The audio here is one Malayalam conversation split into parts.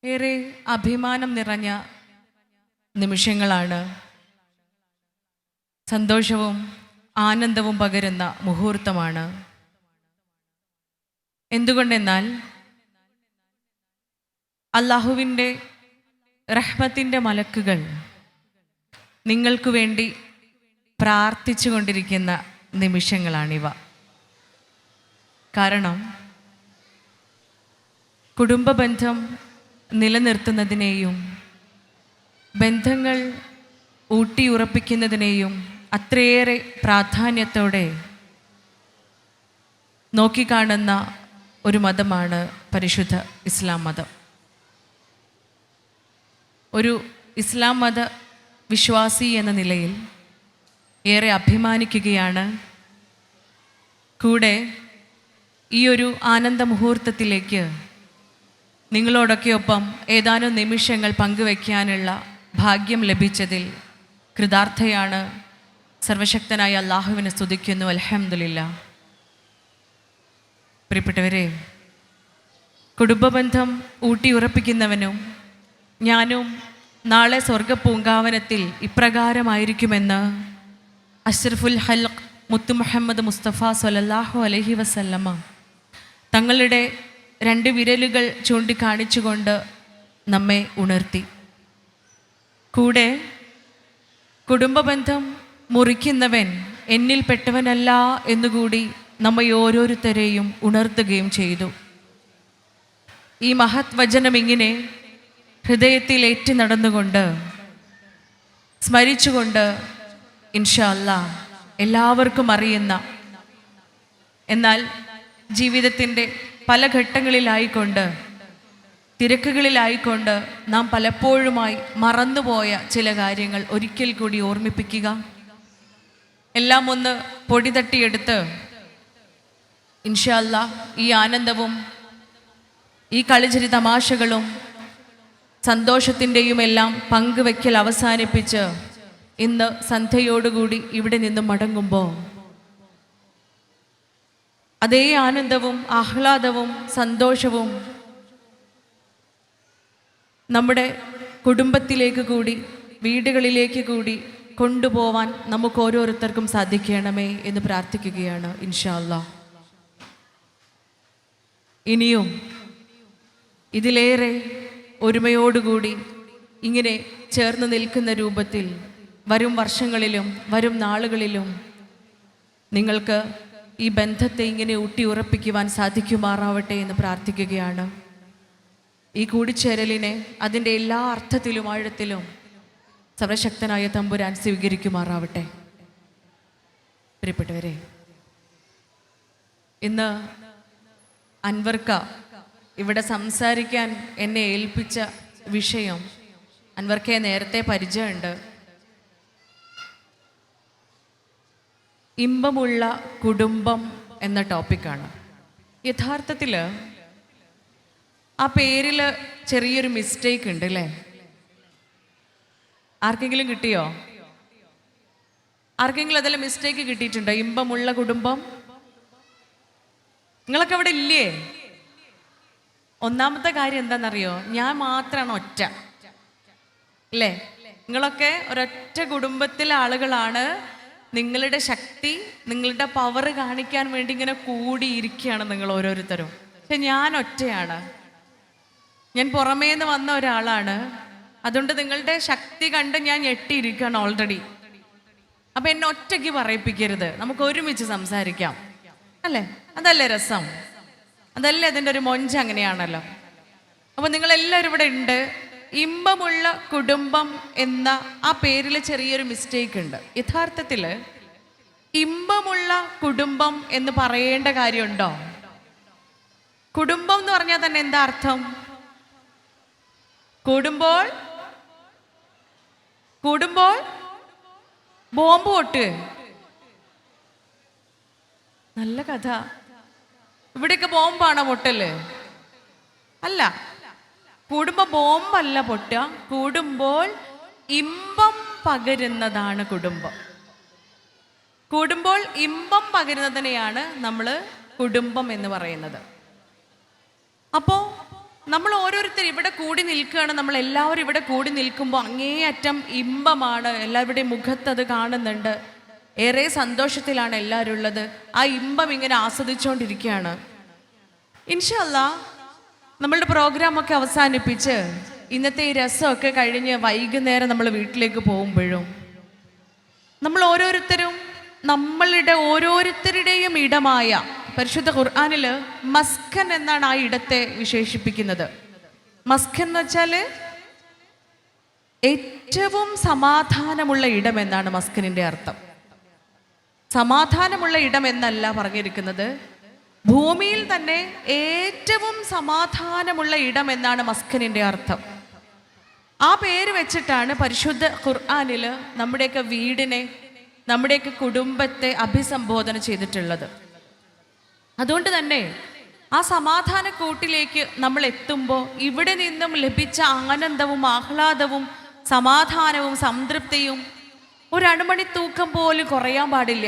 ഏറെ അഭിമാനം നിറഞ്ഞ നിമിഷങ്ങളാണ്. സന്തോഷവും ആനന്ദവും പകരുന്ന മുഹൂർത്തമാണ്. എന്തുകൊണ്ടെന്നാൽ അല്ലാഹുവിൻ്റെ റഹ്മത്തിൻ്റെ മലക്കുകൾ നിങ്ങൾക്ക് വേണ്ടി പ്രാർത്ഥിച്ചു കൊണ്ടിരിക്കുന്ന നിമിഷങ്ങളാണിവ. കാരണം കുടുംബ ബന്ധം നിലനിർത്തുന്നതിനെയും ബന്ധങ്ങൾ ഊട്ടിയുറപ്പിക്കുന്നതിനെയും അത്രയേറെ പ്രാധാന്യത്തോടെ നോക്കിക്കാണുന്ന ഒരു മതമാണ് പരിശുദ്ധ ഇസ്ലാം മതം. ഒരു ഇസ്ലാം മത വിശ്വാസി എന്ന നിലയിൽ ഏറെ അഭിമാനിക്കുകയാണ്. കൂടെ ഈ ഒരു ആനന്ദ മുഹൂർത്തത്തിലേക്ക് നിങ്ങളോടൊക്കെയൊപ്പം ഏതാനും നിമിഷങ്ങൾ പങ്കുവയ്ക്കാനുള്ള ഭാഗ്യം ലഭിച്ചതിൽ കൃതാർത്ഥയാണ്. സർവശക്തനായ അല്ലാഹുവിനെ സ്തുതിക്കുന്നു. അൽഹംദുലില്ലാഹ്. പ്രിയപ്പെട്ടവരെ, കുടുംബബന്ധം ഊട്ടിയുറപ്പിക്കുന്നവനും ഞാനും നാളെ സ്വർഗപ്പൂങ്കാവനത്തിൽ ഇപ്രകാരമായിരിക്കുമെന്ന് അഷ്റഫുൽ ഖൽഖ് മുത്തു മുഹമ്മദ് മുസ്തഫ സ്വല്ലല്ലാഹു അലൈഹി വസല്ലമ തങ്ങളുടെ 2 വിരലുകൾ ചൂണ്ടിക്കാണിച്ചുകൊണ്ട് നമ്മെ ഉണർത്തി. കൂടെ കുടുംബബന്ധം മുറിക്കുന്നവൻ എന്നിൽ പെട്ടവനല്ല എന്നുകൂടി നമ്മെ ഓരോരുത്തരെയും ഉണർത്തുകയും ചെയ്തു. ഈ മഹത് വചനം ഇങ്ങനെ ഹൃദയത്തിൽ ഏറ്റി നടന്നുകൊണ്ട് സ്മരിച്ചുകൊണ്ട് ഇൻഷാ അല്ലാഹ് എല്ലാവർക്കും അറിയുന്ന, എന്നാൽ ജീവിതത്തിൻ്റെ പല ഘട്ടങ്ങളിലായിക്കൊണ്ട് തിരക്കുകളിലായിക്കൊണ്ട് നാം പലപ്പോഴുമായി മറന്നുപോയ ചില കാര്യങ്ങൾ ഒരിക്കൽ കൂടി ഓർമ്മിപ്പിക്കുക. എല്ലാം ഒന്ന് പൊടി തട്ടിയെടുത്ത് ഇൻഷാ അല്ലാഹ് ഈ ആനന്ദവും ഈ കളിചിരി തമാശകളും സന്തോഷത്തിൻ്റെയും എല്ലാം പങ്കുവെക്കൽ അവസാനിപ്പിച്ച് ഇന്ന് സന്ധ്യയോടുകൂടി ഇവിടെ നിന്ന് മടങ്ങുമ്പോൾ അതേ ആനന്ദവും ആഹ്ലാദവും സന്തോഷവും നമ്മുടെ കുടുംബത്തിലേക്ക് കൂടി വീടുകളിലേക്ക് കൂടി കൊണ്ടുപോവാൻ നമുക്ക് ഓരോരുത്തർക്കും സാധിക്കണമേ എന്ന് പ്രാർത്ഥിക്കുകയാണ് ഇൻഷാ അല്ലാഹ്. ഇനിയും ഇതിലേറെ ഒരുമയോടുകൂടി ഇങ്ങനെ ചേർന്ന് നിൽക്കുന്ന രൂപത്തിൽ വരും വർഷങ്ങളിലും വരും നാളുകളിലും നിങ്ങൾക്ക് ഈ ബന്ധത്തെ ഇങ്ങനെ ഊട്ടിയുറപ്പിക്കുവാൻ സാധിക്കുമാറാവട്ടെ എന്ന് പ്രാർത്ഥിക്കുകയാണ്. ഈ കൂടിച്ചേരലിനെ അതിൻ്റെ എല്ലാ അർത്ഥത്തിലും ആഴത്തിലും സർവശക്തനായ തമ്പുരാൻ സ്വീകരിക്കുമാറാവട്ടെ. പ്രിയപ്പെട്ടവരെ, ഇന്ന് അൻവർക്ക ഇവിടെ സംസാരിക്കാൻ എന്നെ ഏൽപ്പിച്ച വിഷയം അൻവർക്കയെ നേരത്തെ പരിചയമുണ്ട്. ഇമ്പമുള്ള കുടുംബം എന്ന ടോപ്പിക്കാണ്. യഥാർത്ഥത്തിൽ ആ പേരിൽ ചെറിയൊരു മിസ്റ്റേക്ക് ഉണ്ട് അല്ലേ? ആർക്കെങ്കിലും കിട്ടിയോ? ആർക്കെങ്കിലും അതിൽ മിസ്റ്റേക്ക് കിട്ടിയിട്ടുണ്ടോ? ഇമ്പമുള്ള കുടുംബം നിങ്ങളൊക്കെ അവിടെ ഇല്ലേ? ഒന്നാമത്തെ കാര്യം എന്താണെന്നറിയോ? ഞാൻ മാത്രമാണ് ഒറ്റ അല്ലേ? നിങ്ങളൊക്കെ ഒരൊറ്റ കുടുംബത്തിലെ ആളുകളാണ്. നിങ്ങളുടെ ശക്തി, നിങ്ങളുടെ പവർ കാണിക്കാൻ വേണ്ടി ഇങ്ങനെ കൂടിയിരിക്കുകയാണ് നിങ്ങൾ ഓരോരുത്തരും. പക്ഷെ ഞാൻ ഒറ്റയാണ്. ഞാൻ പുറമേന്ന് വന്ന ഒരാളാണ്. അതുകൊണ്ട് നിങ്ങളുടെ ശക്തി കണ്ട് ഞാൻ ഞെട്ടിയിരിക്കുകയാണ് ഓൾറെഡി. അപ്പം എന്നെ ഒറ്റയ്ക്ക് പറയിപ്പിക്കരുത്. നമുക്ക് ഒരുമിച്ച് സംസാരിക്കാം അല്ലേ? അതല്ലേ രസം? അതല്ലേ അതിൻ്റെ ഒരു മൊഞ്ച്? അങ്ങനെയാണല്ലോ. അപ്പോൾ നിങ്ങളെല്ലാവരും ഇവിടെ ഉണ്ട്. ഇമ്പമുള്ള കുടുംബം എന്ന ആ പേരിൽ ചെറിയൊരു മിസ്റ്റേക്ക് ഉണ്ട്. യഥാർത്ഥത്തിൽ ഇമ്പമുള്ള കുടുംബം എന്ന് പറയേണ്ട കാര്യമുണ്ടോ? കുടുംബം എന്ന് പറഞ്ഞാൽ തന്നെ എന്താ അർത്ഥം? കൂടുമ്പോൾ ബോംബ് പൊട്ട്. നല്ല കഥ. ഇവിടെയൊക്കെ ബോംബാണോ പൊട്ടല്? അല്ല, കൂടുമ്പോൾ ബോംബല്ല പൊട്ടുക. കൂടുമ്പോൾ ഇമ്പം പകരുന്നതാണ് കുടുംബം. കൂടുമ്പോൾ ഇമ്പം പകരുന്നതിനെയാണ് നമ്മൾ കുടുംബം എന്ന് പറയുന്നത്. അപ്പോൾ നമ്മൾ ഓരോരുത്തർ ഇവിടെ കൂടി നിൽക്കുകയാണ്, നമ്മൾ എല്ലാവരും ഇവിടെ കൂടി നിൽക്കുമ്പോൾ അങ്ങേയറ്റം ഇമ്പമാണ്, എല്ലാവരുടെയും മുഖത്ത് അത് കാണുന്നുണ്ട്. ഏറെ സന്തോഷത്തിലാണ് എല്ലാവരും ഉള്ളത്. ആ ഇമ്പം ഇങ്ങനെ ആസ്വദിച്ചുകൊണ്ടിരിക്കുകയാണ്. ഇൻഷാ അല്ലാഹ് നമ്മളുടെ പ്രോഗ്രാമൊക്കെ അവസാനിപ്പിച്ച് ഇന്നത്തെ ഈ രസമൊക്കെ കഴിഞ്ഞ് വൈകുന്നേരം നമ്മൾ വീട്ടിലേക്ക് പോകുമ്പോഴും നമ്മൾ ഓരോരുത്തരും നമ്മളുടെ ഓരോരുത്തരുടെയും ഇടമായ പരിശുദ്ധ ഖുർആനിൽ മസ്കൻ എന്നാണ് ആ ഇടത്തെ വിശേഷിപ്പിക്കുന്നത്. മസ്കൻ എന്ന് വെച്ചാൽ ഏറ്റവും സമാധാനമുള്ള ഇടം എന്നാണ് മസ്കനിൻ്റെ അർത്ഥം. സമാധാനമുള്ള ഇടം എന്നല്ല പറഞ്ഞിരിക്കുന്നത്, ഭൂമിയിൽ തന്നെ ഏറ്റവും സമാധാനമുള്ള ഇടം എന്നാണ് മസ്കനിൻ്റെ അർത്ഥം. ആ പേര് വെച്ചിട്ടാണ് പരിശുദ്ധ ഖുർആനിൽ നമ്മുടെയൊക്കെ വീടിനെ, നമ്മുടെയൊക്കെ കുടുംബത്തെ അഭിസംബോധന ചെയ്തിട്ടുള്ളത്. അതുകൊണ്ട് തന്നെ ആ സമാധാന കൂട്ടിലേക്ക് നമ്മൾ എത്തുമ്പോൾ ഇവിടെ നിന്നും ലഭിച്ച ആനന്ദവും ആഹ്ലാദവും സമാധാനവും സംതൃപ്തിയും ഒരണുമണി തൂക്കം പോലും കുറയാൻ പാടില്ല.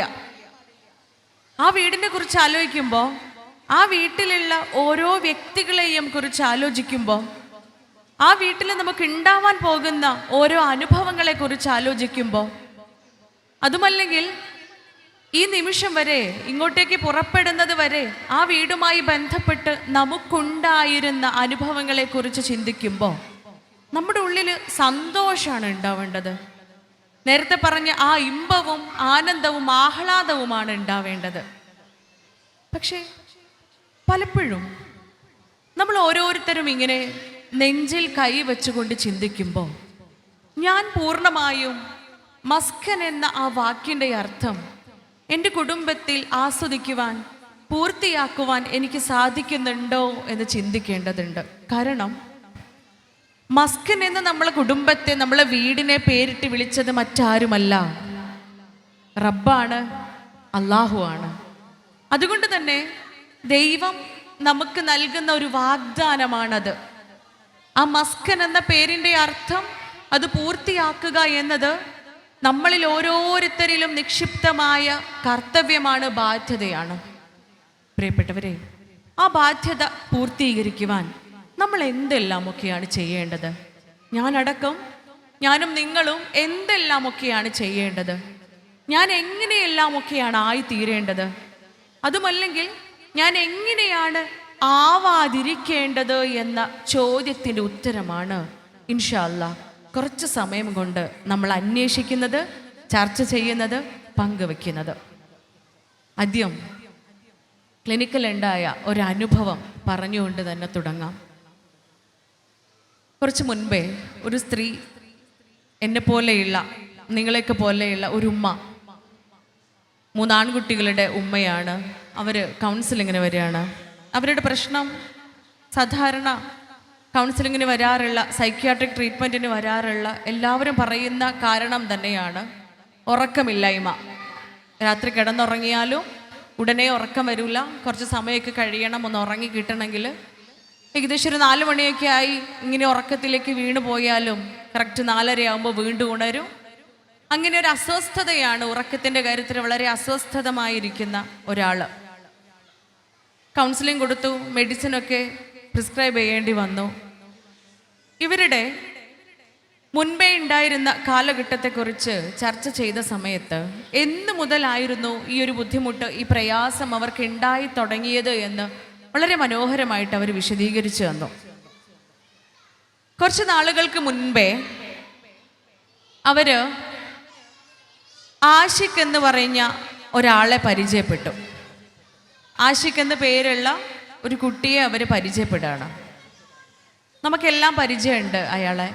ആ വീടിനെ കുറിച്ച് ആലോചിക്കുമ്പോൾ, ആ വീട്ടിലുള്ള ഓരോ വ്യക്തികളെയും കുറിച്ച് ആലോചിക്കുമ്പോൾ, ആ വീട്ടിൽ നമുക്ക് ഉണ്ടാവാൻ പോകുന്ന ഓരോ അനുഭവങ്ങളെ കുറിച്ച് ആലോചിക്കുമ്പോൾ, അതുമല്ലെങ്കിൽ ഈ നിമിഷം വരെ ഇങ്ങോട്ടേക്ക് പുറപ്പെടുന്നത് വരെ ആ വീടുമായി ബന്ധപ്പെട്ട് നമുക്കുണ്ടായിരുന്ന അനുഭവങ്ങളെ കുറിച്ച് ചിന്തിക്കുമ്പോൾ നമ്മുടെ ഉള്ളിൽ സന്തോഷമാണ് ഉണ്ടാവേണ്ടത്. നേരത്തെ പറഞ്ഞ ആ ഇമ്പവും ആനന്ദവും ആഹ്ലാദവുമാണ് ഉണ്ടാവേണ്ടത്. പക്ഷേ പലപ്പോഴും നമ്മൾ ഓരോരുത്തരും ഇങ്ങനെ നെഞ്ചിൽ കൈ വെച്ചുകൊണ്ട് ചിന്തിക്കുമ്പോൾ ഞാൻ പൂർണ്ണമായും മസ്കൻ എന്ന ആ വാക്കിൻ്റെ അർത്ഥം എൻ്റെ കുടുംബത്തിൽ ആസ്വദിക്കുവാൻ, പൂർത്തിയാക്കുവാൻ എനിക്ക് സാധിക്കുന്നുണ്ടോ എന്ന് ചിന്തിക്കേണ്ടതുണ്ട്. കാരണം മസ്കൻ എന്ന് നമ്മളെ കുടുംബത്തെ, നമ്മളെ വീടിനെ പേരിട്ട് വിളിച്ചത് മറ്റാരുമല്ല, റബ്ബാണ്, അല്ലാഹു ആണ്. അതുകൊണ്ട് തന്നെ ദൈവം നമുക്ക് നൽകുന്ന ഒരു വാഗ്ദാനമാണത്. ആ മസ്കൻ എന്ന പേരിൻ്റെ അർത്ഥം അത് പൂർത്തിയാക്കുക എന്നത് നമ്മളിൽ ഓരോരുത്തരിലും നിക്ഷിപ്തമായ കർത്തവ്യമാണ്, ബാധ്യതയാണ്. പ്രിയപ്പെട്ടവരെ, ആ ബാധ്യത പൂർത്തീകരിക്കുവാൻ നമ്മൾ എന്തെല്ലാമൊക്കെയാണ് ചെയ്യേണ്ടത്? ഞാനടക്കം, ഞാനും നിങ്ങളും എന്തെല്ലാമൊക്കെയാണ് ചെയ്യേണ്ടത്? ഞാൻ എങ്ങനെയെല്ലാമൊക്കെയാണ് ആയിത്തീരേണ്ടത്? അതുമല്ലെങ്കിൽ ഞാൻ എങ്ങനെയാണ് ആവാതിരിക്കേണ്ടത് എന്ന ചോദ്യത്തിൻ്റെ ഉത്തരമാണ് ഇൻഷാ അല്ലാഹ് കുറച്ച് സമയം കൊണ്ട് നമ്മൾ അന്വേഷിക്കുന്നത്, ചർച്ച ചെയ്യുന്നത്, പങ്കുവെക്കുന്നത്. ആദ്യം ക്ലിനിക്കിലുണ്ടായ ഒരനുഭവം പറഞ്ഞുകൊണ്ട് തന്നെ തുടങ്ങാം. കുറച്ച് മുൻപേ ഒരു സ്ത്രീ, എന്നെ പോലെയുള്ള, നിങ്ങളെയൊക്കെ പോലെയുള്ള ഒരു ഉമ്മ, 3 ആൺകുട്ടികളുടെ ഉമ്മയാണ്. അവർ കൗൺസിലിങ്ങിന് വരികയാണ്. അവരുടെ പ്രശ്നം സാധാരണ കൗൺസിലിങ്ങിന് വരാറുള്ള, സൈക്യാട്രിക് ട്രീറ്റ്മെൻറ്റിന് വരാറുള്ള എല്ലാവരും പറയുന്ന കാരണം തന്നെയാണ് ഉറക്കമില്ലായ്മ. രാത്രി കിടന്നുറങ്ങിയാലും ഉടനെ ഉറക്കം വരില്ല, കുറച്ച് സമയമൊക്കെ കഴിയണം ഒന്ന് ഉറങ്ങി കിട്ടണമെങ്കിൽ. ഏകദേശം ഒരു 4 മണിയൊക്കെ ആയി ഇങ്ങനെ ഉറക്കത്തിലേക്ക് വീണു പോയാലും കറക്റ്റ് 4:30 ആകുമ്പോൾ വീണ്ടും ഉണരും. അങ്ങനെ ഒരു അസ്വസ്ഥതയാണ്, ഉറക്കത്തിൻ്റെ കാര്യത്തിൽ വളരെ അസ്വസ്ഥതമായിരിക്കുന്ന ഒരാൾ. കൗൺസിലിംഗ് കൊടുത്തു, മെഡിസിനൊക്കെ പ്രിസ്ക്രൈബ് ചെയ്യേണ്ടി വന്നു. ഇവരുടെ മുൻപേ ഉണ്ടായിരുന്ന കാലഘട്ടത്തെക്കുറിച്ച് ചർച്ച ചെയ്ത സമയത്ത് എന്ന് മുതലായിരുന്നു ഈ ഒരു ബുദ്ധിമുട്ട്, ഈ പ്രയാസം അവർക്ക് ഉണ്ടായി തുടങ്ങിയത് എന്ന് വളരെ മനോഹരമായിട്ട് അവർ വിശദീകരിച്ചു തന്നു. കുറച്ച് നാളുകൾക്ക് മുൻപേ അവര് ആഷിഖ് എന്ന് പറഞ്ഞ ഒരാളെ പരിചയപ്പെട്ടു. ആഷിഖ് എന്ന പേരുള്ള ഒരു കുട്ടിയെ അവർ പരിചയപ്പെടുകയാണ്. നമുക്കെല്ലാം പരിചയമുണ്ട് അയാളെ,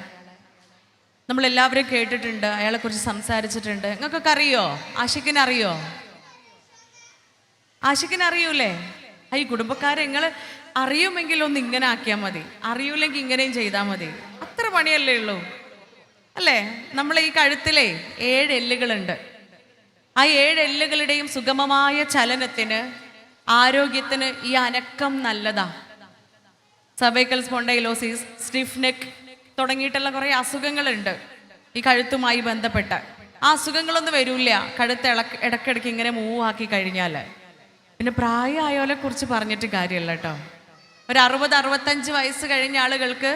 നമ്മളെല്ലാവരും കേട്ടിട്ടുണ്ട്, അയാളെക്കുറിച്ച് സംസാരിച്ചിട്ടുണ്ട്. നിങ്ങൾക്കൊക്കെ അറിയോ? ആഷിഖിനെ അറിയോ? ആഷിഖിനെ അറിയൂലേ? ഈ കുടുംബക്കാരെ നിങ്ങൾ അറിയുമെങ്കിൽ ഒന്ന് ഇങ്ങനെ ആക്കിയാൽ മതി, അറിയൂലെങ്കിൽ ഇങ്ങനെയും ചെയ്താൽ മതി. അത്ര പണിയല്ലേ ഉള്ളൂ അല്ലേ? നമ്മളെ ഈ കഴുത്തിലെ 7 എല്ലുകളുണ്ട്. ആ 7 എല്ലുകളുടെയും സുഗമമായ ചലനത്തിന്, ആരോഗ്യത്തിന് ഈ അനക്കം നല്ലതാ. സർവൈക്കൽ സ്പോണ്ടൈലോസിസ്, സ്റ്റിഫ് നെക്ക് തുടങ്ങിയിട്ടുള്ള കുറേ അസുഖങ്ങളുണ്ട് ഈ കഴുത്തുമായി ബന്ധപ്പെട്ട. ആ അസുഖങ്ങളൊന്നും വരില്ല കഴുത്ത് ഇടയ്ക്കിടയ്ക്ക് ഇങ്ങനെ മൂവ് ആക്കി കഴിഞ്ഞാൽ. പിന്നെ പ്രായമായവരെ കുറിച്ച് പറഞ്ഞിട്ട് കാര്യമല്ല കേട്ടോ. ഒരു 60-65 വയസ്സ് കഴിഞ്ഞ ആളുകൾക്ക്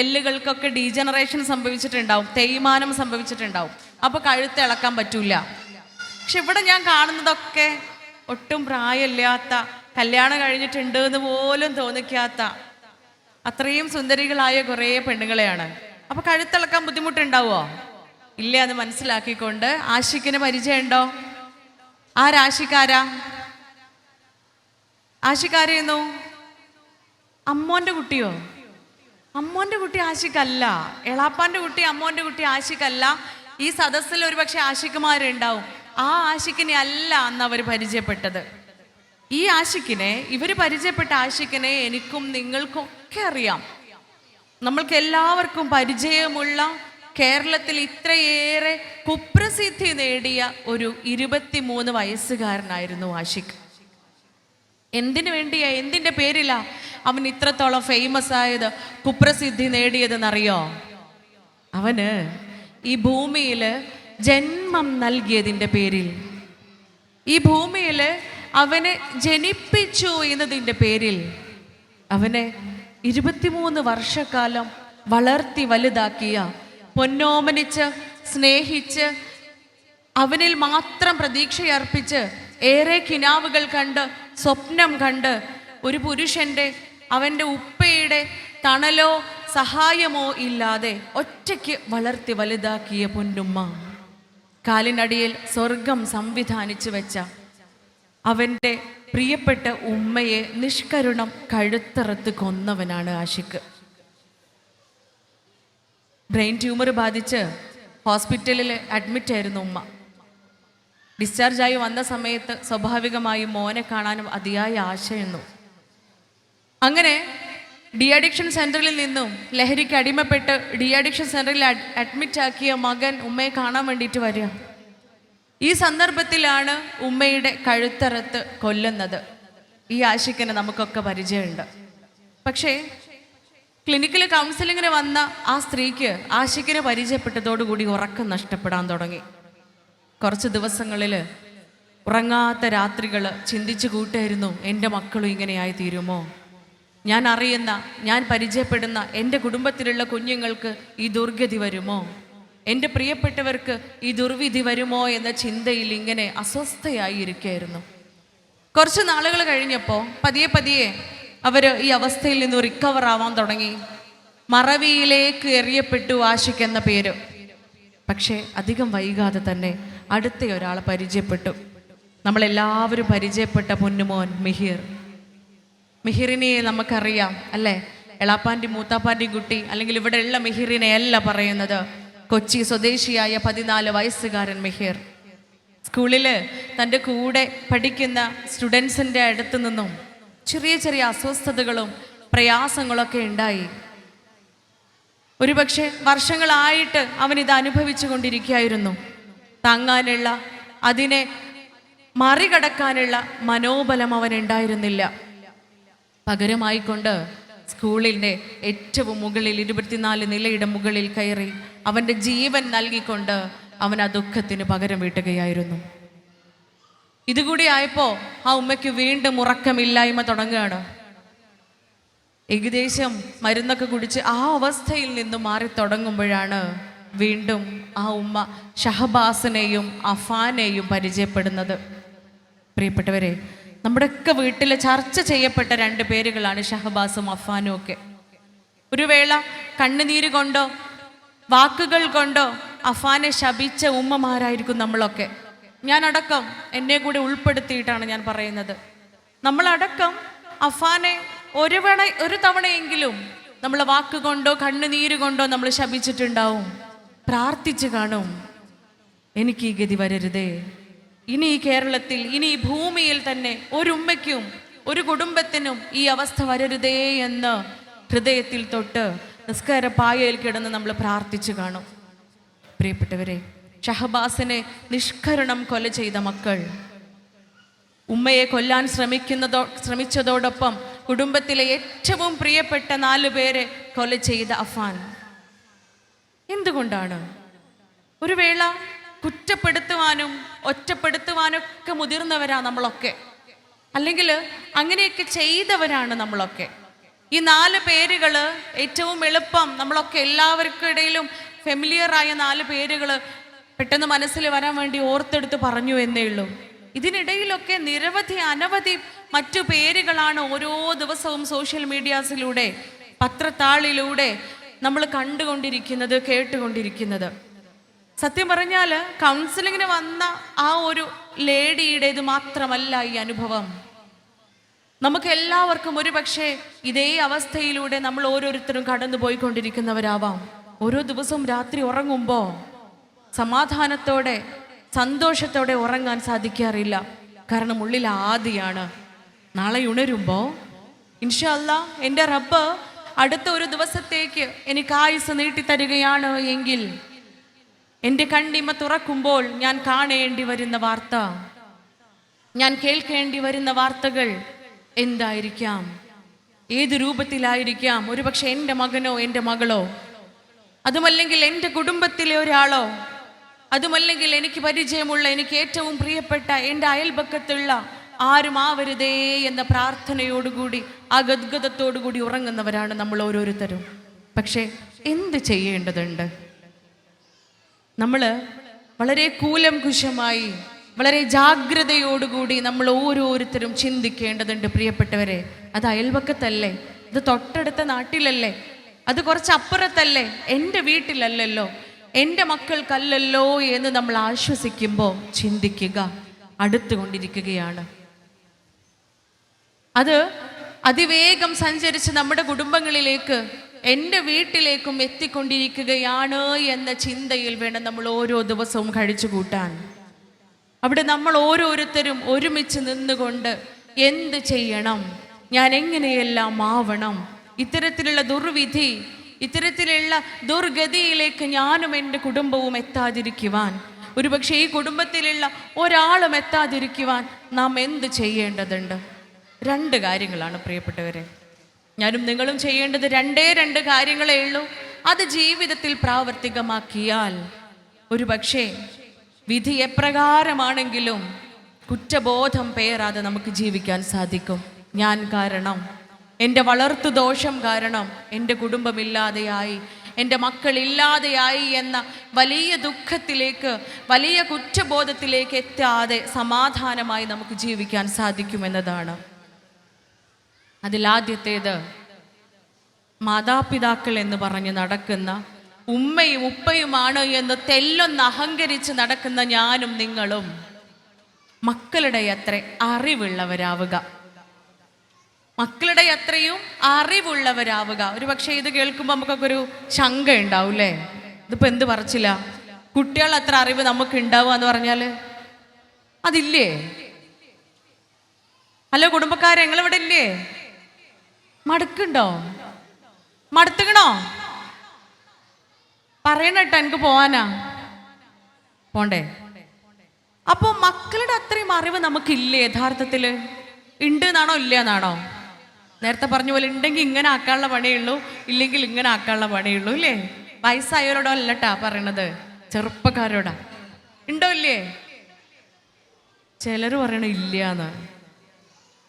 എല്ലുകൾക്കൊക്കെ ഡീജനറേഷൻ സംഭവിച്ചിട്ടുണ്ടാവും, തേയ്മാനം സംഭവിച്ചിട്ടുണ്ടാവും. അപ്പോൾ കഴുത്ത് ഇളക്കാൻ പറ്റൂല. പക്ഷെ ഇവിടെ ഞാൻ കാണുന്നതൊക്കെ ഒട്ടും പ്രായമില്ലാത്ത, കല്യാണം കഴിഞ്ഞിട്ടുണ്ട് എന്ന് പോലും തോന്നിക്കാത്ത അത്രയും സുന്ദരികളായ കുറേ പെണ്ണുങ്ങളെയാണ്. അപ്പോൾ കഴുത്തിളക്കാൻ ബുദ്ധിമുട്ടുണ്ടാവുമോ? ഇല്ല എന്ന് മനസ്സിലാക്കിക്കൊണ്ട് ആഷിക്കിന് പരിചയമുണ്ടോ? ആരാശിക്കാരാ? ആഷിക്കാരെയെന്നു അമ്മോന്റെ കുട്ടിയോ? അമ്മോന്റെ കുട്ടി ആഷിക്കല്ല. എളാപ്പാന്റെ കുട്ടി അമ്മോന്റെ കുട്ടി ആഷിക്കല്ല. ഈ സദസ്സിൽ ഒരുപക്ഷെ ആഷിക്കുമാരുണ്ടാവും. ആ ആഷിക്കിനെ അല്ല അന്ന് അവർ പരിചയപ്പെട്ടത്. ഈ ആഷിക്കിനെ, ഇവർ പരിചയപ്പെട്ട ആഷിക്കിനെ എനിക്കും നിങ്ങൾക്കൊക്കെ അറിയാം. നമ്മൾക്ക് എല്ലാവർക്കും പരിചയമുള്ള, കേരളത്തിൽ ഇത്രയേറെ കുപ്രസിദ്ധി നേടിയ ഒരു 23 വയസ്സുകാരനായിരുന്നു ആഷിഖ്. എന്തിനു വേണ്ടിയാ, എന്തിൻ്റെ പേരിലാ അവൻ ഇത്രത്തോളം ഫേമസ് ആയത്, കുപ്രസിദ്ധി നേടിയതെന്നറിയോ? അവന് ഈ ഭൂമിയിൽ ജന്മം നൽകിയതിൻ്റെ പേരിൽ, ഈ ഭൂമിയിൽ അവനെ ജനിപ്പിച്ചു എന്നതിൻ്റെ പേരിൽ അവനെ 23 വർഷക്കാലം വളർത്തി വലുതാക്കിയ, പൊന്നോമനിച്ച് സ്നേഹിച്ച് അവനിൽ മാത്രം പ്രതീക്ഷയർപ്പിച്ച് ഏറെ കിനാവുകൾ കണ്ട് സ്വപ്നം കണ്ട് ഒരു പുരുഷൻ്റെ, അവൻ്റെ ഉപ്പയുടെ തണലോ സഹായമോ ഇല്ലാതെ ഒറ്റയ്ക്ക് വളർത്തി വലുതാക്കിയ പൊന്നുമ്മ, കാലിനടിയിൽ സ്വർഗം സംവിധാനിച്ചു വെച്ച അവൻ്റെ പ്രിയപ്പെട്ട ഉമ്മയെ നിഷ്കരുണം കഴുത്തറത്ത് കൊന്നവനാണ് ആഷിഖ്. ബ്രെയിൻ ട്യൂമർ ബാധിച്ച് ഹോസ്പിറ്റലിൽ അഡ്മിറ്റ് ആയിരുന്നു ഉമ്മ. ഡിസ്ചാർജായി വന്ന സമയത്ത് സ്വാഭാവികമായും മോനെ കാണാനും അതിയായ ആശയെന്നു. അങ്ങനെ ഡി അഡിക്ഷൻ സെൻ്ററിൽ നിന്നും ലഹരിക്ക് അടിമപ്പെട്ട് ഡി അഡിക്ഷൻ സെൻ്ററിൽ അഡ്മിറ്റ് ആക്കിയ മകൻ ഉമ്മയെ കാണാൻ വേണ്ടിയിട്ട് വരിക. ഈ സന്ദർഭത്തിലാണ് ഉമ്മയുടെ കഴുത്തറത്ത് കൊല്ലുന്നത്. ഈ ആഷിക്കിനെ നമുക്കൊക്കെ പരിചയമുണ്ട്. പക്ഷേ ക്ലിനിക്കിൽ കൗൺസിലിങ്ങിന് വന്ന ആ സ്ത്രീക്ക് ആഷിക്കിനെ പരിചയപ്പെട്ടതോടുകൂടി ഉറക്കം നഷ്ടപ്പെടാൻ തുടങ്ങി. കുറച്ച് ദിവസങ്ങളിൽ ഉറങ്ങാത്ത രാത്രികൾ ചിന്തിച്ചു കൂട്ടായിരുന്നു, എൻ്റെ മക്കളും ഇങ്ങനെയായി തീരുമോ? ഞാൻ അറിയുന്ന, ഞാൻ പരിചയപ്പെടുന്ന എൻ്റെ കുടുംബത്തിലുള്ള കുഞ്ഞുങ്ങൾക്ക് ഈ ദുർഗതി വരുമോ? എൻ്റെ പ്രിയപ്പെട്ടവർക്ക് ഈ ദുർവിധി വരുമോ എന്ന ചിന്തയിൽ ഇങ്ങനെ അസ്വസ്ഥയായിരിക്കുകയായിരുന്നു. കുറച്ച് നാളുകൾ കഴിഞ്ഞപ്പോൾ പതിയെ അവർ ഈ അവസ്ഥയിൽ നിന്ന് റിക്കവർ ആവാൻ തുടങ്ങി. മറവിയിലേക്ക് എറിയപ്പെട്ടു ആഷിഖ് എന്ന പേര്. പക്ഷേ അധികം വൈകാതെ തന്നെ അടുത്ത ഒരാളെ പരിചയപ്പെട്ടു. നമ്മളെല്ലാവരും പരിചയപ്പെട്ട പൊന്നുമോൻ മിഹിർ. മിഹിറിനെ നമുക്കറിയാം അല്ലേ? എളാപ്പാൻ്റെയും മൂത്താപ്പാൻ്റെയും കുട്ടി, അല്ലെങ്കിൽ ഇവിടെയുള്ള മിഹിറിനെ അല്ല പറയുന്നത്. കൊച്ചി സ്വദേശിയായ 14 വയസ്സുകാരൻ മിഹിർ. സ്കൂളിൽ തൻ്റെ കൂടെ പഠിക്കുന്ന സ്റ്റുഡൻസിൻ്റെ അടുത്ത് നിന്നും ചെറിയ ചെറിയ അസ്വസ്ഥതകളും പ്രയാസങ്ങളൊക്കെ ഉണ്ടായി. ഒരുപക്ഷെ വർഷങ്ങളായിട്ട് അവനിത് അനുഭവിച്ചു കൊണ്ടിരിക്കുകയായിരുന്നു. താങ്ങാനുള്ള, അതിനെ മറികടക്കാനുള്ള മനോബലം അവനുണ്ടായിരുന്നില്ല. പകരമായിക്കൊണ്ട് സ്കൂളിൻ്റെ ഏറ്റവും മുകളിൽ 24 നിലയുടെ മുകളിൽ കയറി അവൻ്റെ ജീവൻ നൽകിക്കൊണ്ട് അവൻ ആ ദുഃഖത്തിന് പകരം വീട്ടുകയായിരുന്നു. ഇതുകൂടി ആയപ്പോൾ ആ ഉമ്മയ്ക്ക് വീണ്ടും ഉറക്കമില്ലായ്മ തുടങ്ങുകയാണ്. ഏകദേശം മരുന്നൊക്കെ കുടിച്ച് ആ അവസ്ഥയിൽ നിന്ന് മാറി തുടങ്ങുമ്പോഴാണ് വീണ്ടും ആ ഉമ്മ ഷഹബാസിനെയും അഫാനെയും പരിചയപ്പെടുന്നത്. പ്രിയപ്പെട്ടവരെ, നമ്മുടെയൊക്കെ വീട്ടിൽ ചർച്ച ചെയ്യപ്പെട്ട 2 പേരുകളാണ് ഷഹബാസും അഫാനും ഒക്കെ. ഒരു വേള കണ്ണുനീര് കൊണ്ടോ വാക്കുകൾ കൊണ്ടോ അഫാനെ ശപിച്ച ഉമ്മമാരായിരിക്കും നമ്മളൊക്കെ. ഞാനടക്കം, എന്നെ കൂടി ഉൾപ്പെടുത്തിയിട്ടാണ് ഞാൻ പറയുന്നത്. നമ്മളടക്കം അഫാനെ ഒരു തവണയെങ്കിലും നമ്മൾ വാക്കുകൊണ്ടോ കണ്ണുനീര് കൊണ്ടോ നമ്മൾ ശപിച്ചിട്ടുണ്ടാവും. പ്രാർത്ഥിച്ചു കാണും, എനിക്ക് ഈ ഗതി വരരുതേ, ഇനി ഈ കേരളത്തിൽ, ഇനി ഈ ഭൂമിയിൽ തന്നെ ഒരു ഉമ്മയ്ക്കും ഒരു കുടുംബത്തിനും ഈ അവസ്ഥ വരരുതേ എന്ന് ഹൃദയത്തിൽ തൊട്ട് നിസ്കാര പായയിൽ കിടന്ന് നമ്മൾ പ്രാർത്ഥിച്ചു കാണും. പ്രിയപ്പെട്ടവരെ, ഷഹബാസിനെ നിഷ്കരുണം കൊല ചെയ്ത മക്കൾ, ഉമ്മയെ കൊല്ലാൻ ശ്രമിച്ചതോടൊപ്പം കുടുംബത്തിലെ ഏറ്റവും പ്രിയപ്പെട്ട 4 പേരെ കൊല ചെയ്ത അഫാൻ. എന്തുകൊണ്ടാണ്? ഒരു വേള കുറ്റപ്പെടുത്തുവാനും ഒറ്റപ്പെടുത്തുവാനൊക്കെ മുതിർന്നവരാ നമ്മളൊക്കെ, അല്ലെങ്കിൽ അങ്ങനെയൊക്കെ ചെയ്തവരാണ് നമ്മളൊക്കെ. ഈ 4 പേരുകൾ ഏറ്റവും എളുപ്പം, നമ്മളൊക്കെ എല്ലാവർക്കും ഇടയിലും ഫെമിലിയറായ 4 പേരുകൾ പെട്ടെന്ന് മനസ്സിൽ വരാൻ വേണ്ടി ഓർത്തെടുത്ത് പറഞ്ഞു എന്നേ ഉള്ളൂ. ഇതിനിടയിലൊക്കെ നിരവധി അനവധി മറ്റു പേരുകളാണ് ഓരോ ദിവസവും സോഷ്യൽ മീഡിയാസിലൂടെ, പത്രത്താളിലൂടെ നമ്മൾ കണ്ടുകൊണ്ടിരിക്കുന്നത്, കേട്ടുകൊണ്ടിരിക്കുന്നത്. സത്യം പറഞ്ഞാൽ കൗൺസിലിങ്ങിന് വന്ന ആ ഒരു ലേഡിയുടേത് മാത്രമല്ല ഈ അനുഭവം. നമുക്ക് എല്ലാവർക്കും ഒരു പക്ഷേ ഇതേ അവസ്ഥയിലൂടെ നമ്മൾ ഓരോരുത്തരും കടന്നു പോയിക്കൊണ്ടിരിക്കുന്നവരാവാം. ഓരോ ദിവസവും രാത്രി ഉറങ്ങുമ്പോൾ സമാധാനത്തോടെ സന്തോഷത്തോടെ ഉറങ്ങാൻ സാധിക്കാറില്ല. കാരണം ഉള്ളിൽ ആദിയാണ്. നാളെ ഉണരുമ്പോൾ ഇൻഷാ അല്ലാ എൻ്റെ റബ്ബ് അടുത്ത ഒരു ദിവസത്തേക്ക് എനിക്ക് ആയുസ് നീട്ടിത്തരികയാണ് എങ്കിൽ എൻ്റെ കണ്ണിമ തുറക്കുമ്പോൾ ഞാൻ കാണേണ്ടി വരുന്ന വാർത്ത, ഞാൻ കേൾക്കേണ്ടി വരുന്ന വാർത്തകൾ എന്തായിരിക്കാം? ഏത് രൂപത്തിലായിരിക്കാം? ഒരുപക്ഷെ എൻ്റെ മകനോ എൻ്റെ മകളോ, അതുമല്ലെങ്കിൽ എൻ്റെ കുടുംബത്തിലെ ഒരാളോ, അതുമല്ലെങ്കിൽ എനിക്ക് പരിചയമുള്ള, എനിക്ക് ഏറ്റവും പ്രിയപ്പെട്ട എൻ്റെ അയൽപക്കത്തുള്ള ആരും ആവരുതേ എന്ന പ്രാർത്ഥനയോടുകൂടി, ആ ഗദ്ഗതത്തോടുകൂടി ഉറങ്ങുന്നവരാണ് നമ്മൾ ഓരോരുത്തരും. പക്ഷേ എന്ത് ചെയ്യേണ്ടതുണ്ട്? നമ്മൾ വളരെ കൂലംകുശമായി, വളരെ ജാഗ്രതയോടുകൂടി നമ്മൾ ഓരോരുത്തരും ചിന്തിക്കേണ്ടതുണ്ട് പ്രിയപ്പെട്ടവരെ. അത് അയൽവക്കത്തല്ലേ, അത് തൊട്ടടുത്ത നാട്ടിലല്ലേ, അത് കുറച്ചപ്പുറത്തല്ലേ, എൻ്റെ വീട്ടിലല്ലല്ലോ, എൻ്റെ മക്കൾക്കല്ലല്ലോ എന്ന് നമ്മൾ ആശ്വസിക്കുമ്പോൾ ചിന്തിക്കുക, അടുത്തുകൊണ്ടിരിക്കുകയാണ്. അത് അതിവേഗം സഞ്ചരിച്ച് നമ്മുടെ കുടുംബങ്ങളിലേക്ക്, എൻ്റെ വീട്ടിലേക്കും എത്തിക്കൊണ്ടിരിക്കുകയാണ് എന്ന ചിന്തയിൽ വേണം നമ്മൾ ഓരോ ദിവസവും കഴിച്ചു കൂട്ടാൻ. അവിടെ നമ്മൾ ഓരോരുത്തരും ഒരുമിച്ച് നിന്നുകൊണ്ട് എന്ത് ചെയ്യണം, ഞാൻ എങ്ങനെയെല്ലാം ആവണം, ഇത്തരത്തിലുള്ള ദുർവിധി, ഇത്തരത്തിലുള്ള ദുർഗതിയിലേക്ക് ഞാനും എൻ്റെ കുടുംബവും എത്താതിരിക്കുവാൻ, ഒരുപക്ഷെ ഈ കുടുംബത്തിലുള്ള ഒരാളും എത്താതിരിക്കുവാൻ നാം എന്ത് ചെയ്യേണ്ടതുണ്ട്? 2 കാര്യങ്ങളാണ് പ്രിയപ്പെട്ടവരെ. ഞാനും നിങ്ങളും ചെയ്യേണ്ടത് 2 കാര്യങ്ങളേ ഉള്ളൂ. അത് ജീവിതത്തിൽ പ്രാവർത്തികമാക്കിയാൽ ഒരുപക്ഷെ വിധി എപ്രകാരമാണെങ്കിലും കുറ്റബോധം പേറാതെ നമുക്ക് ജീവിക്കാൻ സാധിക്കും. ഞാൻ കാരണം, എൻ്റെ വളർത്തു ദോഷം കാരണം എൻ്റെ കുടുംബമില്ലാതെയായി, എൻ്റെ മക്കളില്ലാതെയായി എന്ന വലിയ ദുഃഖത്തിലേക്ക്, വലിയ കുറ്റബോധത്തിലേക്ക് എത്താതെ സമാധാനമായി നമുക്ക് ജീവിക്കാൻ സാധിക്കുമെന്നതാണ്. അതിലാദ്യത്തേത്, മാതാപിതാക്കൾ എന്ന് പറഞ്ഞ് നടക്കുന്ന, ഉമ്മയും ഉപ്പയുമാണ് എന്ന് തെല്ലൊന്ന് അഹങ്കരിച്ച് നടക്കുന്ന ഞാനും നിങ്ങളും മക്കളുടെ അത്ര അറിവുള്ളവരാവുക. മക്കളുടെ അത്രയും അറിവുള്ളവരാവുക. ഒരു പക്ഷേ ഇത് കേൾക്കുമ്പോൾ നമുക്കൊക്കെ ഒരു ശങ്ക ഉണ്ടാവും, അല്ലേ? ഇതിപ്പോൾ എന്ത് പറച്ചില്ല, കുട്ടികൾ അത്ര അറിവ് നമുക്ക് ഉണ്ടാവുക എന്ന് പറഞ്ഞാൽ അതില്ലേ? ഹലോ കുടുംബക്കാരെ, നിങ്ങളിവിടെ ഇല്ലേ? മടുക്കുണ്ടോ? മടുത്തുകണോ? പറയണട്ടോ, എനിക്ക് പോവാനാ, പോണ്ടേ? അപ്പോൾ മക്കളുടെ അത്രയും അറിവ് നമുക്കില്ലേ? യഥാർത്ഥത്തിൽ ഉണ്ട് എന്നാണോ ഇല്ല എന്നാണോ? നേരത്തെ പറഞ്ഞ പോലെ ഉണ്ടെങ്കിൽ ഇങ്ങനെ ആക്കാനുള്ള പണിയുള്ളൂ, ഇല്ലെങ്കിൽ ഇങ്ങനെ ആക്കാനുള്ള പണിയുള്ളൂ, ഇല്ലേ? വയസ്സായവരോടോ അല്ലട്ടാ പറയണത്, ചെറുപ്പക്കാരോടാ. ഉണ്ടോ ഇല്ലേ? ചിലർ പറയണ ഇല്ലാന്ന്,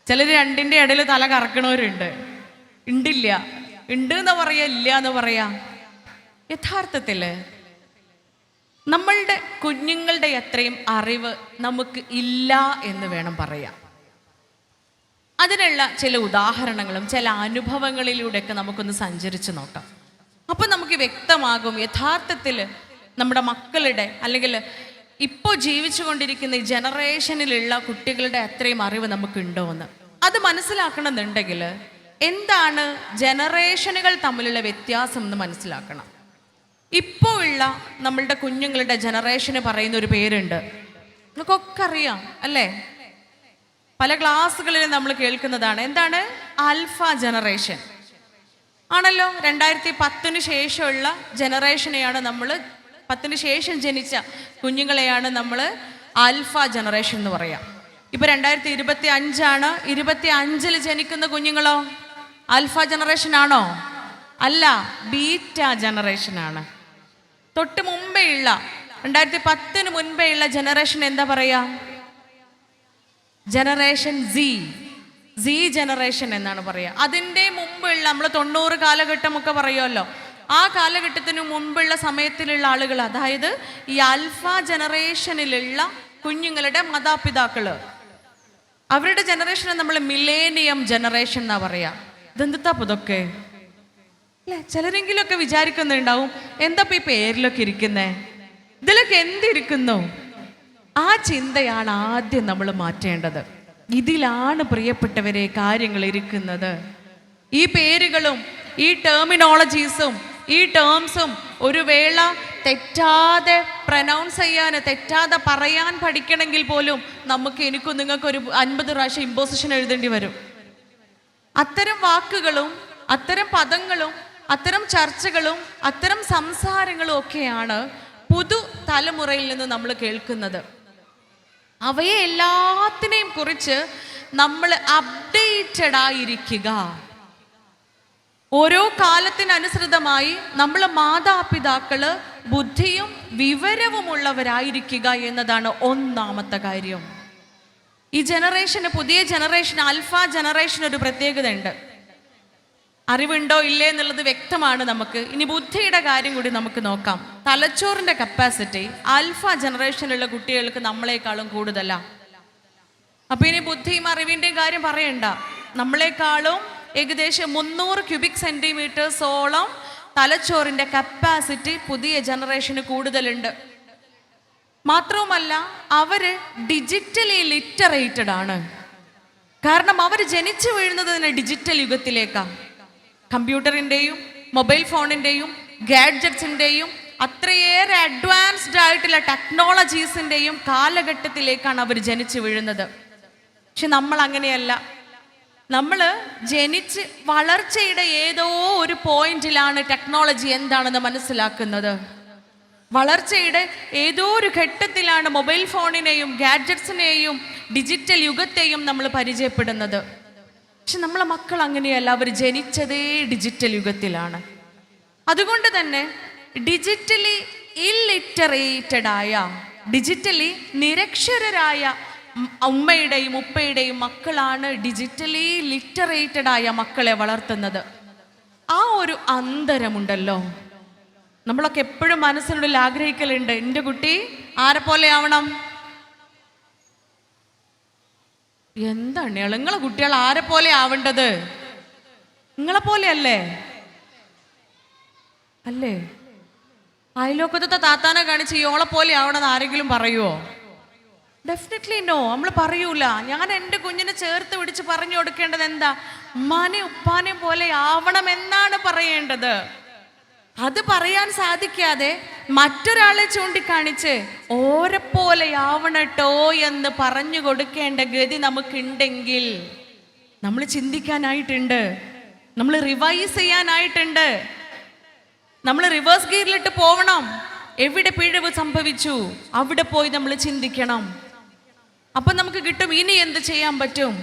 ചിലർ 2ന്റെ ഇടയിൽ തല കറക്കണവരുണ്ട്. ഉണ്ടില്ല, ഉണ്ട് എന്ന് പറയാ, ഇല്ല എന്ന് പറയാ. യഥാർത്ഥത്തിൽ നമ്മളുടെ കുഞ്ഞുങ്ങളുടെ അത്രയും അറിവ് നമുക്ക് ഇല്ല എന്ന് വേണം പറയാം. അതിനുള്ള ചില ഉദാഹരണങ്ങളും ചില അനുഭവങ്ങളിലൂടെയൊക്കെ നമുക്കൊന്ന് സഞ്ചരിച്ച് നോക്കാം. അപ്പം നമുക്ക് വ്യക്തമാകും യഥാർത്ഥത്തിൽ നമ്മുടെ മക്കളുടെ, അല്ലെങ്കിൽ ഇപ്പോൾ ജീവിച്ചു കൊണ്ടിരിക്കുന്ന ഈ ജനറേഷനിലുള്ള കുട്ടികളുടെ അത്രയും അറിവ് നമുക്കുണ്ടോ എന്ന്. അത് മനസ്സിലാക്കണമെന്നുണ്ടെങ്കിൽ എന്താണ് ജനറേഷനുകൾ തമ്മിലുള്ള വ്യത്യാസം എന്ന് മനസ്സിലാക്കണം. ഇപ്പോൾ ഉള്ള നമ്മളുടെ കുഞ്ഞുങ്ങളുടെ ജനറേഷന് പറയുന്ന ഒരു പേരുണ്ട്, നമുക്കൊക്കെ അറിയാം അല്ലേ? പല ക്ലാസ്സുകളിലും നമ്മൾ കേൾക്കുന്നതാണ്. എന്താണ്? ആൽഫ ജനറേഷൻ ആണല്ലോ. 2010 ശേഷമുള്ള ജനറേഷനെയാണ് നമ്മൾ, 10 ശേഷം ജനിച്ച കുഞ്ഞുങ്ങളെയാണ് നമ്മൾ ആൽഫ ജനറേഷൻ എന്ന് പറയാം. ഇപ്പൊ 2025 25 ജനിക്കുന്ന കുഞ്ഞുങ്ങളോ ആൽഫ ജനറേഷൻ ആണോ? അല്ല, ബീറ്റ ജനറേഷൻ ആണ്. തൊട്ട് മുമ്പേ ഉള്ള 2010 മുൻപേ ഉള്ള ജനറേഷൻ എന്താ പറയാ? Generation Z. സി ജനറേഷൻ എന്നാണ് പറയുക. അതിൻ്റെ മുമ്പുള്ള നമ്മൾ 90 കാലഘട്ടമൊക്കെ പറയുമല്ലോ, ആ കാലഘട്ടത്തിന് മുമ്പുള്ള സമയത്തിലുള്ള ആളുകൾ, അതായത് ഈ ആൽഫ ജനറേഷനിലുള്ള കുഞ്ഞുങ്ങളുടെ മാതാപിതാക്കള്, അവരുടെ ജനറേഷനെ നമ്മൾ മില്ലേനിയം ജനറേഷൻ എന്നാ പറയാ. ഇതെന്താ ഇതൊക്കെ അല്ലെ? ചിലരെങ്കിലുമൊക്കെ വിചാരിക്കുന്നുണ്ടാവും, എന്താ ഈ പേരിലൊക്കെ ഇരിക്കുന്നേ, ഇതിലൊക്കെ എന്തിരിക്കുന്നു? ആ ചിന്തയാണ് ആദ്യം നമ്മൾ മാറ്റേണ്ടത്. ഇതിലാണ് പ്രിയപ്പെട്ടവരെ കാര്യങ്ങൾ ഇരിക്കുന്നത്. ഈ പേരുകളും ഈ ടെർമിനോളജീസും ഈ ടേംസും ഒരു വേള തെറ്റാതെ പ്രനൗൺസ് ചെയ്യാൻ, തെറ്റാതെ പറയാൻ പഠിക്കണമെങ്കിൽ പോലും എനിക്കും നിങ്ങൾക്ക് ഒരു 50 പ്രാവശ്യം ഇമ്പോസിഷൻ എഴുതേണ്ടി വരും. അത്തരം വാക്കുകളും അത്തരം പദങ്ങളും അത്തരം ചർച്ചകളും അത്തരം സംസാരങ്ങളും ഒക്കെയാണ് പുതു തലമുറയിൽ നിന്ന് നമ്മൾ കേൾക്കുന്നത്. അവയെ എല്ലാത്തിനെയും കുറിച്ച് നമ്മൾ അപ്ഡേറ്റഡ് ആയിരിക്കുക. ഓരോ കാലത്തിനനുസൃതമായി നമ്മൾ മാതാപിതാക്കള് ബുദ്ധിയും വിവരവുമുള്ളവരായിരിക്കുക എന്നതാണ് ഒന്നാമത്തെ കാര്യം. ഈ ജനറേഷന്, പുതിയ ജനറേഷൻ, ആൽഫ ജനറേഷൻ ഒരു പ്രത്യേകത ഉണ്ട്. അറിവുണ്ടോ ഇല്ലേ എന്നുള്ളത് വ്യക്തമാണ് നമുക്ക്. ഇനി ബുദ്ധിയുടെ കാര്യം കൂടി നമുക്ക് നോക്കാം. തലച്ചോറിന്റെ കപ്പാസിറ്റി ആൽഫ ജനറേഷനിലുള്ള കുട്ടികൾക്ക് നമ്മളെക്കാളും കൂടുതലാണ്. അപ്പൊ ഇനി ബുദ്ധിയും അറിവിന്റെയും കാര്യം പറയണ്ട. നമ്മളെക്കാളും ഏകദേശം 300 ക്യൂബിക് സെന്റിമീറ്റേഴ്സോളം തലച്ചോറിന്റെ കപ്പാസിറ്റി പുതിയ ജനറേഷന് കൂടുതലുണ്ട്. മാത്രവുമല്ല, അവര് ഡിജിറ്റലി ലിറ്ററേറ്റഡ് ആണ്. കാരണം അവർ ജനിച്ചു വീഴുന്നത് തന്നെ ഡിജിറ്റൽ യുഗത്തിലേക്കാണ്. കമ്പ്യൂട്ടറിൻ്റെയും മൊബൈൽ ഫോണിൻ്റെയും ഗാഡ്ജറ്റ്സിൻ്റെയും അത്രയേറെ അഡ്വാൻസ്ഡ് ആയിട്ടുള്ള ടെക്നോളജീസിൻ്റെയും കാലഘട്ടത്തിലേക്കാണ് അവർ ജനിച്ചു വീഴുന്നത്. പക്ഷെ നമ്മൾ അങ്ങനെയല്ല. നമ്മൾ ജനിച്ച് വളർച്ചയുടെ ഏതോ ഒരു പോയിന്റിലാണ് ടെക്നോളജി എന്താണെന്ന് മനസ്സിലാക്കുന്നത്. വളർച്ചയുടെ ഏതോ ഒരു ഘട്ടത്തിലാണ് മൊബൈൽ ഫോണിനെയും ഗാഡ്ജറ്റ്സിനെയും ഡിജിറ്റൽ യുഗത്തെയും നമ്മൾ പരിചയപ്പെടുന്നത്. പക്ഷെ നമ്മളെ മക്കൾ അങ്ങനെയല്ല. അവർ ജനിച്ചതേ ഡിജിറ്റൽ യുഗത്തിലാണ്. അതുകൊണ്ട് തന്നെ ഡിജിറ്റലി ഇല്ലിറ്ററേറ്റഡ് ആയ, ഡിജിറ്റലി നിരക്ഷരരായ ഉമ്മയുടെയും ഉപ്പയുടെയും മക്കളാണ് ഡിജിറ്റലി ലിറ്ററേറ്റഡ് ആയ മക്കളെ വളർത്തുന്നത്. ആ ഒരു അന്തരമുണ്ടല്ലോ, നമ്മളൊക്കെ എപ്പോഴും മനസ്സിനുള്ളിൽ ആഗ്രഹിക്കലുണ്ട്, എൻ്റെ കുട്ടി ആരെ പോലെ ആവണം. എന്താണ് നിങ്ങളെ കുട്ടികൾ ആരെ പോലെ ആവേണ്ടത്? നിങ്ങളെ പോലെ അല്ലേ? അല്ലേ? അയലോക്കത്തെ താത്താനെ കാണിച്ച് ഇയോളെ പോലെ ആവണമെന്ന് ആരെങ്കിലും പറയുമോ? Definitely no. നമ്മൾ പറയൂല. ഞാൻ എൻ്റെ കുഞ്ഞിനെ ചേർത്ത് പിടിച്ച് പറഞ്ഞു കൊടുക്കേണ്ടത് എന്താ? ഉമ്മാനെ ഉപ്പാനെ പോലെ ആവണമെന്നാണ് പറയേണ്ടത്. അത് പറയാൻ സാധിക്കാതെ മറ്റൊരാളെ ചൂണ്ടിക്കാണിച്ച് ഓരെപ്പോലെ ആവണട്ടോ എന്ന് പറഞ്ഞു കൊടുക്കേണ്ട ഗതി നമുക്കുണ്ടെങ്കിൽ നമ്മൾ ചിന്തിക്കാനായിട്ടുണ്ട്, നമ്മൾ റിവൈസ് ചെയ്യാനായിട്ടുണ്ട്, നമ്മൾ റിവേഴ്സ് ഗിയറിലിട്ട് പോവണം. എവിടെ പിഴവ് സംഭവിച്ചു അവിടെ പോയി നമ്മൾ ചിന്തിക്കണം. അപ്പം നമുക്ക് കിട്ടും ഇനി എന്ത് ചെയ്യാൻ പറ്റും.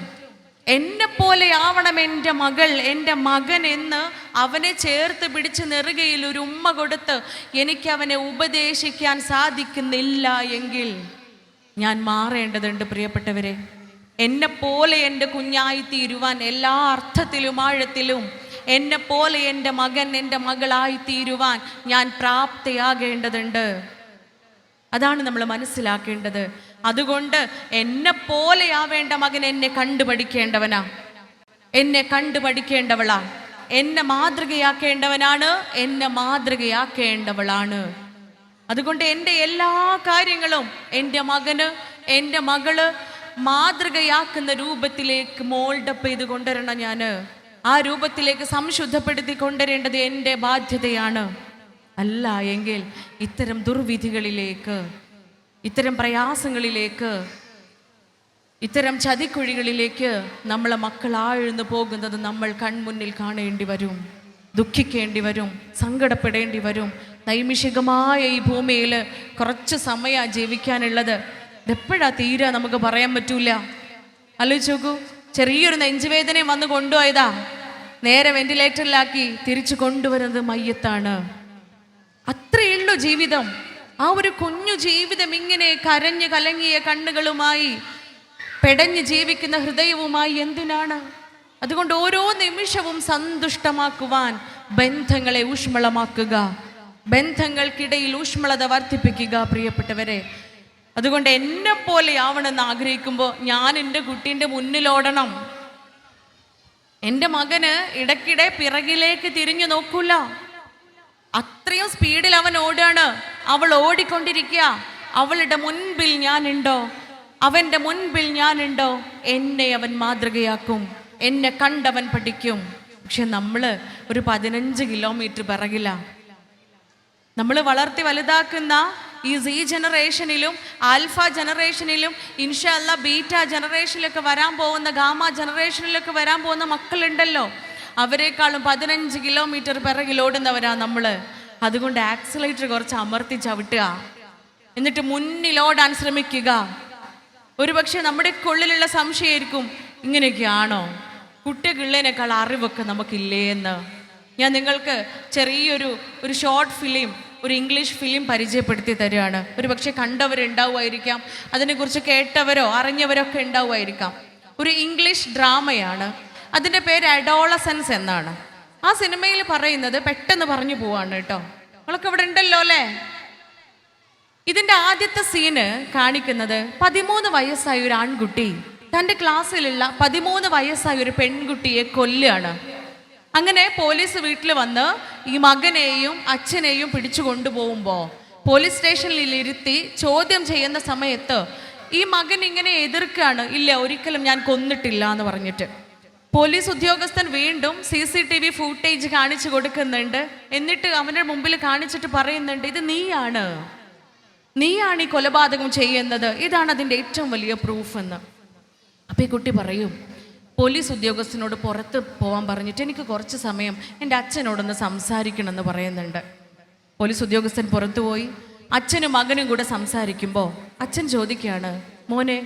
എന്നെ പോലെ ആവണം എൻ്റെ മകൾ, എൻ്റെ മകൻ എന്ന് അവനെ ചേർത്ത് പിടിച്ച് നെറുകയിൽ ഒരു ഉമ്മ കൊടുത്ത് എനിക്ക് അവനെ ഉപദേശിക്കാൻ സാധിക്കുന്നില്ല എങ്കിൽ ഞാൻ മാറേണ്ടതുണ്ട്. പ്രിയപ്പെട്ടവരെ, എന്നെ പോലെ എൻ്റെ കുഞ്ഞായി തീരുവാൻ എല്ലാ അർത്ഥത്തിലും ആഴത്തിലും എന്നെ പോലെ എൻ്റെ മകൻ എൻ്റെ മകളായി തീരുവാൻ ഞാൻ പ്രാപ്തയാകേണ്ടതുണ്ട്. അതാണ് നമ്മൾ മനസ്സിലാക്കേണ്ടത്. അതുകൊണ്ട് എന്നെ പോലെയാവേണ്ട മകൻ എന്നെ കണ്ടുപഠിക്കേണ്ടവനാ, എന്നെ കണ്ടുപഠിക്കേണ്ടവളാ, എന്നെ മാതൃകയാക്കേണ്ടവനാണ്, എന്നെ മാതൃകയാക്കേണ്ടവളാണ്. അതുകൊണ്ട് എൻ്റെ എല്ലാ കാര്യങ്ങളും എൻ്റെ മകന് എൻ്റെ മകള് മാതൃകയാക്കുന്ന രൂപത്തിലേക്ക് മോൾഡപ്പ് ചെയ്ത് കൊണ്ടുവരണം. ഞാൻ ആ രൂപത്തിലേക്ക് സംശുദ്ധപ്പെടുത്തി കൊണ്ടുവരേണ്ടത് എൻ്റെ ബാധ്യതയാണ്. അല്ല എങ്കിൽ ഇത്തരം ദുർവിധികളിലേക്ക്, ഇത്തരം പ്രയാസങ്ങളിലേക്ക്, ഇത്തരം ചതിക്കുഴികളിലേക്ക് നമ്മളെ മക്കൾ ആഴ്ന്നു പോകുന്നത് നമ്മൾ കൺമുന്നിൽ കാണേണ്ടി വരും, ദുഃഖിക്കേണ്ടി വരും, സങ്കടപ്പെടേണ്ടി വരും. നൈമിഷികമായ ഈ ഭൂമിയിൽ കുറച്ച് സമയം ജീവിക്കാനുള്ളത്. ഇതെപ്പോഴാ തീരാ നമുക്ക് പറയാൻ പറ്റൂല. ആലോചിച്ച് നോക്കൂ, ചെറിയൊരു നെഞ്ചുവേദനയും വന്ന് കൊണ്ടുപോയതാ, നേരെ വെന്റിലേറ്ററിലാക്കി തിരിച്ചു കൊണ്ടുവരുന്നത് മയ്യത്താണ്. അത്രയുള്ളൂ ജീവിതം. ആ ഒരു കുഞ്ഞു ജീവിതം ഇങ്ങനെ കരഞ്ഞു കലങ്ങിയ കണ്ണുകളുമായി പെടഞ്ഞ് ജീവിക്കുന്ന ഹൃദയവുമായി എന്തിനാണ്? അതുകൊണ്ട് ഓരോ നിമിഷവും സന്തുഷ്ടമാക്കുവാൻ ബന്ധങ്ങളെ ഊഷ്മളമാക്കുക, ബന്ധങ്ങൾക്കിടയിൽ ഊഷ്മളത വർദ്ധിപ്പിക്കുക പ്രിയപ്പെട്ടവരെ. അതുകൊണ്ട് എന്നെ പോലെ ആവണമെന്ന് ആഗ്രഹിക്കുമ്പോൾ ഞാൻ എൻ്റെ കുട്ടീൻ്റെ മുന്നിലോടണം. എൻ്റെ മകന് ഇടയ്ക്കിടെ പിറകിലേക്ക് തിരിഞ്ഞു നോക്കൂല, അത്രയും സ്പീഡിൽ അവൻ ഓടാണ്. അവൾ ഓടിക്കൊണ്ടിരിക്കുക. അവളുടെ മുൻപിൽ ഞാനുണ്ടോ? അവൻ്റെ മുൻപിൽ ഞാനുണ്ടോ? എന്നെ അവൻ മാതൃകയാക്കും, എന്നെ കണ്ടവൻ പഠിക്കും. പക്ഷെ നമ്മൾ ഒരു 15 കിലോമീറ്റർ പിറകില. നമ്മൾ വളർത്തി വലുതാക്കുന്ന ഈ Z ജനറേഷനിലും ആൽഫ ജനറേഷനിലും ഇൻഷാ അല്ലാ ബീറ്റ ജനറേഷനിലൊക്കെ വരാൻ പോകുന്ന ഗാമ ജനറേഷനിലൊക്കെ വരാൻ പോകുന്ന മക്കളുണ്ടല്ലോ, അവരെക്കാളും 15 കിലോമീറ്റർ പിറകിലോടുന്നവരാ നമ്മൾ. അതുകൊണ്ട് ആക്സിലേറ്റർ കുറച്ച് അമർത്തി ചവിട്ടുക, എന്നിട്ട് മുന്നിലോടാൻ ശ്രമിക്കുക. ഒരുപക്ഷെ നമ്മുടെ ഉള്ളിലുള്ള സംശയമായിരിക്കും, ഇങ്ങനെയൊക്കെയാണോ? കുട്ടികളുള്ളതിനേക്കാൾ അറിവൊക്കെ നമുക്കില്ലേ എന്ന്. ഞാൻ നിങ്ങൾക്ക് ചെറിയൊരു ഷോർട്ട് ഫിലിം, ഒരു ഇംഗ്ലീഷ് ഫിലിം പരിചയപ്പെടുത്തി തരികയാണ്. ഒരുപക്ഷെ കണ്ടവരുണ്ടാവുമായിരിക്കാം, അതിനെക്കുറിച്ച് കേട്ടവരോ അറിഞ്ഞവരൊക്കെ ഉണ്ടാവുമായിരിക്കാം. ഒരു ഇംഗ്ലീഷ് ഡ്രാമയാണ്. അതിൻ്റെ പേര് അഡോളസൻസ് എന്നാണ്. ആ സിനിമയിൽ പറയുന്നത്, പെട്ടെന്ന് പറഞ്ഞു പോവാണ് കേട്ടോ, നമ്മളൊക്കെ ഇവിടെ ഉണ്ടല്ലോ അല്ലേ. ഇതിൻ്റെ ആദ്യത്തെ സീന് കാണിക്കുന്നത് 13 വയസ്സായ ഒരു ആൺകുട്ടി തൻ്റെ ക്ലാസ്സിലുള്ള 13 വയസ്സായ ഒരു പെൺകുട്ടിയെ കൊല്ലുകയാണ്. അങ്ങനെ പോലീസ് വീട്ടിൽ വന്ന് ഈ മകനെയും അച്ഛനെയും പിടിച്ചു കൊണ്ടുപോകുമ്പോൾ പോലീസ് സ്റ്റേഷനിൽ ഇരുത്തി ചോദ്യം ചെയ്യുന്ന സമയത്ത് ഈ മകൻ ഇങ്ങനെ എതിർക്കുകയാണ്, ഇല്ല ഒരിക്കലും ഞാൻ കൊന്നിട്ടില്ല എന്ന് പറഞ്ഞിട്ട്. പോലീസ് ഉദ്യോഗസ്ഥൻ വീണ്ടും CCTV ഫൂട്ടേജ് കാണിച്ചു കൊടുക്കുന്നുണ്ട്. എന്നിട്ട് അവൻ്റെ മുമ്പിൽ കാണിച്ചിട്ട് പറയുന്നുണ്ട്, ഇത് നീയാണ് ഈ കൊലപാതകം ചെയ്യുന്നത്, ഇതാണ് അതിൻ്റെ ഏറ്റവും വലിയ പ്രൂഫ് എന്ന്. അപ്പം ഈ കുട്ടി പറയും, പോലീസ് ഉദ്യോഗസ്ഥനോട് പുറത്ത് പോകാൻ പറഞ്ഞിട്ട് എനിക്ക് കുറച്ച് സമയം എൻ്റെ അച്ഛനോടൊന്ന് സംസാരിക്കണമെന്ന് പറയുന്നുണ്ട്. പോലീസ് ഉദ്യോഗസ്ഥൻ പുറത്തു പോയി അച്ഛനും മകനും കൂടെ സംസാരിക്കുമ്പോൾ അച്ഛൻ ചോദിക്കുകയാണ്, മോനെ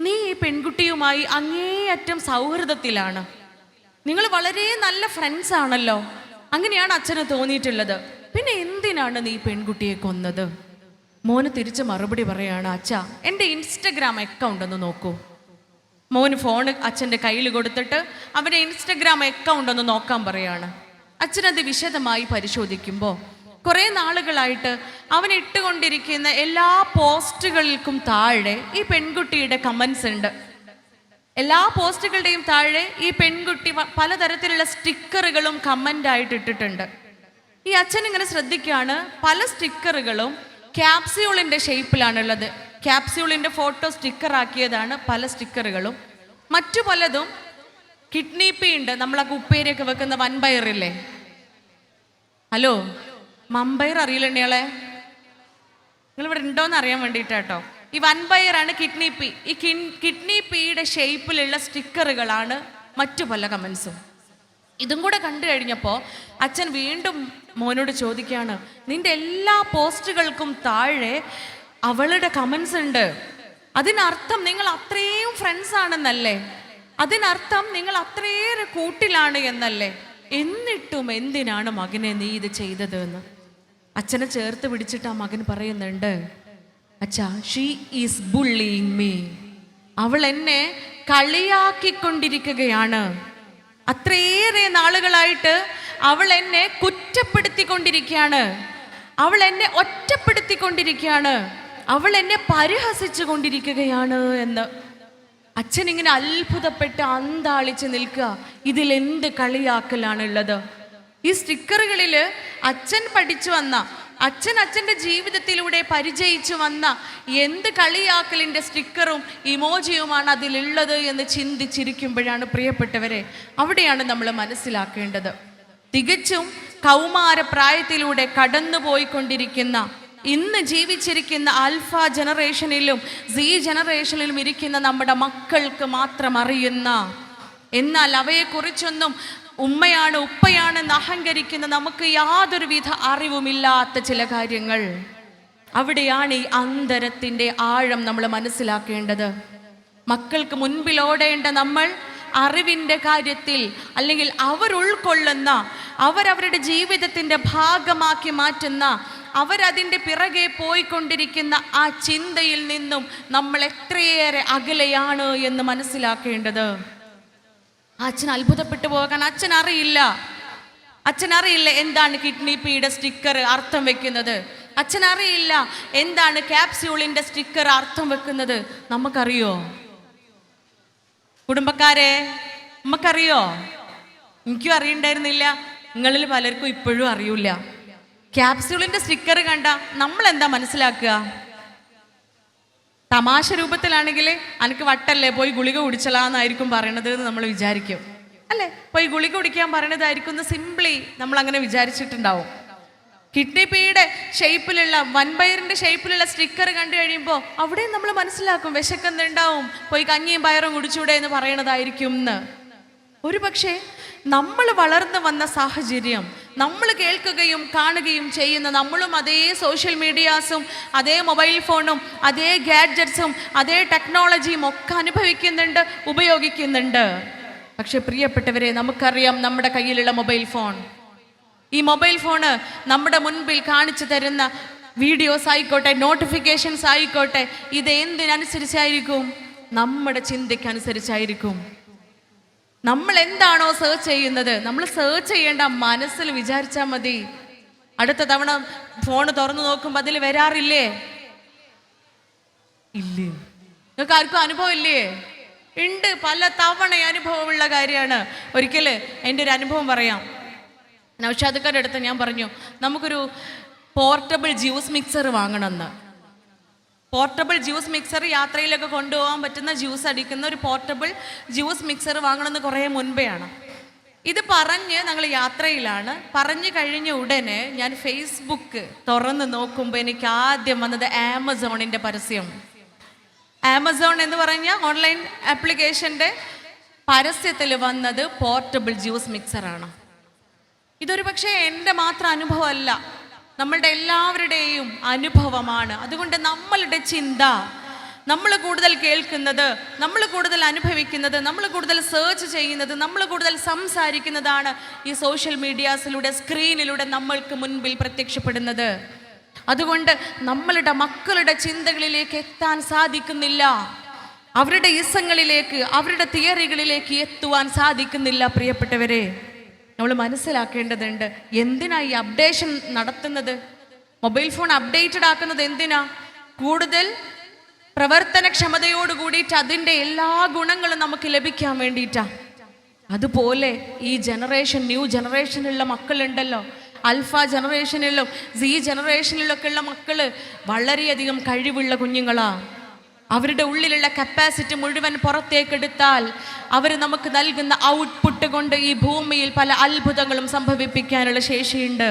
നീ ഈ പെൺകുട്ടിയുമായി അങ്ങേയറ്റം സൗഹൃദത്തിലാണ്, നിങ്ങൾ വളരെ നല്ല ഫ്രണ്ട്സ് ആണല്ലോ, അങ്ങനെയാണ് അച്ഛന് തോന്നിയിട്ടുള്ളത്, പിന്നെ എന്തിനാണ് നീ പെൺകുട്ടിയെ കൊന്നത്? മോന് തിരിച്ച് മറുപടി പറയാണ്, അച്ഛാ എൻ്റെ ഇൻസ്റ്റഗ്രാം അക്കൗണ്ട് ഒന്ന് നോക്കൂ. മോന് ഫോണ് അച്ഛൻ്റെ കയ്യിൽ കൊടുത്തിട്ട് അവൻ്റെ ഇൻസ്റ്റഗ്രാം അക്കൗണ്ട് ഒന്ന് നോക്കാൻ പറയാണ്. അച്ഛനത് വിശദമായി പരിശോധിക്കുമ്പോൾ കുറേ നാളുകളായിട്ട് അവൻ ഇട്ടുകൊണ്ടിരിക്കുന്ന എല്ലാ പോസ്റ്റുകൾക്കും താഴെ ഈ പെൺകുട്ടിയുടെ കമൻസ് ഉണ്ട്. എല്ലാ പോസ്റ്റുകളുടെയും താഴെ ഈ പെൺകുട്ടി പലതരത്തിലുള്ള സ്റ്റിക്കറുകളും കമൻ്റായിട്ട് ഇട്ടിട്ടുണ്ട്. ഈ അച്ഛൻ ഇങ്ങനെ ശ്രദ്ധിക്കുകയാണ്, പല സ്റ്റിക്കറുകളും ക്യാപ്സ്യൂളിൻ്റെ ഷേപ്പിലാണുള്ളത്. ക്യാപ്സ്യൂളിൻ്റെ ഫോട്ടോ സ്റ്റിക്കറാക്കിയതാണ് പല സ്റ്റിക്കറുകളും. മറ്റു പലതും കിഡ്നി പീ ഉണ്ട്, നമ്മളൊക്കെ ഉപ്പേരിയൊക്കെ വെക്കുന്ന വൻപയറില്ലേ, ഹലോ മമ്പയർ അറിയില്ലണ്ണയാളെ, നിങ്ങളിവിടെ ഉണ്ടോയെന്ന് അറിയാൻ വേണ്ടിയിട്ടാട്ടോ. ഈ വൻപയറാണ് കിഡ്നി പീ. ഈ കിഡ്നി പീയുടെ ഷേപ്പിലുള്ള സ്റ്റിക്കറുകളാണ് മറ്റു പല കമൻസും. ഇതും കൂടെ കണ്ടു കഴിഞ്ഞപ്പോൾ അച്ഛൻ വീണ്ടും മോനോട് ചോദിക്കുകയാണ്, നിന്റെ എല്ലാ പോസ്റ്റുകൾക്കും താഴെ അവളുടെ കമൻസ് ഉണ്ട്, അതിനർത്ഥം നിങ്ങൾ അത്രയും ഫ്രണ്ട്സ് ആണെന്നല്ലേ, അതിനർത്ഥം നിങ്ങൾ അത്രയേറെ കൂട്ടിലാണ് എന്നല്ലേ, എന്നിട്ടും എന്തിനാണ് മകനെ നീ ഇത് ചെയ്തത് എന്ന്. അച്ഛനെ ചേർത്ത് പിടിച്ചിട്ട് ആ മകൻ പറയുന്നുണ്ട്, അച്ഛാ ഷീ ഈസ് ബുള്ളിങ് മീ, അവൾ എന്നെ കളിയാക്കിക്കൊണ്ടിരിക്കുകയാണ്. അത്രയേറെ നാളുകളായിട്ട് അവൾ എന്നെ കുറ്റപ്പെടുത്തിക്കൊണ്ടിരിക്കുകയാണ്, അവൾ എന്നെ ഒറ്റപ്പെടുത്തിക്കൊണ്ടിരിക്കുകയാണ്, അവൾ എന്നെ പരിഹസിച്ചു കൊണ്ടിരിക്കുകയാണ് എന്ന്. അച്ഛൻ ഇങ്ങനെ അത്ഭുതപ്പെട്ട് അന്താളിച്ച് നിൽക്കുക, ഇതിലെന്ത് കളിയാക്കലാണുള്ളത്? ഈ സ്റ്റിക്കറുകളിൽ അച്ഛൻ പഠിച്ചു വന്ന, അച്ഛൻ്റെ ജീവിതത്തിലൂടെ പരിചയിച്ചു വന്ന എന്ത് കളിയാക്കലിൻ്റെ സ്റ്റിക്കറും ഇമോജിയുമാണ് അതിലുള്ളത് എന്ന് ചിന്തിച്ചിരിക്കുമ്പോഴാണ് പ്രിയപ്പെട്ടവരെ, അവിടെയാണ് നമ്മൾ മനസ്സിലാക്കേണ്ടത്. തികച്ചും കൗമാരപ്രായത്തിലൂടെ കടന്നുപോയിക്കൊണ്ടിരിക്കുന്ന, ഇന്ന് ജീവിച്ചിരിക്കുന്ന ആൽഫ ജനറേഷനിലും Z ജനറേഷനിലും ഇരിക്കുന്ന നമ്മുടെ മക്കൾക്ക് മാത്രം അറിയുന്ന, എന്നാൽ അവയെക്കുറിച്ചൊന്നും ഉമ്മയാണ് ഉപ്പയാണെന്ന് അഹങ്കരിക്കുന്ന നമുക്ക് യാതൊരുവിധ അറിവുമില്ലാത്ത ചില കാര്യങ്ങൾ. അവിടെയാണ് ഈ അന്തരത്തിൻ്റെ ആഴം നമ്മൾ മനസ്സിലാക്കേണ്ടത്. മക്കൾക്ക് മുൻപിലോടേണ്ട നമ്മൾ അറിവിൻ്റെ കാര്യത്തിൽ, അല്ലെങ്കിൽ അവർ ഉൾക്കൊള്ളുന്ന, അവരവരുടെ ജീവിതത്തിൻ്റെ ഭാഗമാക്കി മാറ്റുന്ന, അവരതിൻ്റെ പിറകെ പോയിക്കൊണ്ടിരിക്കുന്ന ആ ചിന്തയിൽ നിന്നും നമ്മൾ എത്രയേറെ അകലെയാണ് എന്ന് മനസ്സിലാക്കേണ്ടത്. അച്ഛൻ അത്ഭുതപ്പെട്ടു പോകാൻ അച്ഛനറിയില്ല എന്താണ് കിഡ്നി പീയുടെ സ്റ്റിക്കർ അർത്ഥം വെക്കുന്നത്. അച്ഛനറിയില്ല എന്താണ് ക്യാപ്സ്യൂളിൻ്റെ സ്റ്റിക്കർ അർത്ഥം വെക്കുന്നത്. നമുക്കറിയോ? കുടുംബക്കാരെ, നമുക്കറിയോ? എനിക്കും അറിയണ്ടായിരുന്നില്ല, നിങ്ങളിൽ പലർക്കും ഇപ്പോഴും അറിയില്ല. ക്യാപ്സ്യൂളിൻ്റെ സ്റ്റിക്കർ കണ്ട നമ്മൾ എന്താ മനസ്സിലാക്കുക? തമാശ രൂപത്തിലാണെങ്കിൽ എനിക്ക് വട്ടല്ലേ, പോയി ഗുളിക കുടിച്ചലാന്നായിരിക്കും പറയണത് എന്ന് നമ്മൾ വിചാരിക്കും, അല്ലേ? പോയി ഗുളിക കുടിക്കാൻ പറയണതായിരിക്കും എന്ന് സിംപ്ലി നമ്മൾ അങ്ങനെ വിചാരിച്ചിട്ടുണ്ടാവും. കിഡ്നി പീയുടെ ഷേപ്പിലുള്ള, വൻപയറിൻ്റെ ഷേപ്പിലുള്ള സ്റ്റിക്കർ കണ്ടു കഴിയുമ്പോൾ അവിടെ നമ്മൾ മനസ്സിലാക്കും വിശക്കുന്നുണ്ടാവും, പോയി കഞ്ഞിയും പയറും കുടിച്ചൂടെ എന്ന് പറയണതായിരിക്കും എന്ന്. ഒരു പക്ഷേ നമ്മൾ വളർന്നു വന്ന സാഹചര്യം, നമ്മൾ കേൾക്കുകയും കാണുകയും ചെയ്യുന്ന, നമ്മളും അതേ സോഷ്യൽ മീഡിയാസും അതേ മൊബൈൽ ഫോണും അതേ ഗാഡ്ജറ്റ്സും അതേ ടെക്നോളജിയും ഒക്കെ അനുഭവിക്കുന്നുണ്ട്, ഉപയോഗിക്കുന്നുണ്ട്. പക്ഷെ പ്രിയപ്പെട്ടവരെ, നമുക്കറിയാം നമ്മുടെ കയ്യിലുള്ള മൊബൈൽ ഫോൺ, ഈ മൊബൈൽ ഫോണ് നമ്മുടെ മുൻപിൽ കാണിച്ചു തരുന്ന വീഡിയോസ് ആയിക്കോട്ടെ, നോട്ടിഫിക്കേഷൻസ് ആയിക്കോട്ടെ, ഇത് എന്തിനനുസരിച്ചായിരിക്കും? നമ്മുടെ ചിന്തയ്ക്കനുസരിച്ചായിരിക്കും. നമ്മൾ എന്താണോ സെർച്ച് ചെയ്യുന്നത്, നമ്മൾ സെർച്ച് ചെയ്യേണ്ട മനസ്സിൽ വിചാരിച്ചാൽ മതി. അടുത്ത തവണ ഫോൺ തുറന്നു നോക്കുമ്പോൾ അതിൽ വരാറില്ലേ? ഇല്ലേ? നിങ്ങൾക്ക് ആർക്കും അനുഭവം ഇല്ലേ? ഉണ്ട്, പല തവണ അനുഭവമുള്ള കാര്യമാണ്. ഒരിക്കൽ എൻ്റെ ഒരു അനുഭവം പറയാം. നൗഷാദക്കാരുടെ അടുത്ത് ഞാൻ പറഞ്ഞു, നമുക്കൊരു പോർട്ടബിൾ ജ്യൂസ് മിക്സർ വാങ്ങണമെന്ന്. പോർട്ടബിൾ ജ്യൂസ് മിക്സർ, യാത്രയിലൊക്കെ കൊണ്ടുപോകാൻ പറ്റുന്ന, ജ്യൂസ് അടിക്കുന്ന ഒരു പോർട്ടബിൾ ജ്യൂസ് മിക്സർ വാങ്ങണമെന്ന് കുറേ മുൻപെയാണ്. ഇത് പറഞ്ഞ് ഞങ്ങൾ യാത്രയിലാണ്. പറഞ്ഞു കഴിഞ്ഞ ഉടനെ ഞാൻ ഫേസ്ബുക്ക് തുറന്ന് നോക്കുമ്പോൾ എനിക്ക് ആദ്യം വന്നത് ആമസോണിൻ്റെ പരസ്യം. ആമസോൺ എന്ന് പറഞ്ഞ ഓൺലൈൻ ആപ്ലിക്കേഷൻ്റെ പരസ്യത്തിൽ വന്നത് പോർട്ടബിൾ ജ്യൂസ് മിക്സറാണ്. ഇതൊരു പക്ഷേ എൻ്റെ മാത്രം അനുഭവമല്ല, നമ്മളുടെ എല്ലാവരുടെയും അനുഭവമാണ്. അതുകൊണ്ട് നമ്മളുടെ ചിന്ത, നമ്മൾ കൂടുതൽ കേൾക്കുന്നത്, നമ്മൾ കൂടുതൽ അനുഭവിക്കുന്നത്, നമ്മൾ കൂടുതൽ സെർച്ച് ചെയ്യുന്നത്, നമ്മൾ കൂടുതൽ സംസാരിക്കുന്നതാണ് ഈ സോഷ്യൽ മീഡിയാസിലൂടെ, സ്ക്രീനിലൂടെ നമ്മൾക്ക് മുൻപിൽ പ്രത്യക്ഷപ്പെടുന്നത്. അതുകൊണ്ട് നമ്മളുടെ മക്കളുടെ ചിന്തകളിലേക്ക് എത്താൻ സാധിക്കുന്നില്ല, അവരുടെ ഇസങ്ങളിലേക്ക്, അവരുടെ തിയറികളിലേക്ക് എത്തുവാൻ സാധിക്കുന്നില്ല. പ്രിയപ്പെട്ടവരെ, നമ്മൾ മനസ്സിലാക്കേണ്ടതുണ്ട്, എന്തിനാ ഈ അപ്ഡേഷൻ നടത്തുന്നത്? മൊബൈൽ ഫോൺ അപ്ഡേറ്റഡ് ആക്കുന്നത് എന്തിനാ? കൂടുതൽ പ്രവർത്തനക്ഷമതയോട് കൂടിയിട്ട് അതിൻ്റെ എല്ലാ ഗുണങ്ങളും നമുക്ക് ലഭിക്കാൻ വേണ്ടിയിട്ടാ. അതുപോലെ ഈ ജനറേഷൻ, ന്യൂ ജനറേഷനിലുള്ള മക്കളുണ്ടല്ലോ, ആൽഫ ജനറേഷനിലും സി ജനറേഷനിലൊക്കെ ഉള്ള മക്കള് വളരെയധികം കഴിവുള്ള കുഞ്ഞുങ്ങളാ. അവരുടെ ഉള്ളിലുള്ള കപ്പാസിറ്റി മുഴുവൻ പുറത്തേക്കെടുത്താൽ അവർ നമുക്ക് നൽകുന്ന ഔട്ട്പുട്ട് കൊണ്ട് ഈ ഭൂമിയിൽ പല അത്ഭുതങ്ങളും സംഭവിപ്പിക്കാനുള്ള ശേഷിയുണ്ട്.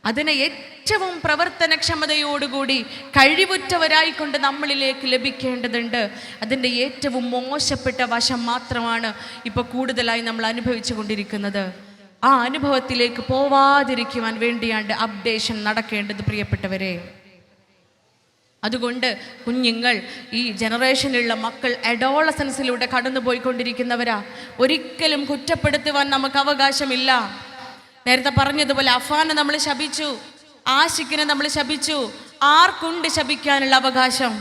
അതിനെ ഏറ്റവും പ്രവർത്തനക്ഷമതയോടുകൂടി കഴിവുറ്റവരായിക്കൊണ്ട് നമ്മളിലേക്ക് ലഭിക്കേണ്ടതുണ്ട്. അതിൻ്റെ ഏറ്റവും മോശപ്പെട്ട വശം മാത്രമാണ് ഇപ്പോൾ കൂടുതലായി നമ്മൾ അനുഭവിച്ചു കൊണ്ടിരിക്കുന്നത്. ആ അനുഭവത്തിലേക്ക് പോവാതിരിക്കുവാൻ വേണ്ടിയാണ് അപ്ഡേഷൻ നടക്കേണ്ടത്. പ്രിയപ്പെട്ടവരെ, അതുകൊണ്ട് കുഞ്ഞുങ്ങൾ, ഈ ജനറേഷനിലുള്ള മക്കൾ അഡോളസൻസിലൂടെ കടന്നു പോയിക്കൊണ്ടിരിക്കുന്നവരാ. ഒരിക്കലും കുറ്റപ്പെടുത്തുവാൻ നമുക്ക് അവകാശമില്ല. നേരത്തെ പറഞ്ഞതുപോലെ അഫാനെ നമ്മൾ ശപിച്ചു, ആഷിഖിനെ നമ്മൾ ശപിച്ചു. ആർക്കുണ്ട് ശപിക്കാനുള്ള അവകാശം?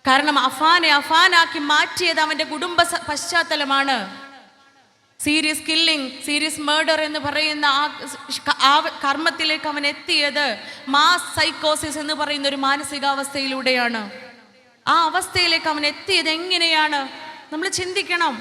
കാരണം അഫാനെ അഫാനാക്കി മാറ്റിയത് അവൻ്റെ കുടുംബ പശ്ചാത്തലമാണ്. സീരിയസ് കില്ലിങ്, സീരിയസ് മർഡർ എന്ന് പറയുന്ന ആ കർമ്മത്തിലേക്ക് അവൻ എത്തിയത് മാസ് സൈക്കോസിസ് എന്ന് പറയുന്ന ഒരു മാനസികാവസ്ഥയിലൂടെയാണ്. ആ അവസ്ഥയിലേക്ക് അവൻ എത്തിയത് എങ്ങനെയാണ് നമ്മൾ ചിന്തിക്കണം.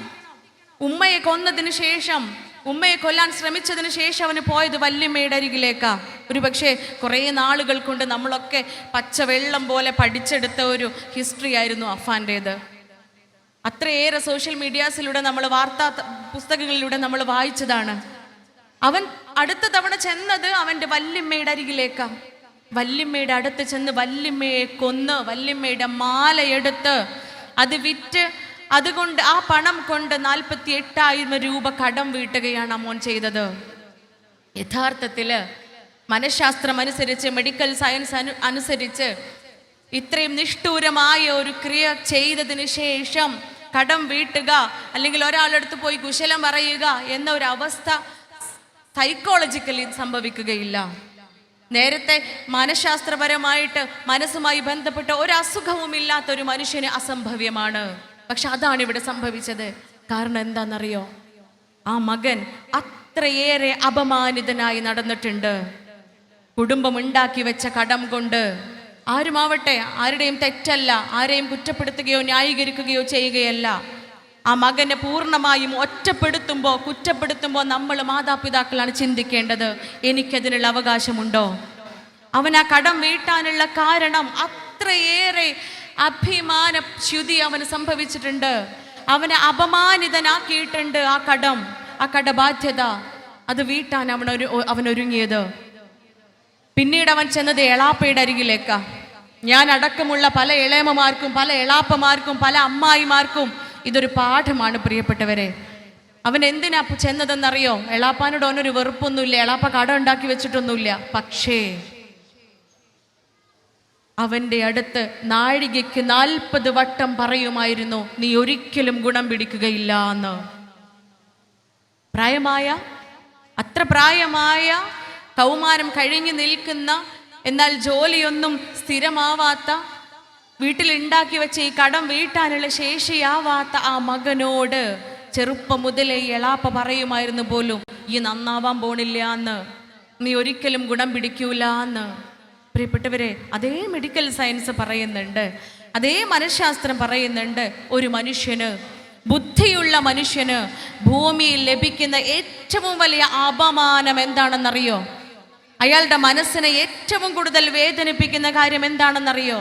ഉമ്മയെ കൊന്നതിന് ശേഷം, ഉമ്മയെ കൊല്ലാൻ ശ്രമിച്ചതിന് ശേഷം അവന് പോയത് വല്യമ്മയുടെ അരികിലേക്കാ. ഒരു പക്ഷേ കുറേ നാളുകൾ കൊണ്ട് നമ്മളൊക്കെ പച്ചവെള്ളം പോലെ പഠിച്ചെടുത്ത ഒരു ഹിസ്റ്ററി ആയിരുന്നു അഫാൻ്റേത്. അത്രയേറെ സോഷ്യൽ മീഡിയാസിലൂടെ, നമ്മൾ വാർത്താ പുസ്തകങ്ങളിലൂടെ നമ്മൾ വായിച്ചതാണ്. അവൻ അടുത്ത തവണ ചെന്നത് അവൻ്റെ വല്യമ്മയുടെ അരികിലേക്കാ. വല്യമ്മയുടെ അടുത്ത് ചെന്ന് വല്യമ്മയെ കൊന്ന്, വല്യമ്മയുടെ മാലയെടുത്ത് അത് വിറ്റ്, അതുകൊണ്ട് ആ പണം കൊണ്ട് 48,000 രൂപ കടം വീട്ടുകയാണ് അമ്മോൻ ചെയ്തത്. യഥാർത്ഥത്തിൽ മനഃശാസ്ത്രം അനുസരിച്ച്, മെഡിക്കൽ സയൻസ് അനുസരിച്ച് ഇത്രയും നിഷ്ഠൂരമായ ഒരു ക്രിയ ചെയ്തതിന് ശേഷം കടം വീട്ടുക, അല്ലെങ്കിൽ ഒരാളടുത്ത് പോയി കുശലം പറയുക എന്ന ഒരു അവസ്ഥ സൈക്കോളജിക്കലി സംഭവിക്കുകയില്ല. നേരത്തെ മനഃശാസ്ത്രപരമായിട്ട് മനസ്സുമായി ബന്ധപ്പെട്ട ഒരു അസുഖവും ഇല്ലാത്ത ഒരു മനുഷ്യന് അസംഭവ്യമാണ്. പക്ഷെ അതാണ് ഇവിടെ സംഭവിച്ചത്. കാരണം എന്താണെന്നറിയോ? ആ മകൻ അത്രയേറെ അപമാനിതനായി നടന്നിട്ടുണ്ട്. കുടുംബം ഉണ്ടാക്കി വെച്ച കടം കൊണ്ട്. ആരുമാവട്ടെ, ആരുടെയും തെറ്റല്ല, ആരെയും കുറ്റപ്പെടുത്തുകയോ ന്യായീകരിക്കുകയോ ചെയ്യുകയല്ല. ആ മകനെ പൂർണ്ണമായും ഒറ്റപ്പെടുത്തുമ്പോൾ, കുറ്റപ്പെടുത്തുമ്പോൾ നമ്മൾ മാതാപിതാക്കളാണ് ചിന്തിക്കേണ്ടത്, എനിക്കതിനുള്ള അവകാശമുണ്ടോ? അവൻ ആ കടം വീട്ടാനുള്ള കാരണം അത്രയേറെ അഭിമാനച്യുതി അവന് സംഭവിച്ചിട്ടുണ്ട്. അവനെ അപമാനിതനാക്കിയിട്ടുണ്ട് ആ കടബാധ്യത. അത് വീട്ടാൻ അവനൊരുങ്ങിയത്. പിന്നീട് അവൻ ചെന്നത് എളാപ്പയുടെ അരികിലേക്കാ. ഞാൻ അടക്കമുള്ള പല ഇളയമ്മമാർക്കും, പല എളാപ്പമാർക്കും, പല അമ്മായിമാർക്കും ഇതൊരു പാഠമാണ് പ്രിയപ്പെട്ടവരെ. അവൻ എന്തിനാ ചെന്നതെന്നറിയോ? എളാപ്പാനോട് അവനൊരു വെറുപ്പൊന്നുമില്ല, എളാപ്പ കട ഉണ്ടാക്കി വെച്ചിട്ടൊന്നുമില്ല. പക്ഷേ അവൻ്റെ അടുത്ത് നാഴികയ്ക്ക് 40 വട്ടം പറയുമായിരുന്നു, നീ ഒരിക്കലും ഗുണം പിടിക്കുകയില്ല എന്ന്. അത്ര പ്രായമായ കൗമാരം കഴിഞ്ഞു നിൽക്കുന്ന, എന്നാൽ ജോലിയൊന്നും സ്ഥിരമാവാത്ത, വീട്ടിലുണ്ടാക്കി വെച്ച ഈ കടം വീട്ടാനുള്ള ശേഷിയാവാത്ത ആ മകനോട് ചെറുപ്പം മുതലേ എളാപ്പ പറയുമായിരുന്നു പോലും, ഈ നന്നാവാൻ പോണില്ല എന്ന്, നീ ഒരിക്കലും ഗുണം പിടിക്കൂല എന്ന്. പ്രിയപ്പെട്ടവരെ, അതേ മെഡിക്കൽ സയൻസ് പറയുന്നുണ്ട്, അതേ മനഃശാസ്ത്രം പറയുന്നുണ്ട്, ഒരു മനുഷ്യന്, ബുദ്ധിയുള്ള മനുഷ്യന് ഭൂമിയിൽ ലഭിക്കുന്ന ഏറ്റവും വലിയ അപമാനം എന്താണെന്നറിയോ? അയാളുടെ മനസ്സിനെ ഏറ്റവും കൂടുതൽ വേദനിപ്പിക്കുന്ന കാര്യം എന്താണെന്നറിയോ?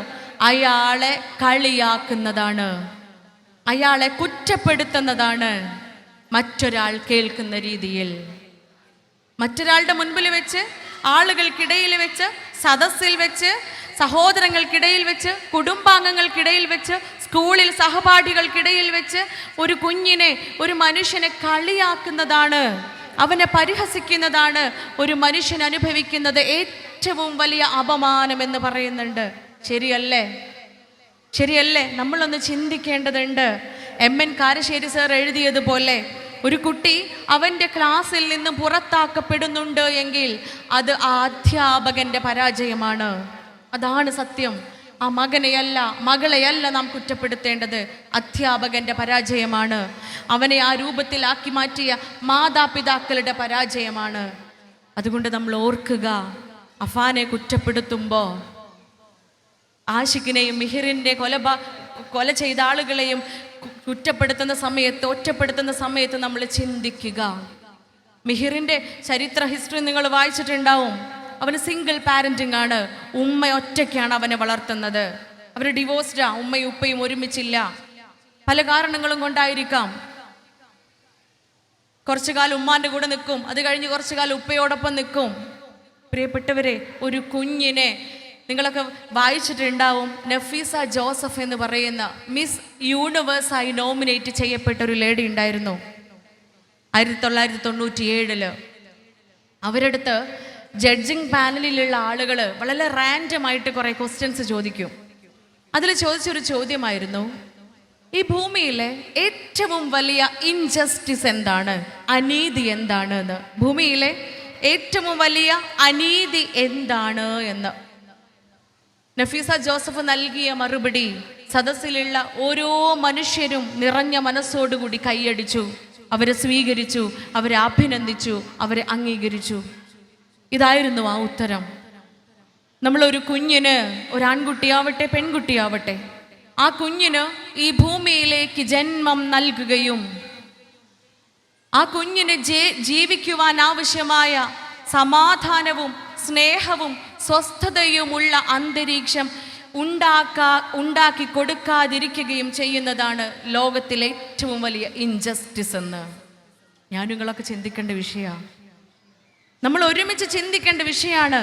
അയാളെ കളിയാക്കുന്നതാണ്, അയാളെ കുറ്റപ്പെടുത്തുന്നതാണ്. മറ്റൊരാൾ കേൾക്കുന്ന രീതിയിൽ, മറ്റൊരാളുടെ മുൻപിൽ വെച്ച്, ആളുകൾക്കിടയിൽ വെച്ച്, സദസ്സിൽ വെച്ച്, സഹോദരങ്ങൾക്കിടയിൽ വെച്ച്, കുടുംബാംഗങ്ങൾക്കിടയിൽ വെച്ച്, സ്കൂളിൽ സഹപാഠികൾക്കിടയിൽ വെച്ച് ഒരു കുഞ്ഞിനെ, ഒരു മനുഷ്യനെ കളിയാക്കുന്നതാണ്, അവനെ പരിഹസിക്കുന്നതാണ് ഒരു മനുഷ്യൻ അനുഭവിക്കുന്നത് ഏറ്റവും വലിയ അപമാനം എന്ന് പറയുന്നുണ്ട്. ശരിയല്ലേ? നമ്മളൊന്ന് ചിന്തിക്കേണ്ടതുണ്ട്. MN കാരശ്ശേരി സാർ എഴുതിയതുപോലെ, ഒരു കുട്ടി അവൻ്റെ ക്ലാസ്സിൽ നിന്ന് പുറത്താക്കപ്പെടുന്നുണ്ട് എങ്കിൽ അത് ആ അധ്യാപകന്റെ പരാജയമാണ്. അതാണ് സത്യം. ആ മകനെയല്ല, മകളെയല്ല നാം കുറ്റപ്പെടുത്തേണ്ടത്, അധ്യാപകന്റെ പരാജയമാണ്. അവനെ ആ രൂപത്തിലാക്കി മാറ്റിയ മാതാപിതാക്കളുടെ പരാജയമാണ്. അതുകൊണ്ട് നമ്മൾ ഓർക്കുക, അഫാനെ കുറ്റപ്പെടുത്തുമ്പോൾ, ആഷിഖിനെയും മിഹിറിൻ്റെ കൊല ചെയ്ത ആളുകളെയും കുറ്റപ്പെടുത്തുന്ന സമയത്ത്, ഒറ്റപ്പെടുത്തുന്ന സമയത്ത് നമ്മൾ ചിന്തിക്കുക. മിഹിറിൻ്റെ ചരിത്ര ഹിസ്റ്ററി നിങ്ങൾ വായിച്ചിട്ടുണ്ടാവും. അവന് സിംഗിൾ പാരന്റിങ് ആണ്. ഉമ്മ ഒറ്റയ്ക്കാണ് അവനെ വളർത്തുന്നത്. അവർ ഡിവോഴ്സ്ഡാ, ഉമ്മയും ഉപ്പയും ഒരുമിച്ചില്ല. പല കാരണങ്ങളും കൊണ്ടായിരിക്കാം. കുറച്ചു കാലം ഉമ്മാന്റെ കൂടെ നിൽക്കും, അത് കഴിഞ്ഞ് കുറച്ചു കാലം ഉപ്പയോടൊപ്പം നിൽക്കും. പ്രിയപ്പെട്ടവരെ, ഒരു കുഞ്ഞിനെ നിങ്ങളൊക്കെ വായിച്ചിട്ടുണ്ടാവും. നഫീസ ജോസഫ് എന്ന് പറയുന്ന മിസ് യൂണിവേഴ്സായി നോമിനേറ്റ് ചെയ്യപ്പെട്ട ഒരു ലേഡി ഉണ്ടായിരുന്നു 1997. അവരടുത്ത് ജഡ്ജിങ് പാനലിലുള്ള ആളുകൾ വളരെ റാൻഡമായിട്ട് കുറേ ക്വസ്റ്റ്യൻസ് ചോദിക്കും. അതിൽ ചോദിച്ചൊരു ചോദ്യമായിരുന്നു, ഈ ഭൂമിയിലെ ഏറ്റവും വലിയ ഇൻജസ്റ്റിസ് എന്താണ്, അനീതി എന്താണ് എന്ന്. ഭൂമിയിലെ ഏറ്റവും വലിയ അനീതി എന്താണ് എന്ന്. നഫീസ ജോസഫ് നൽകിയ മറുപടി സദസ്സിലുള്ള ഓരോ മനുഷ്യരും നിറഞ്ഞ മനസ്സോടുകൂടി കൈയടിച്ചു, അവരെ സ്വീകരിച്ചു, അവരെ അഭിനന്ദിച്ചു, അവരെ അംഗീകരിച്ചു. ഇതായിരുന്നു ആ ഉത്തരം. നമ്മളൊരു കുഞ്ഞിന്, ഒരു ആൺകുട്ടിയാവട്ടെ പെൺകുട്ടിയാവട്ടെ, ആ കുഞ്ഞിന് ഈ ഭൂമിയിലേക്ക് ജന്മം നൽകുകയും ആ കുഞ്ഞിന് ജീവിക്കുവാൻ ആവശ്യമായ സമാധാനവും സ്നേഹവും സ്വസ്ഥതയുമുള്ള അന്തരീക്ഷം ഉണ്ടാക്കി കൊടുക്കാതിരിക്കുകയും ചെയ്യുന്നതാണ് ലോകത്തിലെ ഏറ്റവും വലിയ ഇൻജസ്റ്റിസ് എന്ന് നിങ്ങളൊക്കെ ചിന്തിക്കേണ്ട വിഷയമാണ്. നമ്മൾ ഒരുമിച്ച് ചിന്തിക്കേണ്ട വിഷയമാണ്.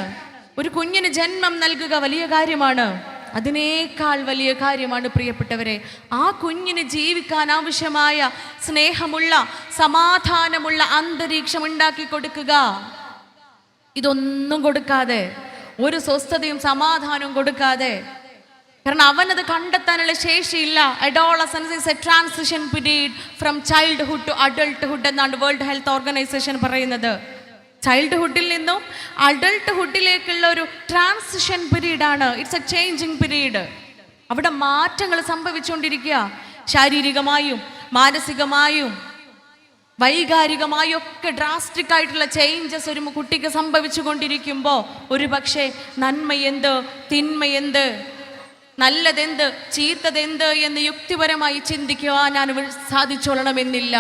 ഒരു കുഞ്ഞിന് ജന്മം നൽകുക വലിയ കാര്യമാണ്. അതിനേക്കാൾ വലിയ കാര്യമാണ് പ്രിയപ്പെട്ടവരെ, ആ കുഞ്ഞിന് ജീവിക്കാൻ ആവശ്യമായ സ്നേഹമുള്ള സമാധാനമുള്ള അന്തരീക്ഷം ഉണ്ടാക്കി കൊടുക്കുക. ഇതൊന്നും കൊടുക്കാതെ, ഒരു സ്വസ്ഥതയും സമാധാനവും കൊടുക്കാതെ, കാരണം അവനത് കണ്ടെത്താനുള്ള ശേഷിയില്ല. Adolescence is a transition period from childhood to adulthood എന്നാണ് വേൾഡ് ഹെൽത്ത് ഓർഗനൈസേഷൻ പറയുന്നത്. ചൈൽഡ്ഹുഡിൽ നിന്നും അഡൾട്ട്ഹുഡിലേക്കുള്ള ഒരു ട്രാൻസിഷൻ പീരീഡാണ്. It's a changing period. അവിടെ മാറ്റങ്ങൾ സംഭവിച്ചുകൊണ്ടിരിക്കുക. ശാരീരികമായും മാനസികമായും വൈകാരികമായും ഒക്കെ ഡ്രാസ്റ്റിക് ആയിട്ടുള്ള ചേഞ്ചസ് ഒരു കുട്ടിക്ക് സംഭവിച്ചു കൊണ്ടിരിക്കുമ്പോൾ ഒരു പക്ഷേ നന്മയെന്ത്, തിന്മയെന്ത്, നല്ലതെന്ത്, ചീത്തതെന്ത് എന്ന് യുക്തിപരമായി ചിന്തിക്കുവാൻ സാധിച്ചോളണമെന്നില്ല.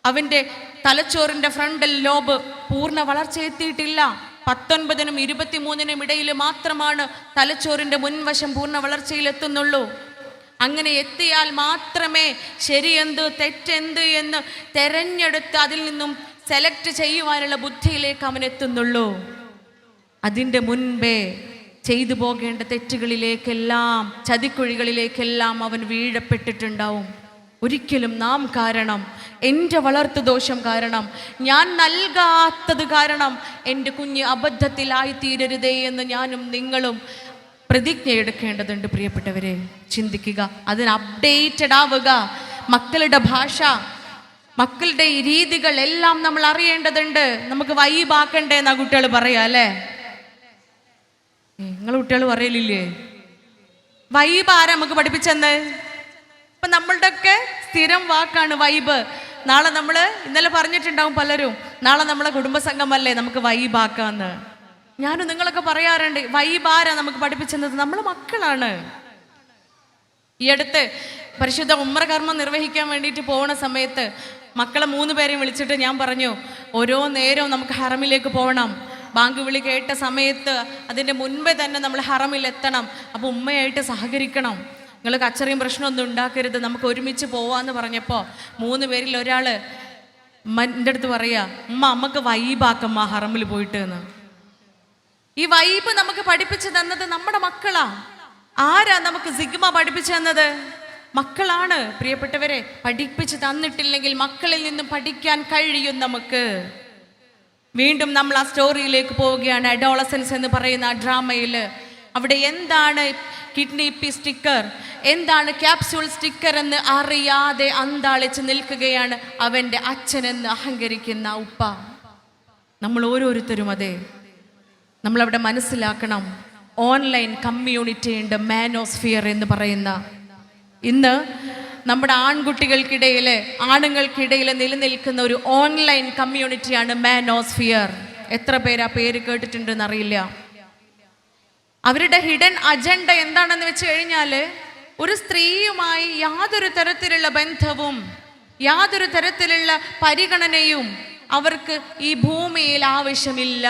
അവൻ്റെ തലച്ചോറിൻ്റെ ഫ്രണ്ടൽ ലോബ് പൂർണ്ണ വളർച്ച എത്തിയിട്ടില്ല. 19-നും 23-നും ഇടയിൽ മാത്രമാണ് തലച്ചോറിൻ്റെ മുൻവശം പൂർണ്ണ വളർച്ചയിലെത്തുന്നുള്ളൂ. അങ്ങനെ എത്തിയാൽ മാത്രമേ ശരിയെന്ത് തെറ്റെന്ത് എന്ന് തെരഞ്ഞെടുത്ത് അതിൽ നിന്നും സെലക്ട് ചെയ്യുവാനുള്ള ബുദ്ധിയിലേക്ക് അവൻ എത്തുന്നുള്ളൂ. അതിൻ്റെ മുൻപേ ചെയ്തു പോകേണ്ട തെറ്റുകളിലേക്കെല്ലാം, ചതിക്കുഴികളിലേക്കെല്ലാം അവൻ വീഴപ്പെട്ടിട്ടുണ്ടാവും. ഒരിക്കലും നാം കാരണം, എൻ്റെ വളർത്തു ദോഷം കാരണം, ഞാൻ നൽകാത്തത് കാരണം എൻ്റെ കുഞ്ഞ് അബദ്ധത്തിലായിത്തീരരുതേ എന്ന് ഞാനും നിങ്ങളും പ്രതിജ്ഞ എടുക്കേണ്ടതുണ്ട്. പ്രിയപ്പെട്ടവരെ, ചിന്തിക്കുക, അതിന് അപ്ഡേറ്റഡ് ആവുക. മക്കളുടെ ഭാഷ, മക്കളുടെ ഈ രീതികൾ എല്ലാം നമ്മൾ അറിയേണ്ടതുണ്ട്. നമുക്ക് വൈബാക്കണ്ടേ എന്നാ കുട്ടികൾ പറയാ അല്ലേ? നിങ്ങൾ കുട്ടികൾ പറയലില്ലേ വൈബ്? ആരാ നമുക്ക് പഠിപ്പിച്ചെന്ന്? ഇപ്പൊ നമ്മളുടെ ഒക്കെ സ്ഥിരം വാക്കാണ് വൈബ്. നാളെ ഇന്നലെ പറഞ്ഞിട്ടുണ്ടാവും പലരും, നാളെ നമ്മളെ കുടുംബസംഗമല്ലേ, നമുക്ക് വൈബാക്കാന്ന്. ഞാനും നിങ്ങളൊക്കെ പറയാറുണ്ട്, വൈബ് ആരാ നമുക്ക് പഠിപ്പിച്ചെന്നത്? നമ്മളെ മക്കളാണ്. ഈ അടുത്ത് പരിശുദ്ധ ഉംറ കർമ്മം നിർവഹിക്കാൻ വേണ്ടിയിട്ട് പോകുന്ന സമയത്ത് മക്കളെ 3 പേരെയും വിളിച്ചിട്ട് ഞാൻ പറഞ്ഞു, ഓരോ നേരവും നമുക്ക് ഹറമിലേക്ക് പോകണം. ബാങ്ക് വിളി കേട്ട സമയത്ത് അതിൻ്റെ മുൻപേ തന്നെ നമ്മൾ ഹറമിൽ എത്തണം. അപ്പോൾ ഉമ്മയായിട്ട് സഹകരിക്കണം, നിങ്ങൾ കച്ചറയും പ്രശ്നമൊന്നും ഉണ്ടാക്കരുത്, നമുക്ക് ഒരുമിച്ച് പോവാന്ന് പറഞ്ഞപ്പോൾ 3 പേരിൽ ഒരാൾ എൻ്റെ അടുത്ത് പറയാ, അമ്മക്ക് വൈബാക്കമ്മ ഹറമിൽ പോയിട്ട് എന്ന്. ഈ വൈബ് നമുക്ക് പഠിപ്പിച്ചു തന്നത് നമ്മുടെ മക്കളാ. ആരാ നമുക്ക് സിഗ്മ പഠിപ്പിച്ചു തന്നത്? മക്കളാണ്. പ്രിയപ്പെട്ടവരെ, പഠിപ്പിച്ചു തന്നിട്ടില്ലെങ്കിൽ മക്കളിൽ നിന്നും പഠിക്കാൻ കഴിയും നമുക്ക്. വീണ്ടും നമ്മൾ ആ സ്റ്റോറിയിലേക്ക് പോവുകയാണ്. അഡോളസൻസ് എന്ന് പറയുന്ന ആ ഡ്രാമയിൽ അവിടെ എന്താണ് കിഡ്നി പി സ്റ്റിക്കർ, എന്താണ് ക്യാപ്സ്യൂൾ സ്റ്റിക്കർ എന്ന് അറിയാതെ അന്താളിച്ച് നിൽക്കുകയാണ് അവൻ്റെ അച്ഛനെന്ന് അഹങ്കരിക്കുന്ന ഉപ്പ. നമ്മൾ ഓരോരുത്തരും അതെ, നമ്മളവിടെ മനസ്സിലാക്കണം. ഓൺലൈൻ കമ്മ്യൂണിറ്റി ഉണ്ട്, മാനോസ്ഫിയർ എന്ന് പറയുന്ന. ഇന്ന് നമ്മുടെ ആൺകുട്ടികൾക്കിടയിൽ, ആണുങ്ങൾക്കിടയിൽ നിലനിൽക്കുന്ന ഒരു ഓൺലൈൻ കമ്മ്യൂണിറ്റിയാണ് മാനോസ്ഫിയർ. എത്ര പേര് ആ പേര് കേട്ടിട്ടുണ്ടെന്ന് അറിയില്ല. അവരുടെ ഹിഡൻ അജണ്ട എന്താണെന്ന് വെച്ച് കഴിഞ്ഞാൽ, ഒരു സ്ത്രീയുമായി യാതൊരു തരത്തിലുള്ള ബന്ധവും യാതൊരു തരത്തിലുള്ള പരിഗണനയും അവർക്ക് ഈ ഭൂമിയിൽ ആവശ്യമില്ല.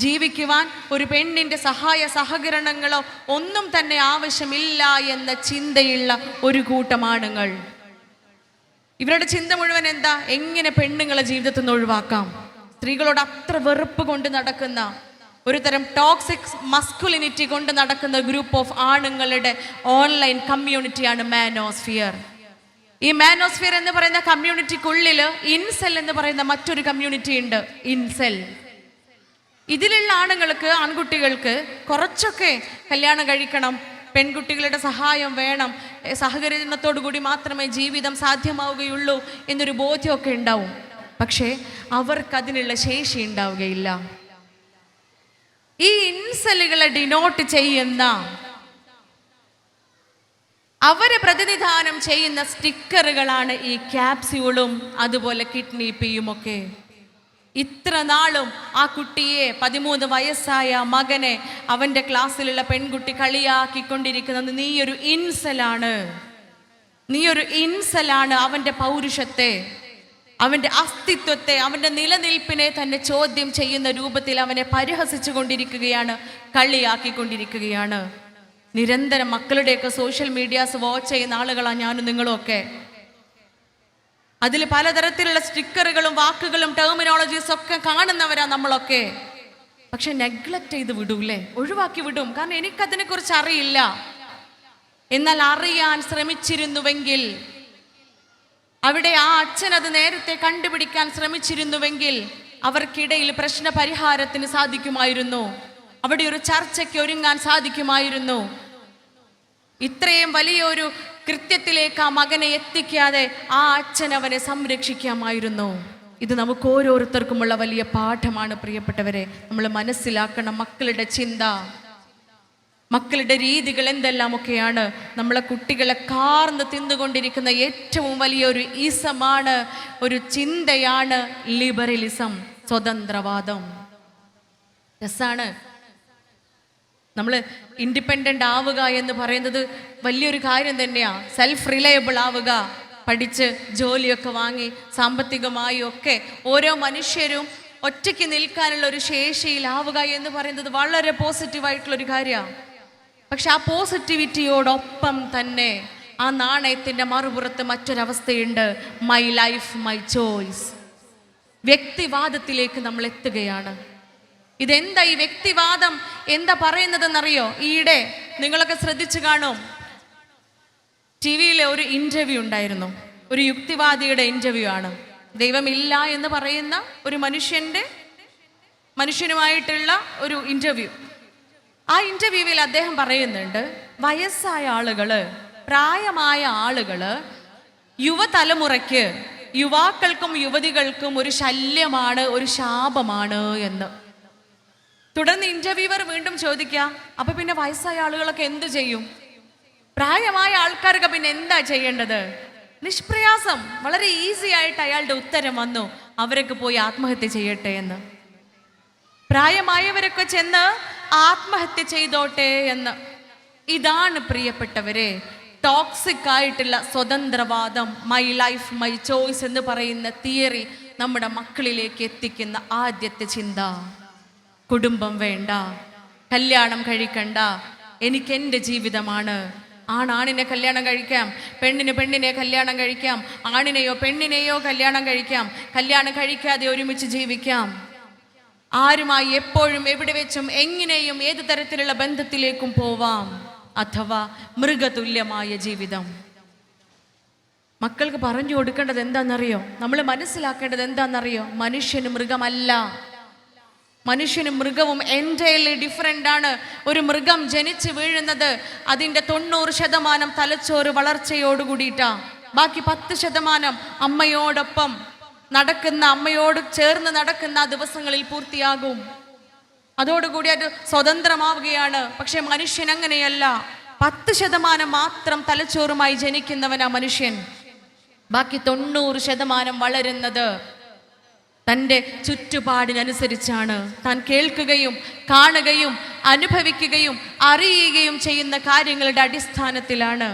ജീവിക്കുവാൻ ഒരു പെണ്ണിൻ്റെ സഹായ സഹകരണങ്ങളോ ഒന്നും തന്നെ ആവശ്യമില്ല എന്ന ചിന്തയുള്ള ഒരു കൂട്ടം ആണുങ്ങൾ. ഇവരുടെ ചിന്ത മുഴുവൻ എന്താ? എങ്ങനെ പെണ്ണുങ്ങളെ ജീവിതത്തിൽ നിന്ന് ഒഴിവാക്കാം. സ്ത്രീകളോട് അത്ര വെറുപ്പ് കൊണ്ട് നടക്കുന്ന, ഒരു തരം ടോക്സിക് മസ്കുലിനിറ്റി കൊണ്ട് നടക്കുന്ന ഗ്രൂപ്പ് ഓഫ് ആണുങ്ങളുടെ ഓൺലൈൻ കമ്മ്യൂണിറ്റിയാണ് മാനോസ്ഫിയർ. ഈ മാനോസ്ഫിയർ എന്ന് പറയുന്ന കമ്മ്യൂണിറ്റിക്കുള്ളിൽ ഇൻസെൽ എന്ന് പറയുന്ന മറ്റൊരു കമ്മ്യൂണിറ്റി ഉണ്ട്. ഇൻസെൽ, ഇതിലുള്ള ആണുങ്ങൾക്ക്, ആൺകുട്ടികൾക്ക് കുറച്ചൊക്കെ കല്യാണം കഴിക്കണം, പെൺകുട്ടികളുടെ സഹായം വേണം, സഹകരണത്തോടു കൂടി മാത്രമേ ജീവിതം സാധ്യമാവുകയുള്ളൂ എന്നൊരു ബോധ്യമൊക്കെ ഉണ്ടാവും. പക്ഷേ അവർക്കതിനുള്ള ശേഷി ഉണ്ടാവുകയില്ല. ഈ ഇൻസലുകളെ ഡിനോട്ട് ചെയ്യുന്ന, അവരെ പ്രതിനിധാനം ചെയ്യുന്ന സ്റ്റിക്കറുകളാണ് ഈ ക്യാപ്സ്യൂളും അതുപോലെ കിഡ്നി പിയും ഒക്കെ. ഇത്ര നാളും ആ കുട്ടിയെ, 13 വയസ്സായ മകനെ, അവൻ്റെ ക്ലാസ്സിലുള്ള പെൺകുട്ടി കളിയാക്കിക്കൊണ്ടിരിക്കുന്നത് നീ ഒരു ഇൻസലാണ്, നീ ഒരു ഇൻസലാണ്. അവൻ്റെ പൗരുഷത്തെ, അവൻ്റെ അസ്തിത്വത്തെ, അവൻ്റെ നിലനിൽപ്പിനെ തന്നെ ചോദ്യം ചെയ്യുന്ന രൂപത്തിൽ അവനെ പരിഹസിച്ചു കൊണ്ടിരിക്കുകയാണ്, കളിയാക്കിക്കൊണ്ടിരിക്കുകയാണ്. നിരന്തരം മക്കളുടെയൊക്കെ സോഷ്യൽ മീഡിയാസ് വാച്ച് ചെയ്യുന്ന ആളുകളാണ് ഞാനും നിങ്ങളും ഒക്കെ. അതിൽ പലതരത്തിലുള്ള സ്റ്റിക്കറുകളും വാക്കുകളും ടെർമിനോളജീസും ഒക്കെ കാണുന്നവരാ നമ്മളൊക്കെ. പക്ഷെ നെഗ്ലക്റ്റ് ചെയ്ത് വിടൂല്ലേ, ഒഴിവാക്കി വിടും. കാരണം എനിക്കതിനെക്കുറിച്ച് അറിയില്ല. എന്നാൽ അറിയാൻ ശ്രമിച്ചിരുന്നുവെങ്കിൽ, അവിടെ ആ അച്ഛൻ അത് നേരത്തെ കണ്ടുപിടിക്കാൻ ശ്രമിച്ചിരുന്നുവെങ്കിൽ അവർക്കിടയിൽ പ്രശ്ന പരിഹാരത്തിന് സാധിക്കുമായിരുന്നു. അവിടെ ഒരു ചർച്ചയ്ക്ക് ഒരുങ്ങാൻ സാധിക്കുമായിരുന്നു. ഇത്രയും വലിയൊരു കൃത്യത്തിലേക്ക് ആ മകനെ എത്തിക്കാതെ ആ അച്ഛൻ അവനെ സംരക്ഷിക്കാമായിരുന്നു. ഇത് നമുക്ക് ഓരോരുത്തർക്കുമുള്ള വലിയ പാഠമാണ് പ്രിയപ്പെട്ടവരെ. നമ്മൾ മനസ്സിലാക്കണം, മക്കളുടെ ചിന്ത, മക്കളുടെ രീതികൾ എന്തെല്ലാമൊക്കെയാണ്. നമ്മളെ കുട്ടികളെ കാർന്ന് തിന്നുകൊണ്ടിരിക്കുന്ന ഏറ്റവും വലിയൊരു ഈസമാണ്, ഒരു ചിന്തയാണ് ലിബറലിസം, സ്വതന്ത്രവാദം. രസാണ്. നമ്മൾ ഇൻഡിപെൻഡൻ്റ് ആവുക എന്ന് പറയുന്നത് വലിയൊരു കാര്യം തന്നെയാണ്. സെൽഫ് റിലയബിൾ ആവുക, പഠിച്ച് ജോലിയൊക്കെ വാങ്ങി സാമ്പത്തികമായി ഒക്കെ ഓരോ മനുഷ്യരും ഒറ്റയ്ക്ക് നിൽക്കാനുള്ള ഒരു ശേഷിയിലാവുക എന്ന് പറയുന്നത് വളരെ പോസിറ്റീവായിട്ടുള്ളൊരു കാര്യമാണ്. പക്ഷെ ആ പോസിറ്റിവിറ്റിയോടൊപ്പം തന്നെ ആ നാണയത്തിൻ്റെ മറുപുറത്ത് മറ്റൊരവസ്ഥയുണ്ട്, മൈ ലൈഫ് മൈ ചോയ്സ്. വ്യക്തിവാദത്തിലേക്ക് നമ്മൾ എത്തുകയാണ്. ഇതെന്താ ഈ വ്യക്തിവാദം എന്താ പറയുന്നതെന്നറിയോ? ഈയിടെ നിങ്ങളൊക്കെ ശ്രദ്ധിച്ചു കാണും, TV-യിലെ ഒരു ഇൻ്റർവ്യൂ ഉണ്ടായിരുന്നു. ഒരു യുക്തിവാദിയുടെ ഇൻ്റർവ്യൂ ആണ്. ദൈവമില്ല എന്ന് പറയുന്ന ഒരു മനുഷ്യനുമായിട്ടുള്ള ഒരു ഇൻ്റർവ്യൂ. ആ ഇൻ്റർവ്യൂവിൽ അദ്ദേഹം പറയുന്നുണ്ട്, വയസ്സായ ആളുകള്, പ്രായമായ ആളുകള് യുവതലമുറയ്ക്ക്, യുവാക്കൾക്കും യുവതികൾക്കും ഒരു ശല്യമാണ്, ഒരു ശാപമാണ് എന്ന്. തുടർന്ന് ഇന്റർവ്യൂവർ വീണ്ടും ചോദിക്കാം, അപ്പൊ പിന്നെ വയസ്സായ ആളുകളൊക്കെ എന്ത് ചെയ്യും? പ്രായമായ ആൾക്കാർക്ക് പിന്നെ എന്താ ചെയ്യേണ്ടത്? നിഷ്പ്രയാസം, വളരെ ഈസി ആയിട്ട് അയാളുടെ ഉത്തരം വന്നു, അവരൊക്കെ പോയി ആത്മഹത്യ ചെയ്യട്ടെ എന്ന്. പ്രായമായവരൊക്കെ ചെന്ന് ആത്മഹത്യ ചെയ്തോട്ടെ എന്ന്. ഇതാണ് പ്രിയപ്പെട്ടവരെ ടോക്സിക് ആയിട്ടുള്ള സ്വതന്ത്രവാദം, മൈ ലൈഫ് മൈ ചോയ്സ് എന്ന് പറയുന്ന തിയറി നമ്മുടെ മക്കളിലേക്ക് എത്തിക്കുന്ന ആദ്യത്തെ ചിന്ത. കുടുംബം വേണ്ട, കല്യാണം കഴിക്കണ്ട, എനിക്കെൻ്റെ ജീവിതമാണ്. ആണിനെ കല്യാണം കഴിക്കാം, പെണ്ണിനെ കല്യാണം കഴിക്കാം, ആണിനെയോ പെണ്ണിനെയോ കല്യാണം കഴിക്കാം, കല്യാണം കഴിക്കാതെ ഒരുമിച്ച് ജീവിക്കാം, ആരുമായി എപ്പോഴും എവിടെ വെച്ചും എങ്ങനെയും ഏത് തരത്തിലുള്ള ബന്ധത്തിലേക്കും പോവാം, അഥവാ മൃഗതുല്യമായ ജീവിതം. മക്കൾക്ക് പറഞ്ഞു കൊടുക്കേണ്ടത് എന്താണെന്നറിയോ? നമ്മൾ മനസ്സിലാക്കേണ്ടത് എന്താണെന്നറിയോ? മനുഷ്യന് മൃഗമല്ല. മനുഷ്യനും മൃഗവും എൻറ്റയർലി ഡിഫറെൻ്റ് ആണ്. ഒരു മൃഗം ജനിച്ച് വീഴുന്നത് അതിൻ്റെ 90% തലച്ചോറ് വളർച്ചയോടുകൂടിയിട്ടാണ്. ബാക്കി 10% അമ്മയോടൊപ്പം നടക്കുന്ന, അമ്മയോട് ചേർന്ന് നടക്കുന്ന ദിവസങ്ങളിൽ പൂർത്തിയാകും. അതോടുകൂടി അത് സ്വതന്ത്രമാവുകയാണ്. പക്ഷെ മനുഷ്യൻ അങ്ങനെയല്ല. 10% മാത്രം തലച്ചോറുമായി ജനിക്കുന്നവനാ മനുഷ്യൻ. ബാക്കി 90% വളരുന്നത് തൻ്റെ ചുറ്റുപാടിനനുസരിച്ചാണ്. താൻ കേൾക്കുകയും കാണുകയും അനുഭവിക്കുകയും അറിയുകയും ചെയ്യുന്ന കാര്യങ്ങളുടെ അടിസ്ഥാനത്തിലാണ്.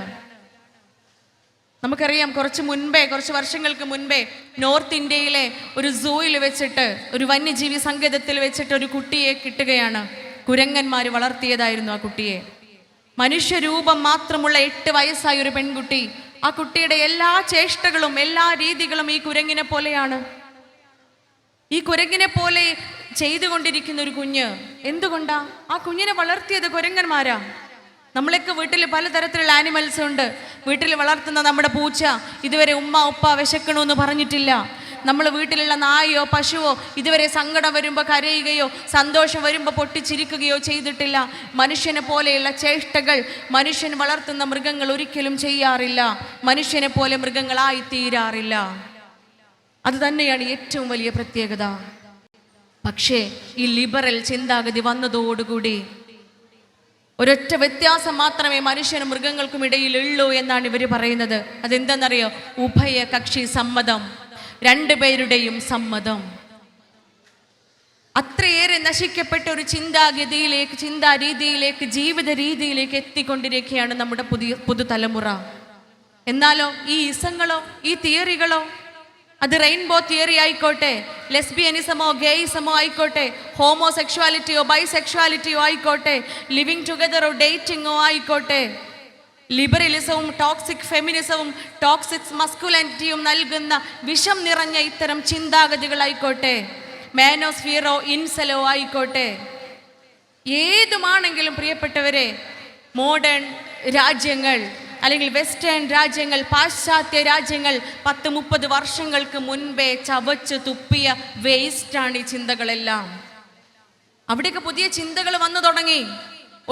നമുക്കറിയാം, കുറച്ച് വർഷങ്ങൾക്ക് മുൻപേ നോർത്ത് ഇന്ത്യയിലെ ഒരു സൂയിൽ വെച്ചിട്ട്, ഒരു വന്യജീവി സങ്കേതത്തിൽ വെച്ചിട്ട് ഒരു കുട്ടിയെ കിട്ടുകയാണ്. കുരങ്ങന്മാർ വളർത്തിയതായിരുന്നു ആ കുട്ടിയെ. മനുഷ്യരൂപം മാത്രമുള്ള 8 വയസ്സായ ഒരു പെൺകുട്ടി. ആ കുട്ടിയുടെ എല്ലാ ചേഷ്ടകളും എല്ലാ രീതികളും ഈ കുരങ്ങിനെ പോലെയാണ്. ഈ കുരങ്ങിനെ പോലെ ചെയ്തുകൊണ്ടിരിക്കുന്ന ഒരു കുഞ്ഞ്. എന്തുകൊണ്ടാ? ആ കുഞ്ഞിനെ വളർത്തിയത് കുരങ്ങന്മാരാ. നമ്മളൊക്കെ വീട്ടിൽ പലതരത്തിലുള്ള ആനിമൽസ് ഉണ്ട്. വീട്ടിൽ വളർത്തുന്ന നമ്മുടെ പൂച്ച ഇതുവരെ ഉമ്മ ഉപ്പ വിശക്കണമെന്ന് പറഞ്ഞിട്ടില്ല. നമ്മൾ വീട്ടിലുള്ള നായയോ പശുവോ ഇതുവരെ സങ്കടം വരുമ്പോൾ കരയുകയോ സന്തോഷം വരുമ്പോൾ പൊട്ടിച്ചിരിക്കുകയോ ചെയ്തിട്ടില്ല. മനുഷ്യനെ പോലെയുള്ള ചേഷ്ടകൾ മനുഷ്യൻ വളർത്തുന്ന മൃഗങ്ങൾ ഒരിക്കലും ചെയ്യാറില്ല. മനുഷ്യനെ പോലെ മൃഗങ്ങളായി തീരാറില്ല. അത് തന്നെയാണ് ഏറ്റവും വലിയ പ്രത്യേകത. പക്ഷേ ഈ ലിബറൽ ചിന്താഗതി വന്നതോടുകൂടി ഒരൊറ്റ വ്യത്യാസം മാത്രമേ മനുഷ്യനും മൃഗങ്ങൾക്കും ഇടയിലുള്ളൂ എന്നാണ് ഇവർ പറയുന്നത്. അതെന്താണെന്നറിയോ? ഉഭയകക്ഷി സമ്മതം, 2 പേരുടെയും സമ്മതം. അത്രയേറെ നശിക്കപ്പെട്ട ഒരു ചിന്താരീതിയിലേക്ക് ജീവിത രീതിയിലേക്ക് എത്തിക്കൊണ്ടിരിക്കുകയാണ് നമ്മുടെ പുതുതലമുറ. എന്നാലോ ഈ ഇസങ്ങളോ ഈ തിയറികളോ, അത് റെയിൻബോ തിയറി ആയിക്കോട്ടെ, ലെസ്ബിയനിസമോ ഗേയിസമോ ആയിക്കോട്ടെ, ഹോമോസെക്ഷുവാലിറ്റിയോ ബൈസെക്ഷുവാലിറ്റിയോ ആയിക്കോട്ടെ, ലിവിങ് ടുഗദറോ ഡേറ്റിങ്ങോ ആയിക്കോട്ടെ, ലിബറലിസവും ടോക്സിക് ഫെമിനിസവും ടോക്സിക് മസ്കുലാനിറ്റിയും നൽകുന്ന വിഷം നിറഞ്ഞ ഇത്തരം ചിന്താഗതികളായിക്കോട്ടെ, മാനോസ്ഫിയറോ ഇൻസലോ ആയിക്കോട്ടെ, ഏതുമാണെങ്കിലും പ്രിയപ്പെട്ടവരെ, മോഡേൺ രാജ്യങ്ങൾ അല്ലെങ്കിൽ വെസ്റ്റേൺ രാജ്യങ്ങൾ, പാശ്ചാത്യ രാജ്യങ്ങൾ 10-30 വർഷങ്ങൾക്ക് മുൻപേ ചവച്ച് തുപ്പിയ വേസ്റ്റാണ് ഈ ചിന്തകളെല്ലാം. അവിടെയൊക്കെ പുതിയ ചിന്തകൾ വന്നു തുടങ്ങി.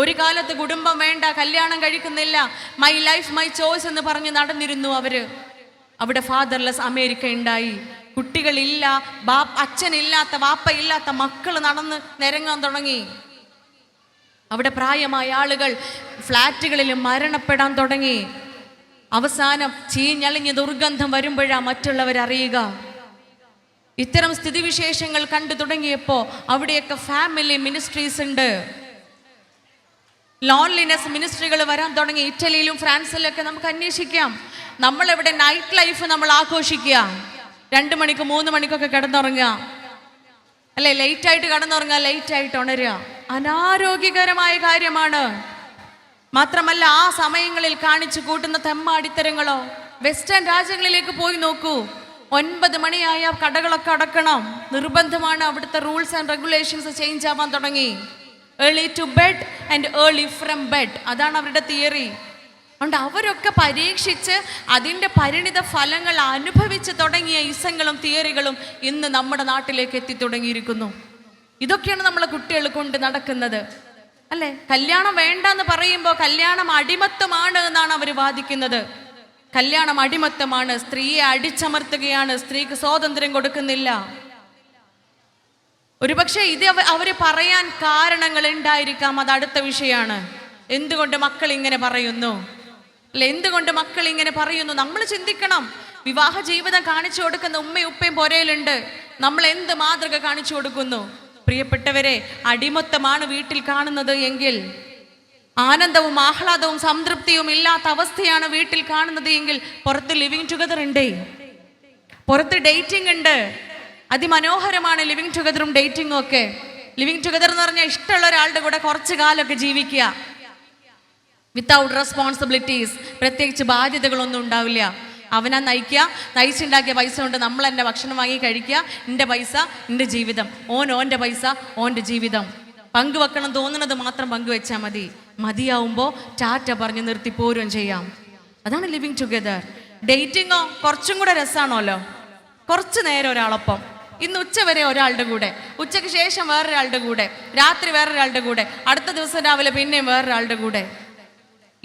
ഒരു കാലത്ത് കുടുംബം വേണ്ട, കല്യാണം കഴിക്കുന്നില്ല, മൈ ലൈഫ് മൈ ചോയ്സ് എന്ന് പറഞ്ഞ് നടന്നിരുന്നു അവര്. അവിടെ ഫാദർലെസ് അമേരിക്ക ഉണ്ടായി. കുട്ടികളില്ല, അച്ഛനില്ലാത്ത, വാപ്പയില്ലാത്ത മക്കൾ നടന്ന് നിരങ്ങാൻ തുടങ്ങി. അവിടെ പ്രായമായ ആളുകൾ ഫ്ലാറ്റുകളിൽ മരണപ്പെടാൻ തുടങ്ങി. അവസാനം ചീഞ്ഞളിഞ്ഞ് ദുർഗന്ധം വരുമ്പോഴാ മറ്റുള്ളവരറിയുക. ഇത്തരം സ്ഥിതിവിശേഷങ്ങൾ കണ്ടു തുടങ്ങിയപ്പോൾ അവിടെയൊക്കെ ഫാമിലി മിനിസ്ട്രീസ് ഉണ്ട്, ലോൺലിനെസ് മിനിസ്ട്രികൾ വരാൻ തുടങ്ങി. ഇറ്റലിയിലും ഫ്രാൻസിലൊക്കെ നമുക്ക് അന്വേഷിക്കാം. നമ്മളെവിടെ നൈറ്റ് ലൈഫ് നമ്മൾ ആഘോഷിക്കുക, 2 മണിക്ക് 3 മണിക്കൊക്കെ കിടന്നുറങ്ങുക, അല്ലെ, ലേറ്റായിട്ട് കിടന്നുറങ്ങുക, ലേറ്റായിട്ട് ഉണരുക. അനാരോഗ്യകരമായ കാര്യമാണ്. മാത്രമല്ല ആ സമയങ്ങളിൽ കാണിച്ചു കൂട്ടുന്ന തെമ്മാടിത്തരങ്ങളോ. വെസ്റ്റേൺ രാജ്യങ്ങളിലേക്ക് പോയി നോക്കൂ, 9 മണിയായ കടകളൊക്കെ അടക്കണം, നിർബന്ധമാണ്. അവിടുത്തെ റൂൾസ് ആൻഡ് റെഗുലേഷൻസ് ചേഞ്ച് ആവാൻ തുടങ്ങി. Early to bed and early from bed, അതാണ് അവരുടെ തിയറി. അതുകൊണ്ട് അവരൊക്കെ പരീക്ഷിച്ച് അതിൻ്റെ പരിണിത ഫലങ്ങൾ അനുഭവിച്ച് തുടങ്ങിയ ഇസങ്ങളും തിയറികളും ഇന്ന് നമ്മുടെ നാട്ടിലേക്ക് എത്തി തുടങ്ങിയിരിക്കുന്നു. ഇതൊക്കെയാണ് നമ്മളെ കുട്ടികൾ കൊണ്ട് നടക്കുന്നത്, അല്ലേ? കല്യാണം വേണ്ടെന്ന് പറയുമ്പോൾ കല്യാണം അടിമത്തമാണ് എന്നാണ് അവർ വാദിക്കുന്നത്. കല്യാണം അടിമത്തമാണ്, സ്ത്രീയെ അടിച്ചമർത്തുകയാണ്, സ്ത്രീക്ക് സ്വാതന്ത്ര്യം കൊടുക്കുന്നില്ല. ഒരുപക്ഷെ ഇത് അവർ പറയാൻ കാരണങ്ങൾ ഉണ്ടായിരിക്കാം, അത് അടുത്ത വിഷയമാണ്. എന്തുകൊണ്ട് മക്കൾ ഇങ്ങനെ പറയുന്നു, അല്ലെ? എന്തുകൊണ്ട് മക്കൾ ഇങ്ങനെ പറയുന്നു? നമ്മൾ ചിന്തിക്കണം. വിവാഹ ജീവിതം കാണിച്ചു കൊടുക്കുന്ന ഉമ്മയും ഉപ്പയും പുരയിലുണ്ട്. നമ്മൾ എന്ത് മാതൃക കാണിച്ചു കൊടുക്കുന്നു? പ്രിയപ്പെട്ടവരെ, അടിമത്തമാണ് വീട്ടിൽ കാണുന്നത് എങ്കിൽ, ആനന്ദവും ആഹ്ലാദവും സംതൃപ്തിയും ഇല്ലാത്ത അവസ്ഥയാണ് വീട്ടിൽ കാണുന്നത് എങ്കിൽ, പുറത്ത് ലിവിങ് ടുഗദർ ഉണ്ട്, പുറത്ത് ഡേറ്റിംഗ് ഉണ്ട്. അതിമനോഹരമാണ് ലിവിങ് ടുഗദറും ഡേറ്റിങ്ങും ഒക്കെ. ലിവിങ് ടുഗദർ എന്ന് പറഞ്ഞാൽ ഇഷ്ടമുള്ള ഒരാളുടെ കൂടെ കുറച്ച് കാലമൊക്കെ ജീവിക്കുക, വിത്തൗട്ട് റെസ്പോൺസിബിലിറ്റീസ്, പ്രത്യേകിച്ച് ബാധ്യതകളൊന്നും ഉണ്ടാവില്ല. അവനാ നയിച്ചുണ്ടാക്കിയ പൈസ കൊണ്ട് നമ്മൾ എൻ്റെ ഭക്ഷണം വാങ്ങി കഴിക്കുക, എൻ്റെ പൈസ എൻ്റെ ജീവിതം, ഓൻ്റെ പൈസ ഓൻ്റെ ജീവിതം. പങ്കുവെക്കണം തോന്നുന്നത് മാത്രം പങ്കുവെച്ചാൽ മതി, മതിയാവുമ്പോൾ ടാറ്റ പറഞ്ഞ് നിർത്തി പോരും ചെയ്യാം. അതാണ് ലിവിങ് ടുഗദർ. ഡേറ്റിങ്ങോ കുറച്ചും കൂടെ രസമാണല്ലോ. കുറച്ച് നേരം ഒരാളൊപ്പം, ഇന്ന് ഉച്ച വരെ ഒരാളുടെ കൂടെ, ഉച്ചയ്ക്ക് ശേഷം വേറൊരാളുടെ കൂടെ, രാത്രി വേറൊരാളുടെ കൂടെ, അടുത്ത ദിവസം രാവിലെ പിന്നെയും വേറൊരാളുടെ കൂടെ.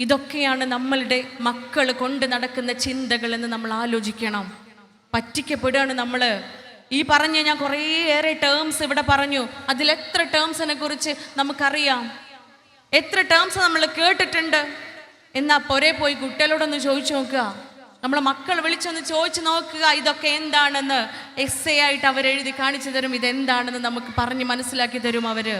ഇതൊക്കെയാണ് നമ്മളുടെ മക്കൾ കൊണ്ട് നടക്കുന്ന ചിന്തകൾ എന്ന് നമ്മൾ ആലോചിക്കണം. പറ്റിക്കപ്പെടുകയാണ് നമ്മൾ. ഈ പറഞ്ഞ ഞാൻ കുറേയേറെ ടേംസ് ഇവിടെ പറഞ്ഞു. അതിലെത്ര ടേംസിനെ കുറിച്ച് നമുക്കറിയാം, എത്ര ടേംസ് നമ്മൾ കേട്ടിട്ടുണ്ട്. എന്നാ പൊരേ പോയി കുട്ടികളോടൊന്ന് ചോദിച്ചു നോക്കുക, നമ്മളെ മക്കൾ വിളിച്ചൊന്ന് ചോദിച്ചു നോക്കുക, ഇതൊക്കെ എന്താണെന്ന്. എസ്സേ ആയിട്ട് അവരെഴുതി കാണിച്ചു തരും, ഇതെന്താണെന്ന് നമുക്ക് പറഞ്ഞ് മനസ്സിലാക്കി തരും അവര്.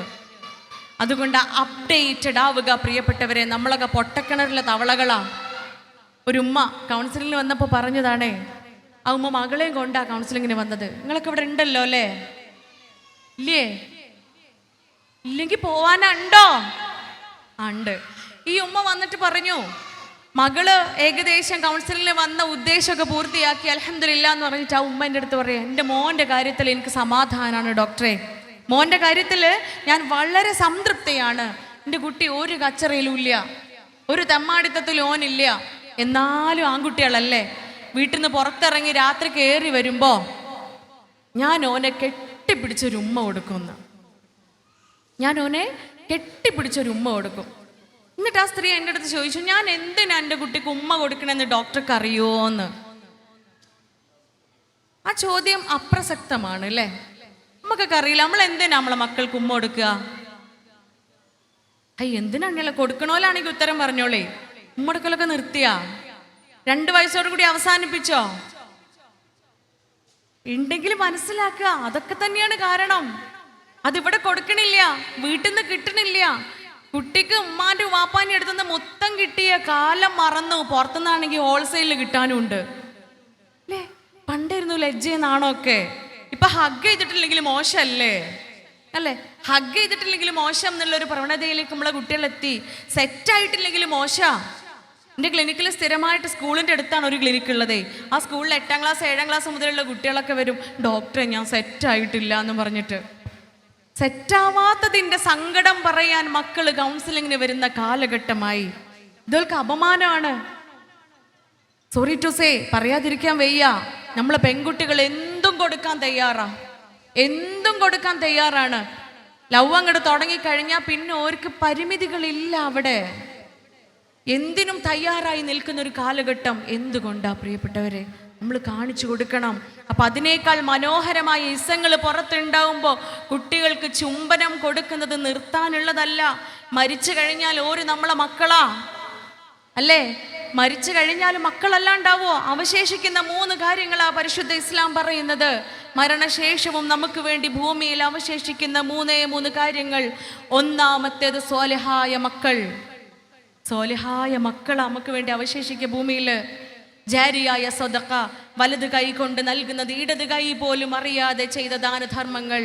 അതുകൊണ്ട് അപ്ഡേറ്റഡ് ആവുക പ്രിയപ്പെട്ടവരെ. നമ്മളൊക്കെ പൊട്ടക്കിണറിലെ തവളകളാ. ഒരു ഉമ്മ കൗൺസിലിങ്ങിന് വന്നപ്പോൾ പറഞ്ഞതാണേ, ആ ഉമ്മ മകളെയും കൊണ്ടാ കൗൺസിലിങ്ങിന് വന്നത്. നിങ്ങളൊക്കെ ഇവിടെ ഉണ്ടല്ലോ അല്ലേ? ഇല്ലേ? ഇല്ലെങ്കിൽ പോവാനുണ്ടോ? ഉണ്ട്. ഈ ഉമ്മ വന്നിട്ട് പറഞ്ഞു, മകള് ഏകദേശം കൗൺസിലിങ്ങിന് വന്ന ഉദ്ദേശമൊക്കെ പൂർത്തിയാക്കി, അൽഹംദുലില്ലാ എന്ന് പറഞ്ഞിട്ട് ആ ഉമ്മ എൻ്റെ അടുത്ത് പറയാം, എൻ്റെ മോൻ്റെ കാര്യത്തിൽ എനിക്ക് സമാധാനമാണ് ഡോക്ടറെ, മോൻ്റെ കാര്യത്തിൽ ഞാൻ വളരെ സംതൃപ്തിയാണ്. എൻ്റെ കുട്ടി ഒരു കച്ചറയിലും ഇല്ല, ഒരു തെമ്മാടിത്തത്തിലും ഓനില്ല. എന്നാലും ആൺകുട്ടികളല്ലേ, വീട്ടിൽ നിന്ന് പുറത്തിറങ്ങി രാത്രി കയറി വരുമ്പോൾ ഞാൻ ഓനെ കെട്ടിപ്പിടിച്ചൊരു ഉമ്മ കൊടുക്കുമെന്ന്. ഞാൻ ഓനെ കെട്ടിപ്പിടിച്ചൊരു ഉമ്മ കൊടുക്കും. എന്നിട്ട് ആ സ്ത്രീ എൻ്റെ അടുത്ത് ചോദിച്ചു, ഞാൻ എന്തിനാ എൻ്റെ കുട്ടിക്ക് ഉമ്മ കൊടുക്കണമെന്ന് ഡോക്ടർക്ക് അറിയുമോന്ന്. ആ ചോദ്യം അപ്രസക്തമാണ് അല്ലേ? നമുക്കൊക്കെ അറിയില്ല, നമ്മൾ എന്തിനാ നമ്മളെ മക്കൾക്ക് ഉമ്മ കൊടുക്കുക? എന്തിനാണല്ലേ കൊടുക്കണോലാണെങ്കിൽ ഉത്തരം പറഞ്ഞോളേ. ഉമ്മ കൊടുക്കലൊക്കെ നിർത്തിയാ? 2 വയസ്സോടു കൂടി അവസാനിപ്പിച്ചോ? ഉണ്ടെങ്കിൽ മനസ്സിലാക്കുക, അതൊക്കെ തന്നെയാണ് കാരണം. അതിവിടെ കൊടുക്കണില്ല, വീട്ടിൽ നിന്ന് കിട്ടണില്ല. കുട്ടിക്ക് ഉമ്മാന്റെ വാപ്പാന്റെ അടുത്തുനിന്ന് മൊത്തം കിട്ടിയ കാലം മറന്നു. പുറത്തുനിന്നാണെങ്കിൽ ഹോൾസെയിലിൽ കിട്ടാനും ഉണ്ട് അല്ലേ? പണ്ടായിരുന്നു ലജ്ജയെന്നാണോ ഒക്കെ. ഇപ്പൊ ഹഗ് ചെയ്തിട്ടില്ലെങ്കിൽ മോശമല്ലേ അല്ലേ? ഹഗ് ചെയ്തിട്ടില്ലെങ്കിൽ മോശം എന്നുള്ളൊരു പ്രവണതയിലേക്ക് നമ്മളെ കുട്ടികളെത്തി. സെറ്റായിട്ടില്ലെങ്കിൽ മോശം. എൻ്റെ ക്ലിനിക്കിൽ സ്ഥിരമായിട്ട് സ്കൂളിൻ്റെ അടുത്താണ് ഒരു ക്ലിനിക്ക് ഉള്ളതേ. ആ സ്കൂളിൽ 8ാം ക്ലാസ് 7ാം ക്ലാസ് മുതലുള്ള കുട്ടികളൊക്കെ വരും, ഡോക്ടറെ ഞാൻ സെറ്റായിട്ടില്ല എന്ന് പറഞ്ഞിട്ട്. സെറ്റാവാത്തതിൻ്റെ സങ്കടം പറയാൻ മക്കൾ കൗൺസിലിങ്ങിന് വരുന്ന കാലഘട്ടമായി. ഇതൊക്കെ അപമാനമാണ്. സോറി ടു സേ, പറയാതിരിക്കാൻ വയ്യ. നമ്മളെ പെൺകുട്ടികൾ എന്തും കൊടുക്കാൻ തയ്യാറാ, എന്തും കൊടുക്കാൻ തയ്യാറാണ്. ലവ് അങ്ങോട്ട് തുടങ്ങിക്കഴിഞ്ഞാൽ പിന്നെ ഓർക്ക് പരിമിതികളില്ല. അവിടെ എന്തിനും തയ്യാറായി നിൽക്കുന്ന ഒരു കാലഘട്ടം. എന്തുകൊണ്ടാ പ്രിയപ്പെട്ടവരെ? നമ്മൾ കാണിച്ചു കൊടുക്കണം. അപ്പൊ അതിനേക്കാൾ മനോഹരമായ ഇസങ്ങൾ പുറത്തുണ്ടാവുമ്പോൾ കുട്ടികൾക്ക് ചുംബനം കൊടുക്കുന്നത് നിർത്താനുള്ളതല്ല. മരിച്ചു കഴിഞ്ഞാൽ ഓര് നമ്മളെ മക്കളാ അല്ലേ? മരിച്ചു കഴിഞ്ഞാൽ മക്കളല്ല ഉണ്ടാവോ? അവശേഷിക്കുന്ന 3 കാര്യങ്ങളാ പരിശുദ്ധ ഇസ്ലാം പറയുന്നത്. മരണശേഷവും നമുക്ക് വേണ്ടി ഭൂമിയിൽ അവശേഷിക്കുന്ന 3 കാര്യങ്ങൾ. ഒന്നാമത്തേത് സ്വാലിഹായ മക്കൾ. സ്വാലിഹായ മക്കൾ നമുക്ക് വേണ്ടി അവശേഷിക്കുക ഭൂമിയിൽ. ജാരിയായ സദഖ, വലത് കൈ കൊണ്ട് നൽകുന്നത്, ഇടത് കൈ പോലും അറിയാതെ ചെയ്ത ദാനധർമ്മങ്ങൾ.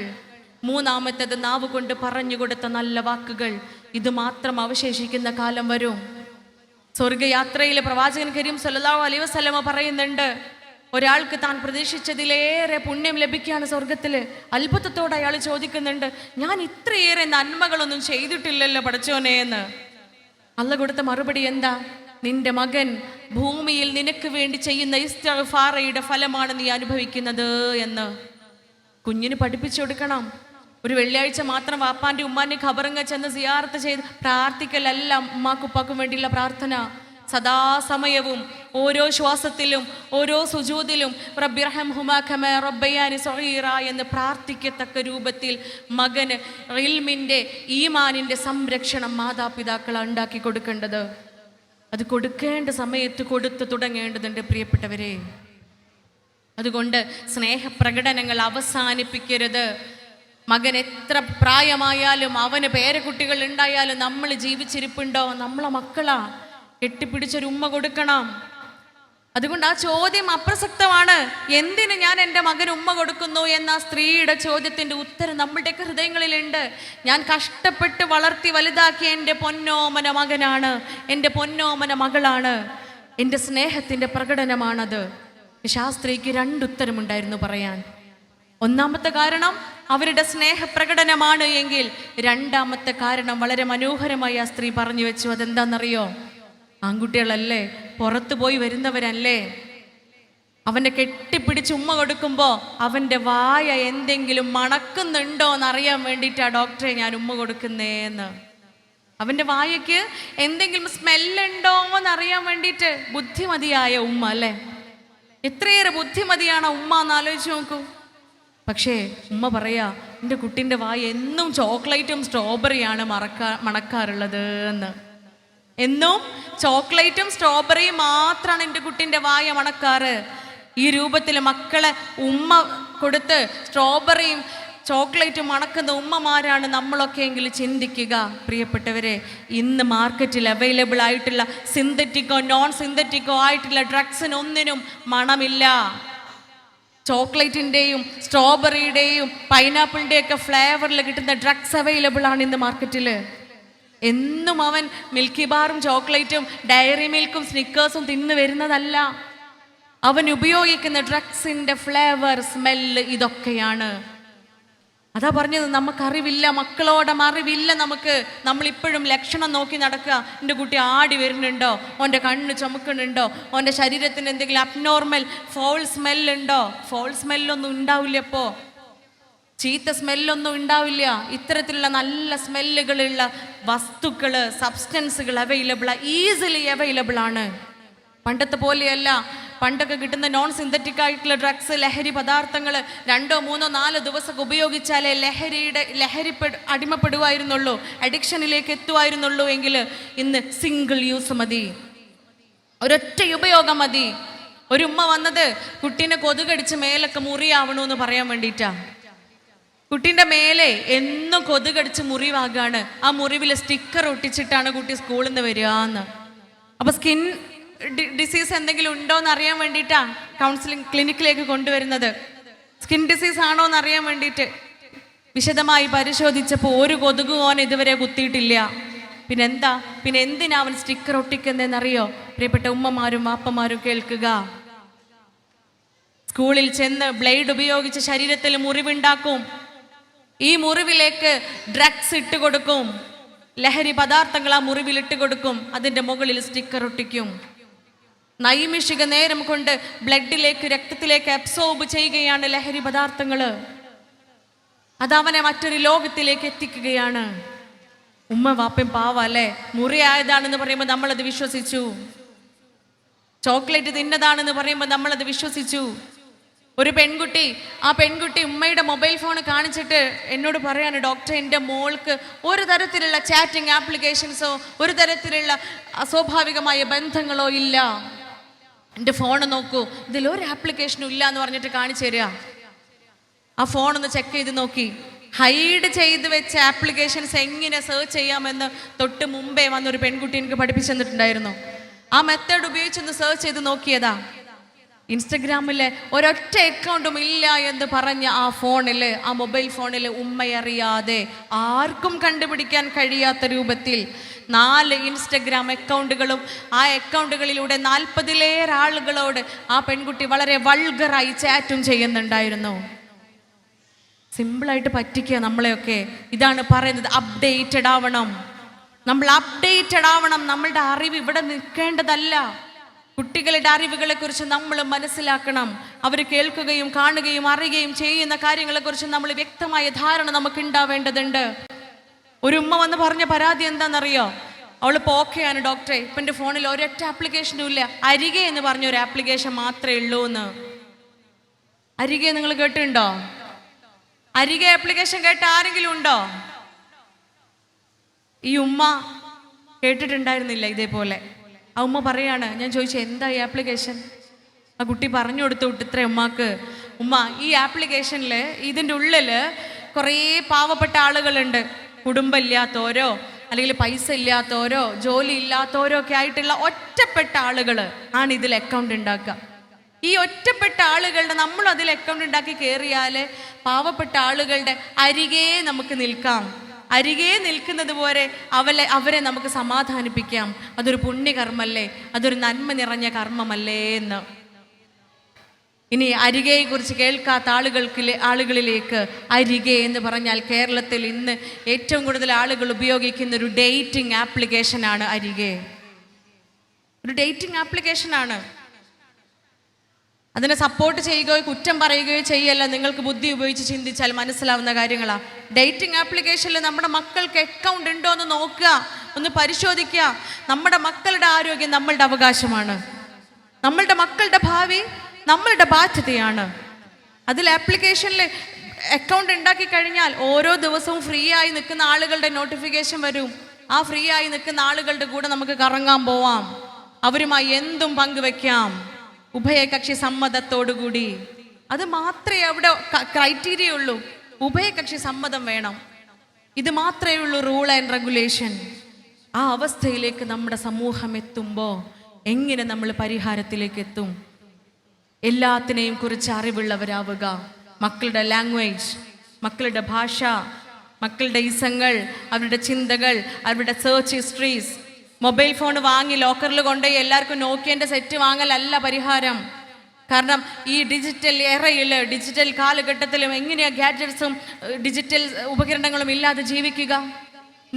മൂന്നാമത്തേത് നാവ് കൊണ്ട് പറഞ്ഞു കൊടുത്ത നല്ല വാക്കുകൾ. ഇത് മാത്രം അവശേഷിക്കുന്ന കാലം വരും. സ്വർഗയാത്രയിലെ പ്രവാചകൻ കരീം സല്ലല്ലാഹു അലൈഹി വസല്ലമ പറയുന്നുണ്ട്, ഒരാൾക്ക് താൻ പ്രതീക്ഷിച്ചതിലേറെ പുണ്യം ലഭിക്കുകയാണ് സ്വർഗത്തില്. അത്ഭുതത്തോടെ അയാൾ ചോദിക്കുന്നുണ്ട്, ഞാൻ ഇത്രയേറെ നന്മകളൊന്നും ചെയ്തിട്ടില്ലല്ലോ പടച്ചോനെ എന്ന്. അള്ള കൊടുത്ത മറുപടി എന്താ? നിന്റെ മകൻ ഭൂമിയിൽ നിനക്ക് വേണ്ടി ചെയ്യുന്ന ഇസ്തിഗ്ഫാറയുടെ ഫലമാണ് നീ അനുഭവിക്കുന്നത് എന്ന്. കുഞ്ഞിന് പഠിപ്പിച്ചു കൊടുക്കണം. ഒരു വെള്ളിയാഴ്ച മാത്രം വാപ്പാൻ്റെ ഉമ്മാൻ്റെ ഖബറിങ്ങ ചെന്ന് സിയാറത്ത് ചെയ്ത് പ്രാർത്ഥിക്കലല്ല ഉമ്മാക്കുപ്പാക്കും വേണ്ടിയുള്ള പ്രാർത്ഥന. സദാസമയവും ഓരോ ശ്വാസത്തിലും ഓരോ സുജൂദിലും റബ്ബിർഹംഹുമാ കമാ റബ്ബയാനി സഗീറ എന്ന് പ്രാർത്ഥിക്കത്തക്ക രൂപത്തിൽ മകന് ഇൽമിൻ്റെ ഈമാനിൻ്റെ സംരക്ഷണം മാതാപിതാക്കൾ ഉണ്ടാക്കി കൊടുക്കേണ്ടത്. അത് കൊടുക്കേണ്ട സമയത്ത് കൊടുത്തു തുടങ്ങേണ്ടതുണ്ട് പ്രിയപ്പെട്ടവരെ. അതുകൊണ്ട് സ്നേഹപ്രകടനങ്ങൾ അവസാനിപ്പിക്കരുത്. മകൻ എത്ര പ്രായമായാലും അവന് പേരക്കുട്ടികൾ ഉണ്ടായാലും നമ്മൾ ജീവിച്ചിരിപ്പുണ്ടോ? നമ്മളെ മക്കളാ. കെട്ടിപ്പിടിച്ചൊരു ഉമ്മ കൊടുക്കണം. അതുകൊണ്ട് ആ ചോദ്യം അപ്രസക്തമാണ്. എന്തിന് ഞാൻ എൻ്റെ മകന് ഉമ്മ കൊടുക്കുന്നു എന്ന സ്ത്രീയുടെ ചോദ്യത്തിൻ്റെ ഉത്തരം നമ്മുടെയൊക്കെ ഹൃദയങ്ങളിലുണ്ട്. ഞാൻ കഷ്ടപ്പെട്ട് വളർത്തി വലുതാക്കിയ എൻ്റെ പൊന്നോമന മകനാണ്, എൻ്റെ പൊന്നോമന മകളാണ്, എൻ്റെ സ്നേഹത്തിൻ്റെ പ്രകടനമാണത്. ശാസ്ത്രിക്ക് 2 ഉത്തരമുണ്ടായിരുന്നു പറയാൻ. ഒന്നാമത്തെ കാരണം അവരുടെ സ്നേഹപ്രകടനമാണ് എങ്കിൽ, രണ്ടാമത്തെ കാരണം വളരെ മനോഹരമായി ആ സ്ത്രീ പറഞ്ഞു വെച്ചു. അതെന്താണെന്നറിയോ? ആൺകുട്ടികളല്ലേ, പുറത്തു പോയി വരുന്നവരല്ലേ, അവനെ കെട്ടിപ്പിടിച്ച് ഉമ്മ കൊടുക്കുമ്പോൾ അവൻ്റെ വായ എന്തെങ്കിലും മണക്കുന്നുണ്ടോ എന്നറിയാൻ വേണ്ടിയിട്ടാ ഡോക്ടറെ ഞാൻ ഉമ്മ കൊടുക്കുന്നേന്ന്. അവൻ്റെ വായയ്ക്ക് എന്തെങ്കിലും സ്മെല്ലുണ്ടോ എന്നറിയാൻ വേണ്ടിയിട്ട്. ബുദ്ധിമതിയായ ഉമ്മ അല്ലേ? എത്രയേറെ ബുദ്ധിമതിയാണ് ഉമ്മ എന്ന് ആലോചിച്ച് നോക്കൂ. പക്ഷേ ഉമ്മ പറയാ, എൻ്റെ കുട്ടീൻ്റെ വായ എന്നും ചോക്ലേറ്റും സ്ട്രോബെറിയാണ് മണക്കാറുള്ളത് എന്ന്. എന്നും ചോക്ലേറ്റും സ്ട്രോബെറിയും മാത്രമാണ് എൻ്റെ കുട്ടീൻ്റെ വായ മണക്കാറ്. ഈ രൂപത്തിൽ മക്കളെ ഉമ്മ കൊടുത്ത് സ്ട്രോബെറിയും ചോക്ലേറ്റും മണക്കുന്ന ഉമ്മമാരാണ് നമ്മളൊക്കെ എങ്കിലും ചിന്തിക്കുക. പ്രിയപ്പെട്ടവരെ, ഇന്ന് മാർക്കറ്റിൽ അവൈലബിൾ ആയിട്ടുള്ള സിന്തറ്റിക്കോ നോൺ സിന്തറ്റിക്കോ ആയിട്ടുള്ള ഡ്രഗ്സിനൊന്നിനും മണമില്ല. ചോക്ലേറ്റിൻ്റെയും സ്ട്രോബെറിയുടെയും പൈനാപ്പിളിൻ്റെയൊക്കെ ഫ്ലേവറിൽ കിട്ടുന്ന ഡ്രഗ്സ് അവൈലബിൾ ആണ് ഇന്ന് മാർക്കറ്റിൽ. എന്നും അവൻ മിൽക്കി ബാറും ചോക്ലേറ്റും ഡയറി മിൽക്കും സ്നിക്കേഴ്സും തിന്നു വരുന്നതല്ല. അവൻ ഉപയോഗിക്കുന്ന ഡ്രഗ്സിൻ്റെ ഫ്ലേവർ, സ്മെല്ല് ഇതൊക്കെയാണ്. അതാ പറഞ്ഞത്, നമുക്കറിവില്ല, മക്കളോടും അറിവില്ല നമുക്ക്. നമ്മളിപ്പോഴും ലക്ഷണം നോക്കി നടക്കുക. എൻ്റെ കുട്ടി ആടി വരുന്നുണ്ടോ, ഓൻ്റെ കണ്ണ് ചുമക്കുന്നുണ്ടോ, ഓൻ്റെ ശരീരത്തിന് എന്തെങ്കിലും അബ്നോർമൽ ഫോൾ സ്മെല്ലുണ്ടോ? ഫോൾ സ്മെല്ലൊന്നും ഉണ്ടാവില്ല. ഇപ്പോൾ ചീത്ത സ്മെല്ലൊന്നും ഉണ്ടാവില്ല. ഇത്തരത്തിലുള്ള നല്ല സ്മെല്ലുകളുള്ള വസ്തുക്കൾ, സബ്സ്റ്റൻസുകൾ അവൈലബിളാണ്, ഈസിലി അവൈലബിൾ ആണ്. പണ്ടത്തെ പോലെയല്ല. പണ്ടൊക്കെ കിട്ടുന്ന നോൺ സിന്തറ്റിക് ആയിട്ടുള്ള ഡ്രഗ്സ്, ലഹരി പദാർത്ഥങ്ങൾ 2, 3, 4 ദിവസമൊക്കെ ഉപയോഗിച്ചാലേ ലഹരി അടിമപ്പെടുമായിരുന്നുള്ളൂ, അഡിക്ഷനിലേക്ക് എത്തുമായിരുന്നുള്ളൂ. എങ്കിൽ ഇന്ന് സിംഗിൾ യൂസ് മതി, ഒരൊറ്റ ഉപയോഗം മതി. ഒരു ഉമ്മ വന്നത് കുട്ടീനെ കൊതുകടിച്ച് മേലൊക്കെ മുറിയാവണമെന്ന് പറയാൻ വേണ്ടിയിട്ടാ. കുട്ടീൻ്റെ മേലെ എന്നും കൊതുകടിച്ച് മുറിവാകാണ്. ആ മുറിവിൽ സ്റ്റിക്കർ ഒട്ടിച്ചിട്ടാണ് കുട്ടി സ്കൂളിൽ നിന്ന് വരിക എന്ന്. അപ്പോൾ സ്കിൻ ഡിസീസ് എന്തെങ്കിലും ഉണ്ടോ എന്ന് അറിയാൻ വേണ്ടിയിട്ടാണ് കൗൺസിലിംഗ് ക്ലിനിക്കിലേക്ക് കൊണ്ടുവരുന്നത്. സ്കിൻ ഡിസീസ് ആണോ എന്ന് അറിയാൻ വേണ്ടിയിട്ട് വിശദമായി പരിശോധിച്ചപ്പോൾ ഒരു കൊതുകും ഓൻ ഇതുവരെ കുത്തിയിട്ടില്ല. പിന്നെ എന്തിനാ അവൻ സ്റ്റിക്കർ ഒട്ടിക്കുന്നതെന്നറിയോ? പ്രിയപ്പെട്ട ഉമ്മമാരും വാപ്പമാരും കേൾക്കുക. സ്കൂളിൽ ചെന്ന് ബ്ലേഡ് ഉപയോഗിച്ച് ശരീരത്തിൽ മുറിവുണ്ടാക്കും. ഈ മുറിവിലേക്ക് ഡ്രഗ്സ് ഇട്ട് കൊടുക്കും, ലഹരി പദാർത്ഥങ്ങൾ ആ മുറിവിൽ ഇട്ട് കൊടുക്കും. അതിൻ്റെ മുകളിൽ സ്റ്റിക്കർ ഒട്ടിക്കും. നൈമിഷിക നേരം കൊണ്ട് ബ്ലഡിലേക്ക്, രക്തത്തിലേക്ക് അബ്സോർബ് ചെയ്യുകയാണ് ലഹരി പദാർത്ഥങ്ങൾ. അതവനെ മറ്റൊരു ലോകത്തിലേക്ക് എത്തിക്കുകയാണ്. ഉമ്മ വാപ്പയും പാവ അല്ലേ, മുറിയായതാണെന്ന് പറയുമ്പോൾ നമ്മളത് വിശ്വസിച്ചു. ചോക്ലേറ്റ് തിന്നതാണെന്ന് പറയുമ്പോൾ നമ്മളത് വിശ്വസിച്ചു. ഒരു പെൺകുട്ടി, ആ പെൺകുട്ടി ഉമ്മയുടെ മൊബൈൽ ഫോൺ കാണിച്ചിട്ട് എന്നോട് പറയാണ്, ഡോക്ടർ എൻ്റെ മോൾക്ക് ഒരു തരത്തിലുള്ള ചാറ്റിംഗ് ആപ്ലിക്കേഷൻസോ ഒരു തരത്തിലുള്ള അസ്വാഭാവികമായ ബന്ധങ്ങളോ ഇല്ല, എൻ്റെ ഫോൺ നോക്കൂ, ഇതിലൊരു ആപ്ലിക്കേഷനും ഇല്ല എന്ന് പറഞ്ഞിട്ട് കാണിച്ചു തരിക. ആ ഫോണൊന്ന് ചെക്ക് ചെയ്ത് നോക്കി, ഹൈഡ് ചെയ്ത് വെച്ച ആപ്ലിക്കേഷൻസ് എങ്ങനെ സെർച്ച് ചെയ്യാമെന്ന് തൊട്ട് മുമ്പേ വന്നൊരു പെൺകുട്ടി എനിക്ക് പഠിപ്പിച്ചു തന്നിട്ടുണ്ടായിരുന്നു. ആ മെത്തേഡ് ഉപയോഗിച്ചൊന്ന് സെർച്ച് ചെയ്ത് നോക്കിയതാ. ഇൻസ്റ്റഗ്രാമിലെ ഒരൊറ്റ അക്കൗണ്ടും ഇല്ല എന്ന് പറഞ്ഞ ആ ഫോണിൽ, ആ മൊബൈൽ ഫോണിൽ ഉമ്മയറിയാതെ ആർക്കും കണ്ടുപിടിക്കാൻ കഴിയാത്ത രൂപത്തിൽ 4 ഇൻസ്റ്റഗ്രാം അക്കൗണ്ടുകളും ആ അക്കൗണ്ടുകളിലൂടെ 40-ലേറെ ആളുകളോട് ആ പെൺകുട്ടി വളരെ വൾഗറായി ചാറ്റും ചെയ്യുന്നുണ്ടായിരുന്നു. സിമ്പിളായിട്ട് പറ്റിക്കുക നമ്മളെയൊക്കെ. ഇതാണ് പറയുന്നത്, അപ്ഡേറ്റഡ് ആവണം. നമ്മൾ അപ്ഡേറ്റഡ് ആവണം. നമ്മളുടെ അറിവ് ഇവിടെ നിൽക്കേണ്ടതല്ല. കുട്ടികളുടെ അറിവുകളെ കുറിച്ച് നമ്മൾ മനസ്സിലാക്കണം. അവർ കേൾക്കുകയും കാണുകയും അറിയുകയും ചെയ്യുന്ന കാര്യങ്ങളെക്കുറിച്ച് നമ്മൾ വ്യക്തമായ ധാരണ നമുക്ക് ഉണ്ടാവേണ്ടതുണ്ട്. ഒരു ഉമ്മ വന്ന് പറഞ്ഞ പരാതി എന്താണെന്നറിയോ? അവൾ പോക്കെയാണ് ഡോക്ടറെ, ഇപ്പം എൻ്റെ ഫോണിൽ ഒരൊറ്റ ആപ്ലിക്കേഷനും ഇല്ല, അരികെ എന്ന് പറഞ്ഞ ഒരു ആപ്ലിക്കേഷൻ മാത്രമേ ഉള്ളൂ എന്ന്. അരികെ നിങ്ങൾ കേട്ടിട്ടുണ്ടോ? അരികെ ആപ്ലിക്കേഷൻ കേട്ട ആരെങ്കിലും ഉണ്ടോ? ഈ ഉമ്മ കേട്ടിട്ടുണ്ടായിരുന്നില്ല ഇതേപോലെ. ആ ഉമ്മ പറയാണ്, ഞാൻ ചോദിച്ചു എന്താ ഈ ആപ്ലിക്കേഷൻ? ആ കുട്ടി പറഞ്ഞു കൊടുത്തു ഇത്ര ഉമ്മാക്ക്. ഉമ്മ, ഈ ആപ്ലിക്കേഷനിൽ ഇതിൻ്റെ ഉള്ളിൽ കുറേ പാവപ്പെട്ട ആളുകളുണ്ട്, കുടുംബം ഇല്ലാത്തവരോ അല്ലെങ്കിൽ പൈസ ഇല്ലാത്തവരോ ജോലി ഇല്ലാത്തവരോ ഒക്കെ ആയിട്ടുള്ള ഒറ്റപ്പെട്ട ആളുകൾ ആണ് ഇതിൽ അക്കൗണ്ട് ഉണ്ടാക്കുക. ഈ ഒറ്റപ്പെട്ട ആളുകളുടെ നമ്മൾ അതിൽ അക്കൗണ്ട് ഉണ്ടാക്കി കയറിയാൽ പാവപ്പെട്ട ആളുകളുടെ അരികെ നമുക്ക് നിൽക്കാം. അരികെ നിൽക്കുന്നത് പോലെ അവരെ നമുക്ക് സമാധാനിപ്പിക്കാം. അതൊരു പുണ്യകർമ്മല്ലേ, അതൊരു നന്മ നിറഞ്ഞ കർമ്മമല്ലേ എന്ന്. ഇനി അരികയെ കുറിച്ച് കേൾക്കാത്ത ആളുകളിലേക്ക് അരികെ എന്ന് പറഞ്ഞാൽ കേരളത്തിൽ ഇന്ന് ഏറ്റവും കൂടുതൽ ആളുകൾ ഉപയോഗിക്കുന്ന ഒരു ഡേറ്റിംഗ് ആപ്ലിക്കേഷനാണ് അരികെ. ഒരു ഡേറ്റിംഗ് ആപ്ലിക്കേഷനാണ്. അതിനെ സപ്പോർട്ട് ചെയ്യുകയോ കുറ്റം പറയുകയോ ചെയ്യല്ല, നിങ്ങൾക്ക് ബുദ്ധി ഉപയോഗിച്ച് ചിന്തിച്ചാൽ മനസ്സിലാവുന്ന കാര്യങ്ങളാണ്. ഡേറ്റിംഗ് ആപ്ലിക്കേഷനിൽ നമ്മുടെ മക്കൾക്ക് അക്കൗണ്ട് ഉണ്ടോ എന്ന് നോക്കുക, ഒന്ന് പരിശോധിക്കുക. നമ്മുടെ മക്കളുടെ ആരോഗ്യം നമ്മളുടെ അവകാശമാണ്. നമ്മളുടെ മക്കളുടെ ഭാവി നമ്മളുടെ ബാധ്യതയാണ്. അതിൽ ആപ്ലിക്കേഷനിൽ അക്കൗണ്ട് ഉണ്ടാക്കി കഴിഞ്ഞാൽ ഓരോ ദിവസവും ഫ്രീ ആയി നിൽക്കുന്ന ആളുകളുടെ നോട്ടിഫിക്കേഷൻ വരും. ആ ഫ്രീ ആയി നിൽക്കുന്ന ആളുകളുടെ കൂടെ നമുക്ക് കറങ്ങാൻ പോവാം, അവരുമായി എന്തും പങ്കുവെക്കാം, ഉഭയകക്ഷി സമ്മതത്തോടുകൂടി. അത് മാത്രമേ അവിടെ ക്രൈറ്റീരിയ ഉള്ളൂ. ഉഭയകക്ഷി സമ്മതം വേണം. ഇത് മാത്രമേ ഉള്ളൂ റൂൾ ആൻഡ് റെഗുലേഷൻ. ആ അവസ്ഥയിലേക്ക് നമ്മുടെ സമൂഹം എത്തുമ്പോൾ എങ്ങനെ നമ്മൾ പരിഹാരത്തിലേക്ക് എത്തും? എല്ലാത്തിനെയും കുറിച്ച് അറിവുള്ളവരാവുക. മക്കളുടെ ലാംഗ്വേജ്, മക്കളുടെ ഭാഷ, മക്കളുടെ ഇസങ്ങൾ, അവരുടെ ചിന്തകൾ, അവരുടെ സെർച്ച് ഹിസ്റ്ററീസ്. മൊബൈൽ ഫോൺ വാങ്ങി ലോക്കറിൽ കൊണ്ടുപോയി എല്ലാവർക്കും നോക്കിയൻ്റെ സെറ്റ് വാങ്ങലല്ല പരിഹാരം. കാരണം ഈ ഡിജിറ്റൽ എറയിൽ, ഡിജിറ്റൽ കാലഘട്ടത്തിലും എങ്ങനെയാണ് ഗാഡ്ജറ്റ്സും ഡിജിറ്റൽ ഉപകരണങ്ങളും ഇല്ലാതെ ജീവിക്കുക?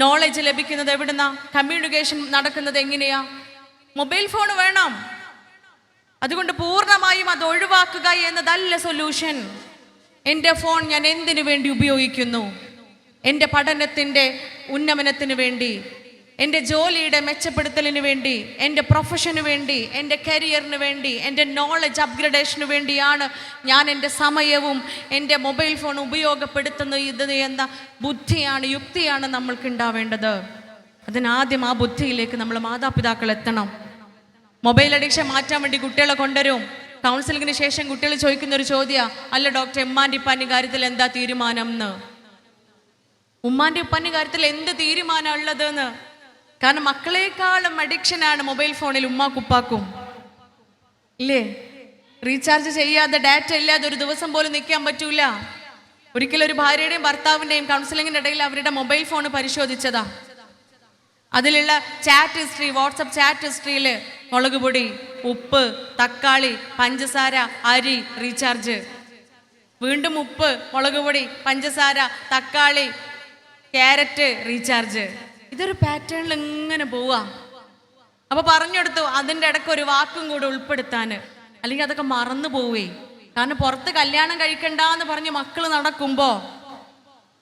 നോളജ് ലഭിക്കുന്നത് എവിടുന്നാ? കമ്മ്യൂണിക്കേഷൻ നടക്കുന്നത് എങ്ങനെയാ? മൊബൈൽ ഫോൺ വേണം. അതുകൊണ്ട് പൂർണ്ണമായും അത് ഒഴിവാക്കുക എന്നതല്ല സൊല്യൂഷൻ. എൻ്റെ ഫോൺ ഞാൻ എന്തിനു വേണ്ടി ഉപയോഗിക്കുന്നു? എൻ്റെ പഠനത്തിൻ്റെ ഉന്നമനത്തിന് വേണ്ടി, എൻ്റെ ജോലിയുടെ മെച്ചപ്പെടുത്തലിന് വേണ്ടി, എൻ്റെ പ്രൊഫഷന് വേണ്ടി, എൻ്റെ കരിയറിന് വേണ്ടി, എൻ്റെ നോളജ് അപ്ഗ്രഡേഷന് വേണ്ടിയാണ് ഞാൻ എൻ്റെ സമയവും എൻ്റെ മൊബൈൽ ഫോൺ ഉപയോഗപ്പെടുത്തുന്നത് എന്ന ബുദ്ധിയാണ്, യുക്തിയാണ് നമ്മൾക്ക് ഉണ്ടാവേണ്ടത്. അതിനാദ്യം ആ ബുദ്ധിയിലേക്ക് നമ്മൾ മാതാപിതാക്കൾ എത്തണം. മൊബൈൽ അഡിക്ഷൻ മാറ്റാൻ വേണ്ടി കുട്ടികളെ കൊണ്ടുവരും. കൗൺസിലിങ്ങിന് ശേഷം കുട്ടികൾ ചോദിക്കുന്ന ഒരു ചോദ്യം, അല്ല ഡോക്ടർ, ഉമ്മാൻ്റെ ഉപ്പാൻ്റെ കാര്യത്തിൽ എന്താ തീരുമാനം എന്ന്. ഉമ്മാൻ്റെ ഉപ്പാൻ്റെ കാര്യത്തിൽ എന്ത് തീരുമാനം ഉള്ളതെന്ന്. കാരണം മക്കളെക്കാളും അഡിക്ഷനാണ് മൊബൈൽ ഫോണിൽ ഉമ്മാക്കുപ്പാക്കും, ഇല്ലേ? റീചാർജ് ചെയ്യാതെ ഡാറ്റ ഇല്ലാതെ ഒരു ദിവസം പോലും നിൽക്കാൻ പറ്റൂല. ഒരിക്കലും ഒരു ഭാര്യയുടെയും ഭർത്താവിൻ്റെയും കൗൺസിലിങ്ങിൻ്റെ ഇടയിൽ അവരുടെ മൊബൈൽ ഫോൺ പരിശോധിച്ചതാ. അതിലുള്ള ചാറ്റ് ഹിസ്റ്ററി, വാട്സപ്പ് ചാറ്റ് ഹിസ്റ്ററിയിൽ മുളക് പൊടി, ഉപ്പ്, തക്കാളി, പഞ്ചസാര, അരി, റീചാർജ്. വീണ്ടും ഉപ്പ്, മുളക് പൊടി, പഞ്ചസാര, തക്കാളി, ക്യാരറ്റ്, റീചാർജ്. ഇതൊരു പാറ്റേണിൽ ഇങ്ങനെ പോവാ. അപ്പോൾ പറഞ്ഞെടുത്തു അതിൻ്റെ ഇടയ്ക്ക് ഒരു വാക്കും കൂടെ ഉൾപ്പെടുത്താൻ, അല്ലെങ്കിൽ അതൊക്കെ മറന്നു പോവേ. കാരണം പുറത്ത് കല്യാണം കഴിക്കണ്ടെന്ന് പറഞ്ഞ് മക്കൾ നടക്കുമ്പോൾ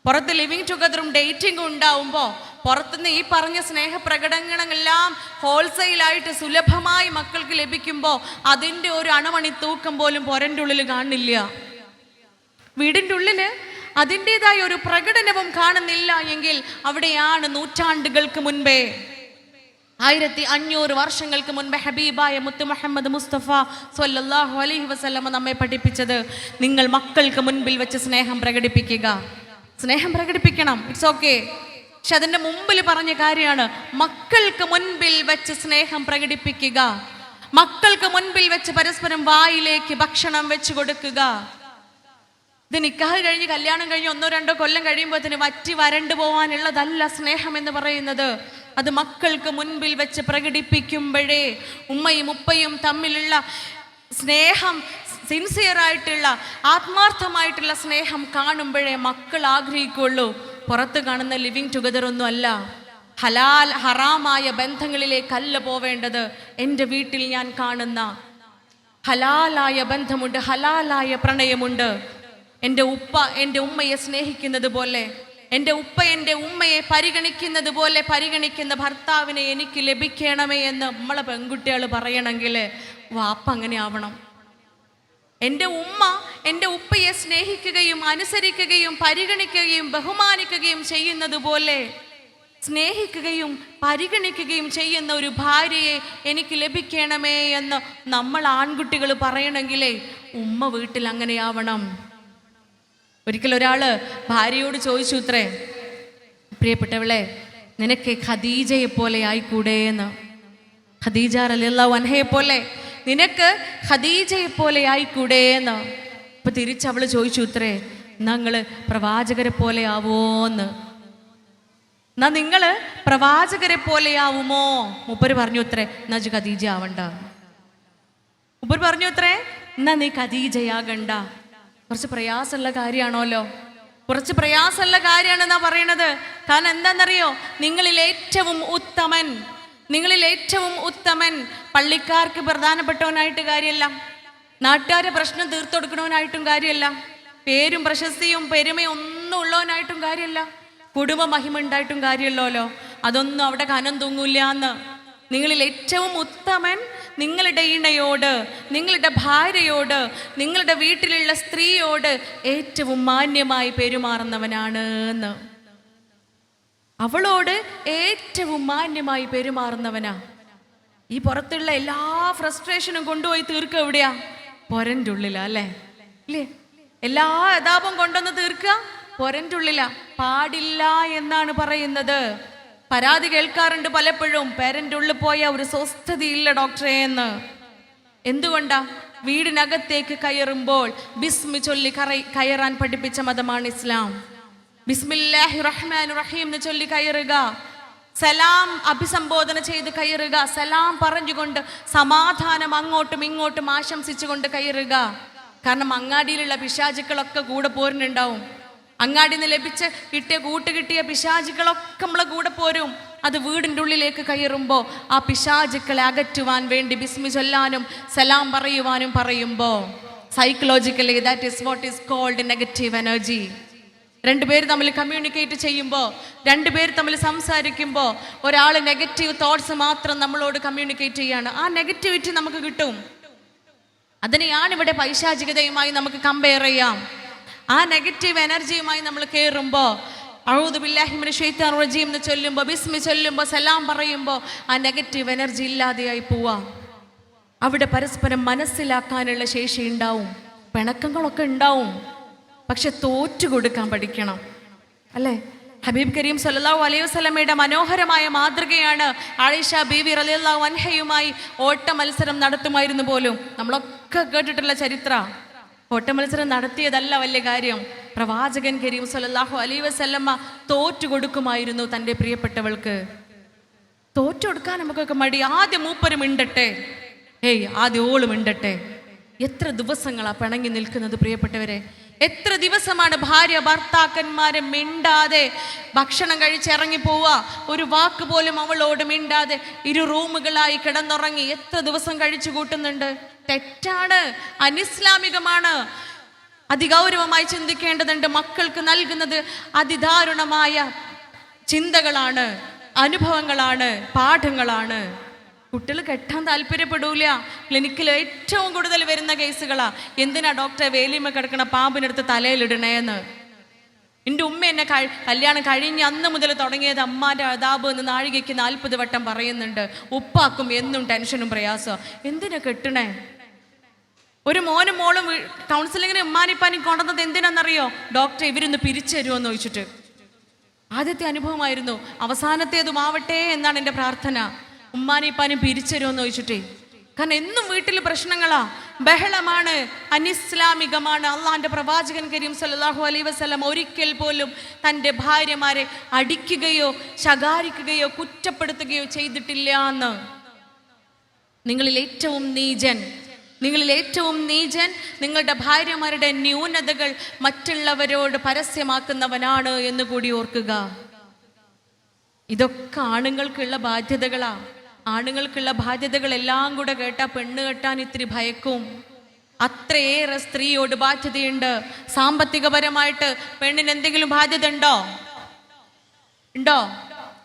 പുറത്ത് ലിവിങ് ടുഗദറും ഡേറ്റിംഗും ഉണ്ടാവുമ്പോൾ പുറത്തുനിന്ന് ഈ പറഞ്ഞ സ്നേഹപ്രകടനങ്ങളെല്ലാം ഹോൾസെയിലായിട്ട് സുലഭമായി മക്കൾക്ക് ലഭിക്കുമ്പോൾ അതിൻ്റെ ഒരു അണമണി തൂക്കം പോലും പൊരൻ്റെ ഉള്ളിൽ കാണില്ല. വീടിൻ്റെ ഉള്ളിൽ അതിൻ്റെതായ ഒരു പ്രകടനവും കാണുന്നില്ല എങ്കിൽ അവിടെയാണ് നൂറ്റാണ്ടുകൾക്ക് മുൻപേ 1500 വർഷങ്ങൾക്ക് മുൻപ് ഹബീബായ മുത്ത് മുഹമ്മദ് മുസ്തഫ സ്വല്ലല്ലാഹു അലൈഹി വസല്ലമ നമ്മെ പഠിപ്പിച്ചത്, നിങ്ങൾ മക്കൾക്ക് മുൻപിൽ വെച്ച് സ്നേഹം പ്രകടിപ്പിക്കുക. സ്നേഹം പ്രകടിപ്പിക്കണം, ഇറ്റ്സ് ഓക്കെ. പക്ഷെ അതിൻ്റെ മുമ്പിൽ പറഞ്ഞ കാര്യമാണ് മക്കൾക്ക് മുൻപിൽ വെച്ച് സ്നേഹം പ്രകടിപ്പിക്കുക. മക്കൾക്ക് മുൻപിൽ വെച്ച് പരസ്പരം വായിലേക്ക് ഭക്ഷണം വെച്ച് കൊടുക്കുക. ഇത് നിക്കാഹ് കഴിഞ്ഞ് കല്യാണം കഴിഞ്ഞ് 1-2 കൊല്ലം കഴിയുമ്പോൾ വറ്റി വരണ്ടു പോകാനുള്ളതല്ല സ്നേഹം എന്ന് പറയുന്നത്. അത് മക്കൾക്ക് മുൻപിൽ വെച്ച് പ്രകടിപ്പിക്കുമ്പോഴേ ഉമ്മയും ഉപ്പയും തമ്മിലുള്ള സ്നേഹം, സിൻസിയറായിട്ടുള്ള ആത്മാർത്ഥമായിട്ടുള്ള സ്നേഹം കാണുമ്പോഴേ മക്കൾ ആഗ്രഹിക്കുള്ളൂ. പുറത്ത് കാണുന്ന ലിവിങ് ടുഗദർ ഒന്നും അല്ല. ഹറാമായ ബന്ധങ്ങളിലേക്കല്ല പോവേണ്ടത്. എൻ്റെ വീട്ടിൽ ഞാൻ കാണുന്ന ഹലാലായ ബന്ധമുണ്ട്, ഹലാലായ പ്രണയമുണ്ട്. എൻ്റെ ഉപ്പ എൻ്റെ ഉമ്മയെ സ്നേഹിക്കുന്നത് പോലെ, എൻ്റെ ഉപ്പ എൻ്റെ ഉമ്മയെ പരിഗണിക്കുന്നത് പോലെ പരിഗണിക്കുന്ന ഭർത്താവിനെ എനിക്ക് ലഭിക്കണമേ എന്ന് നമ്മളെ പെൺകുട്ടികൾ പറയണമെങ്കിൽ വാപ്പ അങ്ങനെ ആവണം. എൻ്റെ ഉമ്മ എൻ്റെ ഉപ്പയെ സ്നേഹിക്കുകയും അനുസരിക്കുകയും പരിഗണിക്കുകയും ബഹുമാനിക്കുകയും ചെയ്യുന്നത് പോലെ സ്നേഹിക്കുകയും പരിഗണിക്കുകയും ചെയ്യുന്ന ഒരു ഭാര്യയെ എനിക്ക് ലഭിക്കണമേ എന്ന് നമ്മൾ ആൺകുട്ടികൾ പറയണമെങ്കിലേ ഉമ്മ വീട്ടിൽ അങ്ങനെയാവണം. ഒരിക്കൽ ഒരാള് ഭാര്യയോട് ചോദിച്ചു ഇത്രേ, പ്രിയപ്പെട്ടവളെ, നിനക്ക് ഖദീജയെ പോലെ ആയിക്കൂടെ എന്ന്. ഖദീജ റളിയല്ലാഹു അൻഹയെ പോലെ നിനക്ക് ഖദീജയെ പോലെ ആയിക്കൂടെ എന്ന്. അപ്പൊ തിരിച്ചവള് ചോദിച്ചു ഇത്രേ, നിങ്ങള് പ്രവാചകരെ പോലെ ആവോന്ന്. എന്നാ നിങ്ങള് പ്രവാചകരെ പോലെ ആവുമോ? മൂപ്പര് പറഞ്ഞു ഇത്രേ, എന്നാ ഖദീജ ആവണ്ട. മൂപ്പര് പറഞ്ഞു ഇത്രേ, എന്നാ നീ ഖദീജയാകണ്ട. കുറച്ച് പ്രയാസമുള്ള കാര്യമാണല്ലോ, കുറച്ച് പ്രയാസമുള്ള കാര്യമാണെന്നാ പറയണത്. കാരണം എന്താണെന്നറിയോ, നിങ്ങളിൽ ഏറ്റവും ഉത്തമൻ പള്ളിക്കാർക്ക് പ്രധാനപ്പെട്ടവനായിട്ട് കാര്യമല്ല, നാട്ടുകാരെ പ്രശ്നം തീർത്തു കൊടുക്കണവനായിട്ടും കാര്യമല്ല, പേരും പ്രശസ്തിയും പെരുമയും ഒന്നും ഉള്ളവനായിട്ടും കാര്യമല്ല, കുടുംബ മഹിമ ഉണ്ടായിട്ടും കാര്യമല്ലോ. അതൊന്നും അവിടെ കനം തൂങ്ങൂല്ല എന്ന്. നിങ്ങളിൽ ഏറ്റവും ഉത്തമൻ നിങ്ങളുടെ ഇണയോട്, നിങ്ങളുടെ ഭാര്യയോട്, നിങ്ങളുടെ വീട്ടിലുള്ള സ്ത്രീയോട് ഏറ്റവും മാന്യമായി പെരുമാറുന്നവനാണ് എന്ന്. അവളോട് ഏറ്റവും മാന്യമായി പെരുമാറുന്നവനാ. ഈ പുറത്തുള്ള എല്ലാ ഫ്രസ്ട്രേഷനും കൊണ്ടുപോയി തീർക്കുക എവിടെയാ? പൊരൻ്റെ ഉള്ളിലാ, അല്ലേ? ഇല്ലേ? എല്ലാ യഥാപം കൊണ്ടൊന്ന് തീർക്കുക പൊരൻ്റെ ഉള്ളിലാ. പാടില്ല എന്നാണ് പറയുന്നത്. പരാതി കേൾക്കാറുണ്ട് പലപ്പോഴും, പേരൻ്റെ ഉള്ളിൽ പോയ ഒരു സ്വസ്ഥതയില്ല ഡോക്ടറെ എന്ന്. എന്തുകൊണ്ടാ? വീടിനകത്തേക്ക് കയറുമ്പോൾ ബിസ്മി ചൊല്ലി കയറാൻ പഠിപ്പിച്ച മതമാണ് ഇസ്ലാം. ബിസ്മില്ലാഹിർ റഹ്മാനിർ റഹീം എന്ന് ചൊല്ലി കയറുക, സലാം അഭിസംബോധന ചെയ്ത് കയറുക, സലാം പറഞ്ഞുകൊണ്ട് സമാധാനം അങ്ങോട്ടും ഇങ്ങോട്ടും ആശംസിച്ചുകൊണ്ട് കയറുക. കാരണം അങ്ങാടിയിലുള്ള പിശാചുക്കളൊക്കെ കൂടെ പോരുന്നുണ്ടാവും. അങ്ങാടിന്ന് ലഭിച്ച് കിട്ടിയ പിശാചുക്കളൊക്കെ നമ്മളെ കൂടെ പോരും. അത് വീടിൻ്റെ ഉള്ളിലേക്ക് കയറുമ്പോൾ ആ പിശാചുക്കളെ അകറ്റുവാൻ വേണ്ടി ബിസ്മി ചൊല്ലാനും സലാം പറയുവാനും പറയുമ്പോൾ psychologically that is what is called negative energy. രണ്ടുപേർ തമ്മിൽ കമ്മ്യൂണിക്കേറ്റ് ചെയ്യുമ്പോൾ, രണ്ടുപേർ തമ്മിൽ സംസാരിക്കുമ്പോൾ ഒരാൾ നെഗറ്റീവ് തോട്ട്സ് മാത്രം നമ്മളോട് കമ്മ്യൂണിക്കേറ്റ് ചെയ്യാണ്. ആ നെഗറ്റിവിറ്റി നമുക്ക് കിട്ടും. അതിനെയാണ് ഇവിടെ പൈശാചികതയുമായി നമുക്ക് കമ്പയർ ചെയ്യാം. ആ നെഗറ്റീവ് എനർജിയുമായി നമ്മൾ കയറുമ്പോൾ അഊദു ബില്ലാഹി മിനശ് ശൈത്താനിർ റജീം എന്ന് ചൊല്ലുമ്പോൾ, ബിസ്മി ചൊല്ലുമ്പോൾ, സലാം പറയുമ്പോൾ ആ നെഗറ്റീവ് എനർജി ഇല്ലാതെയായി പോവാ. അവിടെ പരസ്പരം മനസ്സിലാക്കാനുള്ള ശേഷി ഉണ്ടാവും, പിണക്കങ്ങളൊക്കെ ഉണ്ടാവും. പക്ഷെ തോറ്റു കൊടുക്കാൻ പഠിക്കണം, അല്ലേ? ഹബീബ് കരീം സല്ലല്ലാഹു അലൈഹി വസല്ലമയുടെ മനോഹരമായ മാതൃകയാണ് ആയിഷ ബീവി റളിയല്ലാഹു അൻഹയുമായി ഓട്ട മത്സരം നടത്തുമായിരുന്നു പോലും. നമ്മളൊക്കെ കേട്ടിട്ടുള്ള ചരിത്ര. ഓട്ട മത്സരം നടത്തിയതല്ല വലിയ കാര്യം, പ്രവാചകൻ കരീം സല്ലല്ലാഹു അലൈഹി വസല്ലമ തോറ്റു കൊടുക്കുമായിരുന്നു തൻ്റെ പ്രിയപ്പെട്ടവൾക്ക്. തോറ്റു കൊടുക്കാൻ നമുക്കൊക്കെ മടി. ആദ്യം മൂപ്പര് മിണ്ടട്ടെ, ആദ്യം ഓള് മിണ്ടട്ടെ. എത്ര ദിവസങ്ങളാ പിണങ്ങി നിൽക്കുന്നത് പ്രിയപ്പെട്ടവരെ? എത്ര ദിവസമാണ് ഭാര്യ ഭർത്താക്കന്മാരെ മിണ്ടാതെ ഭക്ഷണം കഴിച്ചിറങ്ങി പോവുക, ഒരു വാക്ക് പോലും അവളോട് മിണ്ടാതെ 2 റൂമുകളായി കിടന്നുറങ്ങി എത്ര ദിവസം കഴിച്ചു കൂട്ടുന്നുണ്ട്? തെറ്റാണ്, അനിസ്ലാമികമാണ്. അതിഗൗരവമായി ചിന്തിക്കേണ്ടതുണ്ട്. മക്കൾക്ക് നൽകുന്നത് അതിദാരുണമായ ചിന്തകളാണ്, അനുഭവങ്ങളാണ്, പാഠങ്ങളാണ്. കുട്ടികൾ കെട്ടാൻ താല്പര്യപ്പെടൂല. ക്ലിനിക്കിൽ ഏറ്റവും കൂടുതൽ വരുന്ന കേസുകളാ, എന്തിനാ ഡോക്ടറെ വേലിമ കിടക്കണ പാമ്പിനെടുത്ത് തലയിലിടണേന്ന്. എൻ്റെ ഉമ്മ എന്നെ കല്യാണം കഴിഞ്ഞ് അന്ന് മുതൽ തുടങ്ങിയത് അമ്മാൻ്റെ അതാബ് എന്ന് നാഴികയ്ക്ക് 40 വട്ടം പറയുന്നുണ്ട്. ഉപ്പാക്കും എന്നും ടെൻഷനും പ്രയാസം. എന്തിനാ കെട്ടണേ? ഒരു മോനും മോളും കൗൺസിലിങ്ങിന് ഉമ്മാനിപ്പാനും കൊണ്ടുവന്നത് എന്തിനാണെന്നറിയോ? ഡോക്ടറെ ഇവരൊന്ന് പിരിച്ചു തരുമോന്ന് ചോദിച്ചിട്ട്. ആദ്യത്തെ അനുഭവമായിരുന്നു. അവസാനത്തേതുമാവട്ടെ എന്നാണ് എൻ്റെ പ്രാർത്ഥന. ഉമ്മാനിപ്പാനും പിരിച്ചു തരുമോന്ന് ചോദിച്ചിട്ടേ. കാരണം എന്നും വീട്ടിൽ പ്രശ്നങ്ങളാ, ബഹളമാണ്, അനിസ്ലാമികമാണ്. അള്ളാഹിന്റെ പ്രവാചകൻ കരീം സല്ലല്ലാഹു അലൈഹി വസല്ലം ഒരിക്കൽ പോലും തൻ്റെ ഭാര്യമാരെ അടിക്കുകയോ ശകാരിക്കുകയോ കുറ്റപ്പെടുത്തുകയോ ചെയ്തിട്ടില്ല എന്ന്. നിങ്ങളിൽ ഏറ്റവും നീചൻ നിങ്ങളുടെ ഭാര്യമാരുടെ ന്യൂനതകൾ മറ്റുള്ളവരോട് പരസ്യമാക്കുന്നവനാണ് എന്ന് കൂടി ഓർക്കുക. ഇതൊക്കെ ആണുങ്ങൾക്കുള്ള ബാധ്യതകളാ. ആണുങ്ങൾക്കുള്ള ബാധ്യതകളെല്ലാം കൂടെ കേട്ടാൽ പെണ്ണ് കെട്ടാൻ ഇത്തിരി ഭയക്കും. അത്രയേറെ സ്ത്രീയോട് ബാധ്യതയുണ്ട്. സാമ്പത്തികപരമായിട്ട് പെണ്ണിന് എന്തെങ്കിലും ബാധ്യത ഉണ്ടോ?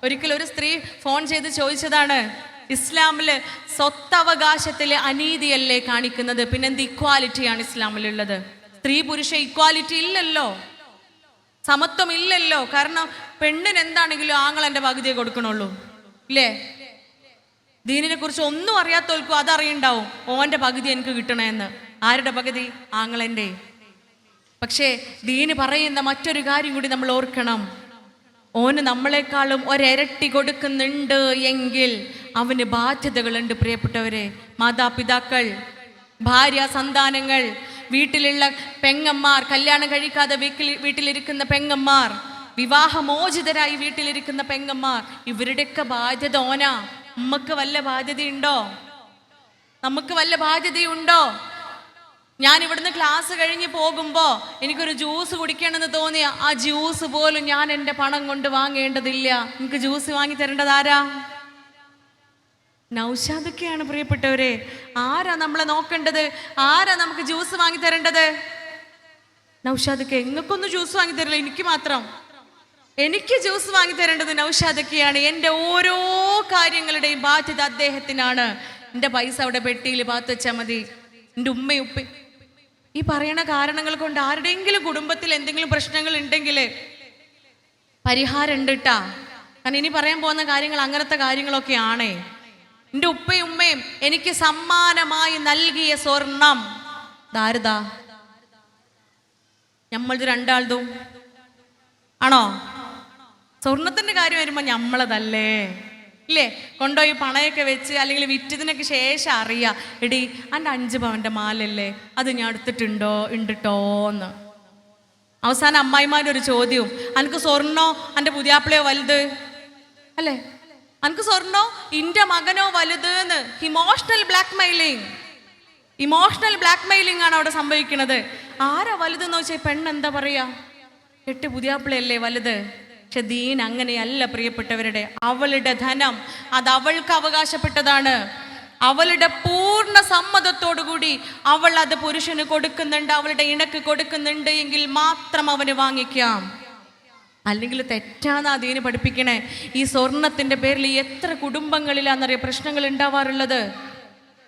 ഒരിക്കലും ഒരു സ്ത്രീ ഫോൺ ചെയ്ത് ചോദിച്ചതാണ്, ഇസ്ലാമില് സ്വത്തവകാശത്തിലെ അനീതിയല്ലേ കാണിക്കുന്നത്, പിന്നെന്ത് ഇക്വാലിറ്റിയാണ് ഇസ്ലാമിലുള്ളത്? സ്ത്രീ പുരുഷ ഇക്വാലിറ്റി ഇല്ലല്ലോ, സമത്വം ഇല്ലല്ലോ. കാരണം പെണ്ണിന് എന്താണെങ്കിലും ആങ്ങളെൻ്റെ പകുതിയെ കൊടുക്കണുള്ളൂ, ഇല്ലേ? ദീനിനെ കുറിച്ച് ഒന്നും അറിയാത്തവർക്കും അതറിയുണ്ടാവും, ഓൻ്റെ പകുതി എനിക്ക് കിട്ടണമെന്ന്. ആരുടെ പകുതി? ആങ്ങളെൻ്റെ. പക്ഷേ ദീന് പറയുന്ന മറ്റൊരു കാര്യം കൂടി നമ്മൾ ഓർക്കണം. ഓന് നമ്മളെക്കാളും ഒരിരട്ടി കൊടുക്കുന്നുണ്ട് എങ്കിൽ അവന് ബാധ്യതകളുണ്ട്. പ്രിയപ്പെട്ടവരെ, മാതാപിതാക്കൾ, ഭാര്യ, സന്താനങ്ങൾ, വീട്ടിലുള്ള പെങ്ങന്മാർ, കല്യാണം കഴിക്കാതെ വീട്ടിലിരിക്കുന്ന പെങ്ങന്മാർ, വിവാഹമോചിതരായി വീട്ടിലിരിക്കുന്ന പെങ്ങന്മാർ, ഇവരുടെയൊക്കെ ബാധ്യത ഓനാ. നമുക്ക് വല്ല ബാധ്യതയുണ്ടോ? നമുക്ക് വല്ല ബാധ്യതയുണ്ടോ? ഞാൻ ഇവിടുന്ന് ക്ലാസ് കഴിഞ്ഞ് പോകുമ്പോൾ എനിക്കൊരു ജ്യൂസ് കുടിക്കണമെന്ന് തോന്നിയ ആ ജ്യൂസ് പോലും ഞാൻ എൻ്റെ പണം കൊണ്ട് വാങ്ങേണ്ടതില്ല. എനിക്ക് ജ്യൂസ് വാങ്ങി തരേണ്ടത് ആരാ? നൗഷാദൊക്കെയാണ്. പ്രിയപ്പെട്ടവരെ, ആരാ നമ്മളെ നോക്കേണ്ടത്? ആരാ നമുക്ക് ജ്യൂസ് വാങ്ങി തരേണ്ടത്? നൗഷാദൊക്കെ. നിങ്ങൾക്കൊന്നും ജ്യൂസ് വാങ്ങി തരില്ല, എനിക്ക് മാത്രം. എനിക്ക് ജ്യൂസ് വാങ്ങി തരേണ്ടത് നൗഷാദൊക്കെയാണ്. എൻ്റെ ഓരോ കാര്യങ്ങളുടെയും ബാധ്യത അദ്ദേഹത്തിനാണ്. എൻ്റെ പൈസ അവിടെ പെട്ടിയിൽ പാത്ത് വെച്ചാൽ മതി. എൻ്റെ ഉമ്മയും ഈ പറയണ കാരണങ്ങൾ കൊണ്ട് ആരുടെയെങ്കിലും കുടുംബത്തിൽ എന്തെങ്കിലും പ്രശ്നങ്ങൾ ഉണ്ടെങ്കിൽ പരിഹാരം ഉണ്ട് കേട്ടാ. കാരണം ഇനി പറയാൻ പോകുന്ന കാര്യങ്ങൾ അങ്ങനത്തെ കാര്യങ്ങളൊക്കെ ആണേ. എൻ്റെ ഉപ്പയും ഉമ്മയും എനിക്ക് സമ്മാനമായി നൽകിയ സ്വർണം ധാരതാ? നമ്മളിത് രണ്ടാളതും ആണോ? സ്വർണത്തിന്റെ കാര്യം വരുമ്പോൾ നമ്മളതല്ലേ, ഇല്ലേ? കൊണ്ടുപോയി പണയൊക്കെ വെച്ച് അല്ലെങ്കിൽ വിറ്റതിനൊക്കെ ശേഷം അറിയാം, എടി എൻ്റെ 5 പവൻ്റെ മാലല്ലേ, അത് ഞാൻ എടുത്തിട്ടുണ്ടോ ഉണ്ടിട്ടോന്ന്. അവസാനം അമ്മായിമാരൊരു ചോദ്യവും, അനക്ക് സ്വർണ്ണോ എൻ്റെ പുതിയാപ്പിളയോ വലുത്? അല്ലേ? അനക്ക് സ്വർണ്ണോ ഇൻ്റെ മകനോ വലുത് എന്ന്. ഇമോഷണൽ ബ്ലാക്ക്മെയിലിംഗ് ആണ് അവിടെ സംഭവിക്കുന്നത്. ആരാ വലുതെന്ന് വെച്ചാൽ പെണ്ണെന്താ പറയാ? 8 പുതിയാപ്പിളയല്ലേ വലുത്. പക്ഷെ ദീൻ അങ്ങനെയല്ല പ്രിയപ്പെട്ടവരുടെ. അവളുടെ ധനം അത് അവൾക്ക് അവകാശപ്പെട്ടതാണ്. അവളുടെ പൂർണ്ണ സമ്മതത്തോടുകൂടി അവൾ അത് പുരുഷന് കൊടുക്കുന്നുണ്ട്, അവളുടെ ഇണക്ക് കൊടുക്കുന്നുണ്ട് എങ്കിൽ മാത്രം അവന് വാങ്ങിക്കാം. അല്ലെങ്കിൽ തെറ്റാന്നാ ദീന് പഠിപ്പിക്കണേ. ഈ സ്വർണത്തിന്റെ പേരിൽ എത്ര കുടുംബങ്ങളിലാണെന്നറിയാം പ്രശ്നങ്ങൾ ഉണ്ടാവാറുള്ളത്.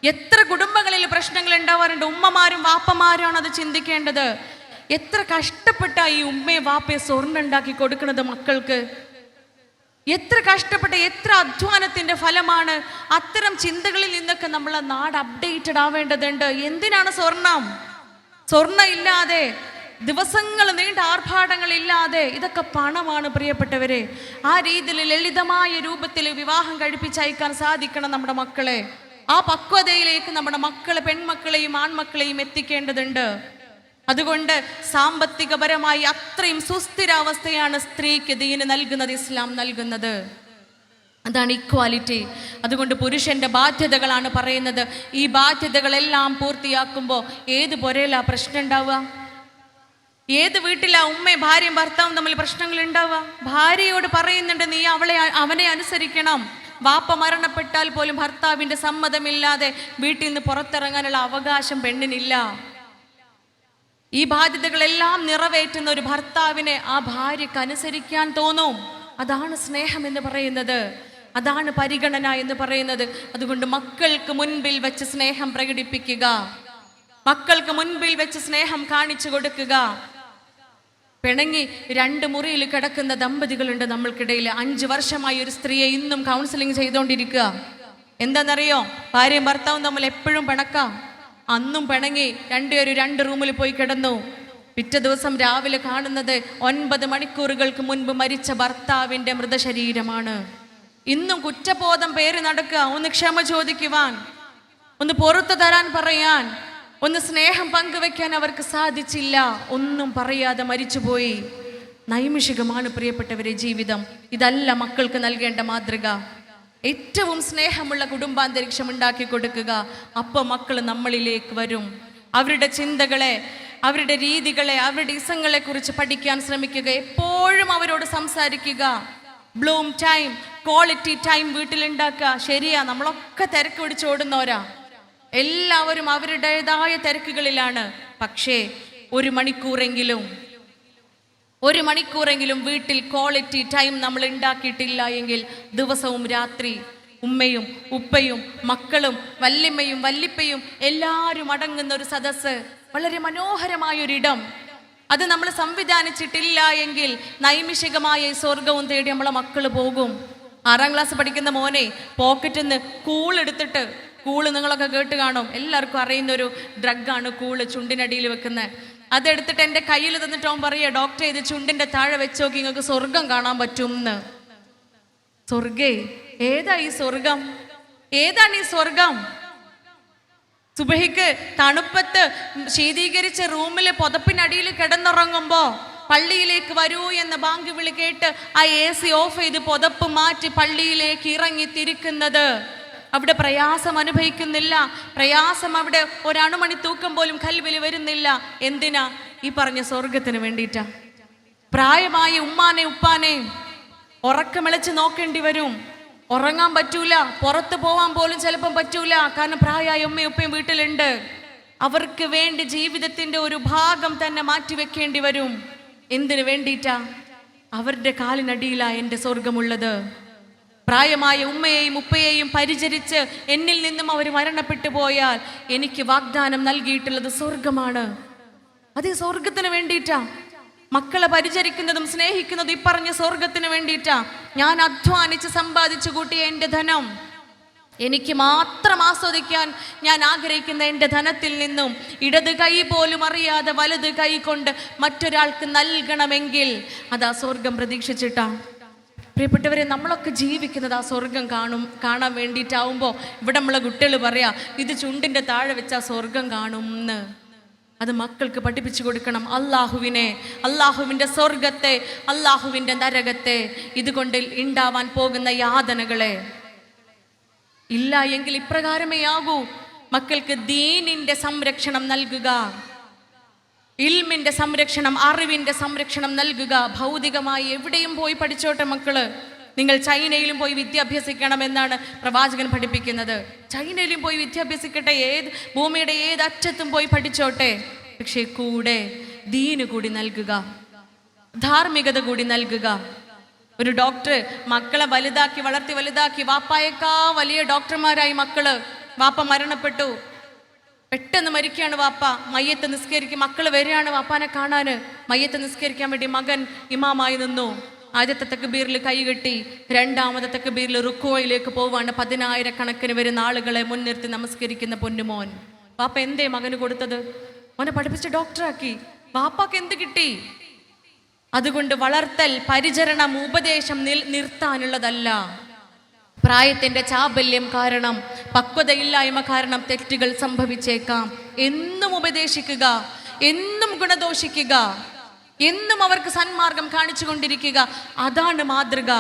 എത്ര കുടുംബങ്ങളിൽ പ്രശ്നങ്ങൾ ഉണ്ടാവാറുണ്ട്. ഉമ്മമാരും വാപ്പമാരും അത് ചിന്തിക്കേണ്ടത്. എത്ര കഷ്ടപ്പെട്ട ഈ ഉമ്മയെ വാപ്പയെ സ്വർണ്ണം ഉണ്ടാക്കി കൊടുക്കുന്നത് മക്കൾക്ക്. എത്ര കഷ്ടപ്പെട്ട, എത്ര അധ്വാനത്തിന്റെ ഫലമാണ്. അത്തരം ചിന്തകളിൽ നിന്നൊക്കെ നമ്മളെ നാട് അപ്ഡേറ്റഡ് ആവേണ്ടതുണ്ട്. എന്തിനാണ് സ്വർണം ഇല്ലാതെ, ദിവസങ്ങൾ നീണ്ട ആർഭാടങ്ങളില്ലാതെ? ഇതൊക്കെ പണമാണ് പ്രിയപ്പെട്ടവരെ. ആ രീതിയിൽ ലളിതമായ രൂപത്തിൽ വിവാഹം കഴിപ്പിച്ചയക്കാൻ സാധിക്കണം നമ്മുടെ മക്കളെ. ആ പക്വതയിലേക്ക് നമ്മുടെ മക്കളെ, പെൺമക്കളെയും ആൺമക്കളെയും എത്തിക്കേണ്ടതുണ്ട്. അതുകൊണ്ട് സാമ്പത്തികപരമായി അത്രയും സുസ്ഥിരാവസ്ഥയാണ് സ്ത്രീക്ക് ദീന് നൽകുന്നത്, ഇസ്ലാം നൽകുന്നത്. അതാണ് ഇക്വാലിറ്റി. അതുകൊണ്ട് പുരുഷന്റെ ബാധ്യതകളാണ് പറയുന്നത്. ഈ ബാധ്യതകളെല്ലാം പൂർത്തിയാക്കുമ്പോൾ ഏത് പൊരയിലാ പ്രശ്നം ഉണ്ടാവുക? ഏത് വീട്ടിലാ ഉമ്മയും ഭാര്യയും ഭർത്താവും തമ്മിൽ പ്രശ്നങ്ങൾ ഉണ്ടാവുക? ഭാര്യയോട് പറയുന്നുണ്ട്, നീ അവനെ അനുസരിക്കണം. വാപ്പ മരണപ്പെട്ടാൽ പോലും ഭർത്താവിന്റെ സമ്മതമില്ലാതെ വീട്ടിൽ നിന്ന് പുറത്തിറങ്ങാനുള്ള അവകാശം പെണ്ണിനില്ല. ഈ ബാധ്യതകളെല്ലാം നിറവേറ്റുന്ന ഒരു ഭർത്താവിനെ ആ ഭാര്യയ്ക്ക് അനുസരിക്കാൻ തോന്നും. അതാണ് സ്നേഹം എന്ന് പറയുന്നത്, അതാണ് പരിഗണന എന്ന് പറയുന്നത്. അതുകൊണ്ട് മക്കൾക്ക് മുൻപിൽ വെച്ച് സ്നേഹം പ്രകടിപ്പിക്കുക, മക്കൾക്ക് മുൻപിൽ വെച്ച് സ്നേഹം കാണിച്ചു കൊടുക്കുക. പിണങ്ങി 2 മുറിയിൽ കിടക്കുന്ന ദമ്പതികളുണ്ട് നമ്മൾക്കിടയിൽ. 5 വർഷമായി ഒരു സ്ത്രീയെ ഇന്നും കൗൺസിലിംഗ് ചെയ്തുകൊണ്ടിരിക്കുക. എന്താണെന്നറിയോ? ഭാര്യയും ഭർത്താവും തമ്മിൽ എപ്പോഴും പിണക്കാം. അന്നും പിണങ്ങി 2 റൂമിൽ പോയി കിടന്നു. പിറ്റേ ദിവസം രാവിലെ കാണുന്നത് 9 മണിക്കൂറുകൾക്ക് മുൻപ് മരിച്ച ഭർത്താവിൻ്റെ മൃതശരീരമാണ്. ഇന്നും കുറ്റബോധം പേറി നടക്കുക. ഒന്ന് ക്ഷമ ചോദിക്കുവാൻ, ഒന്ന് പുറത്തു തരാൻ പറയാൻ, ഒന്ന് സ്നേഹം പങ്കുവെക്കാൻ അവർക്ക് സാധിച്ചില്ല. ഒന്നും പറയാതെ മരിച്ചുപോയി. നൈമിഷികമാണ് പ്രിയപ്പെട്ടവരെ ജീവിതം. ഇതല്ല മക്കൾക്ക് നൽകേണ്ട മാതൃക. ഏറ്റവും സ്നേഹമുള്ള കുടുംബാന്തരീക്ഷം ഉണ്ടാക്കി കൊടുക്കുക. അപ്പോൾ മക്കൾ നമ്മളിലേക്ക് വരും. അവരുടെ ചിന്തകളെ, അവരുടെ രീതികളെ, അവരുടെ ഇസങ്ങളെ കുറിച്ച് പഠിക്കാൻ ശ്രമിക്കുക. എപ്പോഴും അവരോട് സംസാരിക്കുക. ബ്ലൂം ടൈം, ക്വാളിറ്റി ടൈം വീട്ടിലുണ്ടാക്കുക. ശരിയാ, നമ്മളൊക്കെ തിരക്ക് പിടിച്ചോടുന്നവരാ, എല്ലാവരും അവരുടേതായ തിരക്കുകളിലാണ്. പക്ഷേ 1 മണിക്കൂറെങ്കിലും വീട്ടിൽ ക്വാളിറ്റി ടൈം നമ്മൾ ഉണ്ടാക്കിയിട്ടില്ല എങ്കിൽ ദിവസവും രാത്രി ഉമ്മയും ഉപ്പയും മക്കളും വല്യമ്മയും വല്ലിപ്പയും എല്ലാവരും അടങ്ങുന്ന ഒരു സദസ്സ്, വളരെ മനോഹരമായൊരിടം, അത് നമ്മൾ സംവിധാനിച്ചിട്ടില്ല എങ്കിൽ നൈമിഷികമായ സ്വർഗവും തേടി നമ്മളെ മക്കൾ പോകും. 6ാം ക്ലാസ് പഠിക്കുന്ന മോനെ പോക്കറ്റിൽ നിന്ന് എടുത്തിട്ട്, കൂള് നിങ്ങളൊക്കെ കേട്ട് കാണും, എല്ലാവർക്കും അറിയുന്നൊരു ഡ്രഗാണ് കൂള്, ചുണ്ടിനടിയിൽ വെക്കുന്നത്. അതെടുത്തിട്ട് എൻ്റെ കയ്യിൽ തന്നിട്ട് അവൻ പറയുക, ഡോക്ടറെ ഇത് ചുണ്ടിൻ്റെ താഴെ വെച്ച് നോക്കി നിങ്ങൾക്ക് സ്വർഗം കാണാൻ പറ്റും എന്ന്. സ്വർഗേ, ഏതാ ഈ സ്വർഗം? ഏതാണ് ഈ സ്വർഗം? സുബഹിക്ക് തണുപ്പത്ത് ശീതീകരിച്ച റൂമിൽ പുതപ്പിനടിയിൽ കിടന്നുറങ്ങുമ്പോ പള്ളിയിലേക്ക് വരൂ എന്ന ബാങ്ക് വിളി കേട്ട് ആ AC ഓഫ് ചെയ്ത് പുതപ്പ് മാറ്റി പള്ളിയിലേക്ക് ഇറങ്ങി തിരിക്കുന്നത്, അവിടെ പ്രയാസം അനുഭവിക്കുന്നില്ല. പ്രയാസം അവിടെ 1 അണുമണി തൂക്കം പോലും കൽവിൽ വരുന്നില്ല. എന്തിനാ? ഈ പറഞ്ഞ സ്വർഗത്തിന് വേണ്ടിയിട്ടാ. പ്രായമായ ഉമ്മാനെ ഉപ്പാനെ ഉറക്കമിളച്ച് നോക്കേണ്ടി വരും. ഉറങ്ങാൻ പറ്റൂല, പുറത്ത് പോവാൻ പോലും ചിലപ്പം പറ്റൂല. കാരണം പ്രായമായ ഉമ്മയും ഉപ്പയും വീട്ടിലുണ്ട്. അവർക്ക് വേണ്ടി ജീവിതത്തിന്റെ ഒരു ഭാഗം തന്നെ മാറ്റിവെക്കേണ്ടി വരും. എന്തിനു വേണ്ടിയിട്ടാ? അവരുടെ കാലിനടിയിലാ എൻ്റെ സ്വർഗമുള്ളത്. പ്രായമായ ഉമ്മയെയും ഉപ്പയെയും പരിചരിച്ച് എന്നിൽ നിന്നും അവർ മരണപ്പെട്ടു പോയാൽ എനിക്ക് വാഗ്ദാനം നൽകിയിട്ടുള്ളത് സ്വർഗമാണ്. അത് സ്വർഗത്തിന് വേണ്ടിയിട്ടാ. മക്കളെ പരിചരിക്കുന്നതും സ്നേഹിക്കുന്നതും ഈ പറഞ്ഞ സ്വർഗത്തിന് വേണ്ടിയിട്ടാ. ഞാൻ അധ്വാനിച്ച് സമ്പാദിച്ചു കൂട്ടിയ എൻ്റെ ധനം, എനിക്ക് മാത്രം ആസ്വദിക്കാൻ ഞാൻ ആഗ്രഹിക്കുന്ന എൻ്റെ ധനത്തിൽ നിന്നും ഇടത് കൈ പോലും അറിയാതെ വലത് കൈ കൊണ്ട് മറ്റൊരാൾക്ക് നൽകണമെങ്കിൽ അത് ആ സ്വർഗം പ്രതീക്ഷിച്ചിട്ടാ. പ്രിയപ്പെട്ടവരെ, നമ്മളൊക്കെ ജീവിക്കുന്നത് ആ സ്വർഗം കാണാൻ വേണ്ടിയിട്ടാവുമ്പോൾ ഇവിടെ നമ്മളെ കുട്ടികൾ പറയാ ഇത് ചുണ്ടിൻ്റെ താഴെ വെച്ചാൽ സ്വർഗം കാണും എന്ന്. അത് മക്കൾക്ക് പഠിപ്പിച്ചു കൊടുക്കണം. അള്ളാഹുവിൻ്റെ സ്വർഗത്തെ, അള്ളാഹുവിൻ്റെ നരകത്തെ, ഇതുകൊണ്ട് ഉണ്ടാവാൻ പോകുന്ന യാതനകളെ. ഇല്ല എങ്കിൽ ഇപ്രകാരമേ ആകൂ. മക്കൾക്ക് ദീനിന്റെ സംരക്ഷണം നൽകുക, ഇൽമിന്റെ സംരക്ഷണം, അറിവിന്റെ സംരക്ഷണം നൽകുക. ഭൗതികമായി എവിടെയും പോയി പഠിച്ചോട്ടെ മക്കള്. നിങ്ങൾ ചൈനയിലും പോയി വിദ്യാഭ്യസിക്കണം എന്നാണ് പ്രവാചകൻ പഠിപ്പിക്കുന്നത്. ചൈനയിലും പോയി വിദ്യാഭ്യസിക്കട്ടെ, ഭൂമിയുടെ ഏത് അറ്റത്തും പോയി പഠിച്ചോട്ടെ. പക്ഷേ കൂടെ ദീന് കൂടി നൽകുക, ധാർമ്മികത കൂടി നൽകുക. ഒരു ഡോക്ടർ മക്കളെ വലുതാക്കി വളർത്തി വലുതാക്കി, വാപ്പായേക്കാ വലിയ ഡോക്ടർമാരായി മക്കള്. വാപ്പ മരണപ്പെട്ടു, പെട്ടെന്ന് മരിക്കുകയാണ് വാപ്പ. മയ്യത്ത് നിസ്കരിക്കും, മക്കള് വരികയാണ് വാപ്പാനെ കാണാന്. മയ്യത്ത് നിസ്കരിക്കാൻ വേണ്ടി മകൻ ഇമാമായി നിന്നു. ആദ്യത്തെ തക്ബീറിൽ കൈകെട്ടി, 2ാമത്തെ തക്ബീറിൽ റുക്കോയിലേക്ക് പോവാണ്. 10,000 വരുന്ന ആളുകളെ മുൻനിർത്തി നമസ്കരിക്കുന്ന പൊന്നുമോൻ. വാപ്പ എന്തേ മകന് കൊടുത്തത്? മോനെ പഠിപ്പിച്ച് ഡോക്ടറാക്കി. വാപ്പാക്ക് എന്ത് കിട്ടി? അതുകൊണ്ട് വളർത്തൽ, പരിചരണം, ഉപദേശം നിർത്താനുള്ളതല്ല. പ്രായത്തിന്റെ ചാബല്യം കാരണം, പക്വതയില്ലായ്മ കാരണം തെറ്റുകൾ സംഭവിച്ചേക്കാം. എന്നും ഉപദേശിക്കുക, എന്നും ഗുണദോഷിക്കുക, എന്നും അവർക്ക് സന്മാർഗം കാണിച്ചു കൊണ്ടിരിക്കുക. അതാണ് മാതൃക.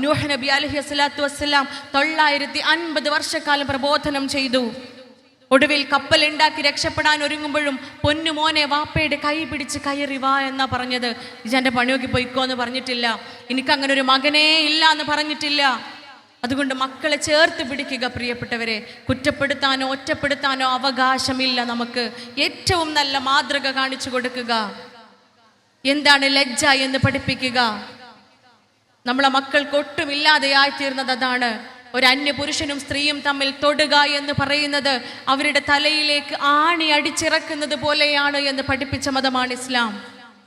നൂഹ് നബി അലൈഹി സ്വലാത്തു വസ്സലാം 950 വർഷക്കാലം പ്രബോധനം ചെയ്തു. ഒടുവിൽ കപ്പലുണ്ടാക്കി രക്ഷപ്പെടാൻ ഒരുങ്ങുമ്പോഴും പൊന്നുമോനെ വാപ്പയുടെ കൈ പിടിച്ച് കയറി വാ എന്നാ പറഞ്ഞത്. ഇജന്റെ പണിയൊക്കെ പോയിക്കോ എന്ന് പറഞ്ഞിട്ടില്ല. എനിക്കങ്ങനെ ഒരു മകനേ ഇല്ല എന്ന് പറഞ്ഞിട്ടില്ല. അതുകൊണ്ട് മക്കളെ ചേർത്ത് പിടിക്കുക പ്രിയപ്പെട്ടവരെ. കുറ്റപ്പെടുത്താനോ ഒറ്റപ്പെടുത്താനോ അവകാശമില്ല നമുക്ക്. ഏറ്റവും നല്ല മാതൃക കാണിച്ചു കൊടുക്കുക. എന്താണ് ലജ്ജ എന്ന് പഠിപ്പിക്കുക. നമ്മളെ മക്കൾക്ക് ഒട്ടും ഇല്ലാതെയായിത്തീർന്നത് അതാണ്. ഒരു അന്യ പുരുഷനും സ്ത്രീയും തമ്മിൽ തൊടുക എന്ന് പറയുന്നത് അവരുടെ തലയിലേക്ക് ആണി അടിച്ചിറക്കുന്നത് പോലെയാണ് എന്ന് പഠിപ്പിച്ച മതമാണ് ഇസ്ലാം.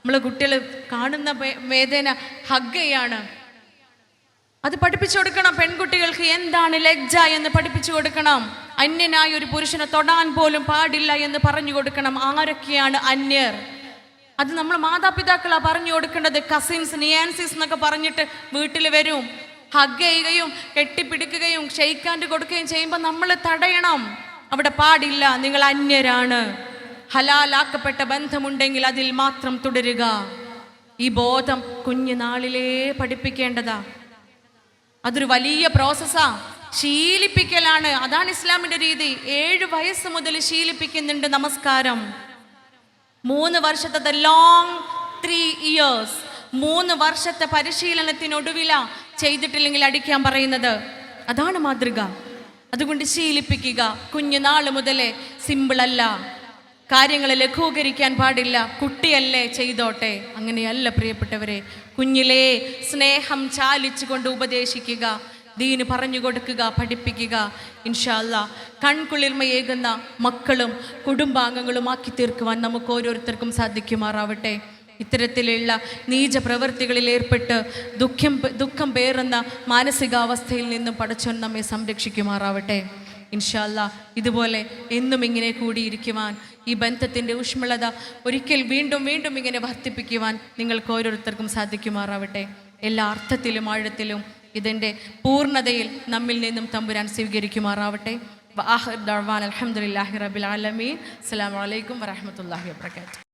നമ്മളെ കുട്ടികൾ കാണുന്ന വേദന ഹഗ്ഗയാണ്. അത് പഠിപ്പിച്ചു കൊടുക്കണം. പെൺകുട്ടികൾക്ക് എന്താണ് ലജ്ജ എന്ന് പഠിപ്പിച്ചു കൊടുക്കണം. അന്യനായ ഒരു പുരുഷനെ തൊടാൻ പോലും പാടില്ല എന്ന് പറഞ്ഞു കൊടുക്കണം. ആരൊക്കെയാണ് അന്യർ? അത് നമ്മൾ മാതാപിതാക്കളാണ് പറഞ്ഞു കൊടുക്കേണ്ടത്. കസിൻസ്, നിയാൻസിസ് എന്നൊക്കെ പറഞ്ഞിട്ട് വീട്ടിൽ വരും, ഹഗ് ചെയ്യുകയും കെട്ടിപ്പിടിക്കുകയും ഷെയ്ക്കാൻഡ് കൊടുക്കുകയും ചെയ്യുമ്പോൾ നമ്മൾ തടയണം. അവിടെ പാടില്ല, നിങ്ങൾ അന്യരാണ്. ഹലാലാക്കപ്പെട്ട ബന്ധമുണ്ടെങ്കിൽ അതിൽ മാത്രം തുടരുക. ഈ ബോധം കുഞ്ഞുനാളിലേ പഠിപ്പിക്കേണ്ടതാ. അതൊരു വലിയ പ്രോസസ്സാ. ശീലിപ്പിക്കലാണ്. അതാണ് ഇസ്ലാമിന്റെ രീതി. 7 വയസ്സ് മുതൽ ശീലിപ്പിക്കുന്നുണ്ട് നമസ്കാരം. 3 വർഷത്തെ ലോങ് 3 years 3 വർഷത്തെ പരിശീലനത്തിനൊടുവില ചെയ്തിട്ടില്ലെങ്കിൽ അടിക്കാൻ പറയുന്നത്. അതാണ് മാതൃക. അതുകൊണ്ട് ശീലിപ്പിക്കുക. കുഞ്ഞുനാള് മുതലേ. സിമ്പിളല്ല, കാര്യങ്ങൾ ലഘൂകരിക്കാൻ പാടില്ല. കുട്ടിയല്ലേ, ചെയ്തോട്ടെ. അങ്ങനെയല്ല പ്രിയപ്പെട്ടവരെ. കുഞ്ഞിലേ സ്നേഹം ചാലിച്ചുകൊണ്ട് ഉപദേശിക്കുക, ദീന് പറഞ്ഞു കൊടുക്കുക, പഠിപ്പിക്കുക. ഇൻഷാ അല്ലാഹ് കൺകുളിർമയേകുന്ന മക്കളും കുടുംബാംഗങ്ങളുമാക്കി തീർക്കുവാൻ നമുക്ക് ഓരോരുത്തർക്കും സാധിക്കുമാറാവട്ടെ. ഇത്തരത്തിലുള്ള നീച പ്രവൃത്തികളിൽ ഏർപ്പെട്ട് ദുഃഖം പേറുന്ന മാനസികാവസ്ഥയിൽ നിന്നും പടച്ചോൻ നമ്മെ സംരക്ഷിക്കുമാറാവട്ടെ. ഇൻഷാ അല്ലാഹ് ഇതുപോലെ എന്നും ഇങ്ങനെ കൂടിയിരിക്കുവാൻ, ഈ ബന്ധത്തിൻ്റെ ഊഷ്മളത ഒരിക്കൽ വീണ്ടും വീണ്ടും ഇങ്ങനെ വർദ്ധിപ്പിക്കുവാൻ നിങ്ങൾക്ക് ഓരോരുത്തർക്കും സാധിക്കുമാറാവട്ടെ. എല്ലാ അർത്ഥത്തിലും ആഴത്തിലും ഇതിൻ്റെ പൂർണ്ണതയിൽ നമ്മിൽ നിന്നും തമ്പുരാൻ സ്വീകരിക്കുമാറാവട്ടെ. അൽഹംദുലില്ലാഹി റബ്ബിൽ ആലമീൻ. അസ്സലാമു അലൈക്കും വറഹ്മത്തുള്ളാഹി വബറകാതുഹു.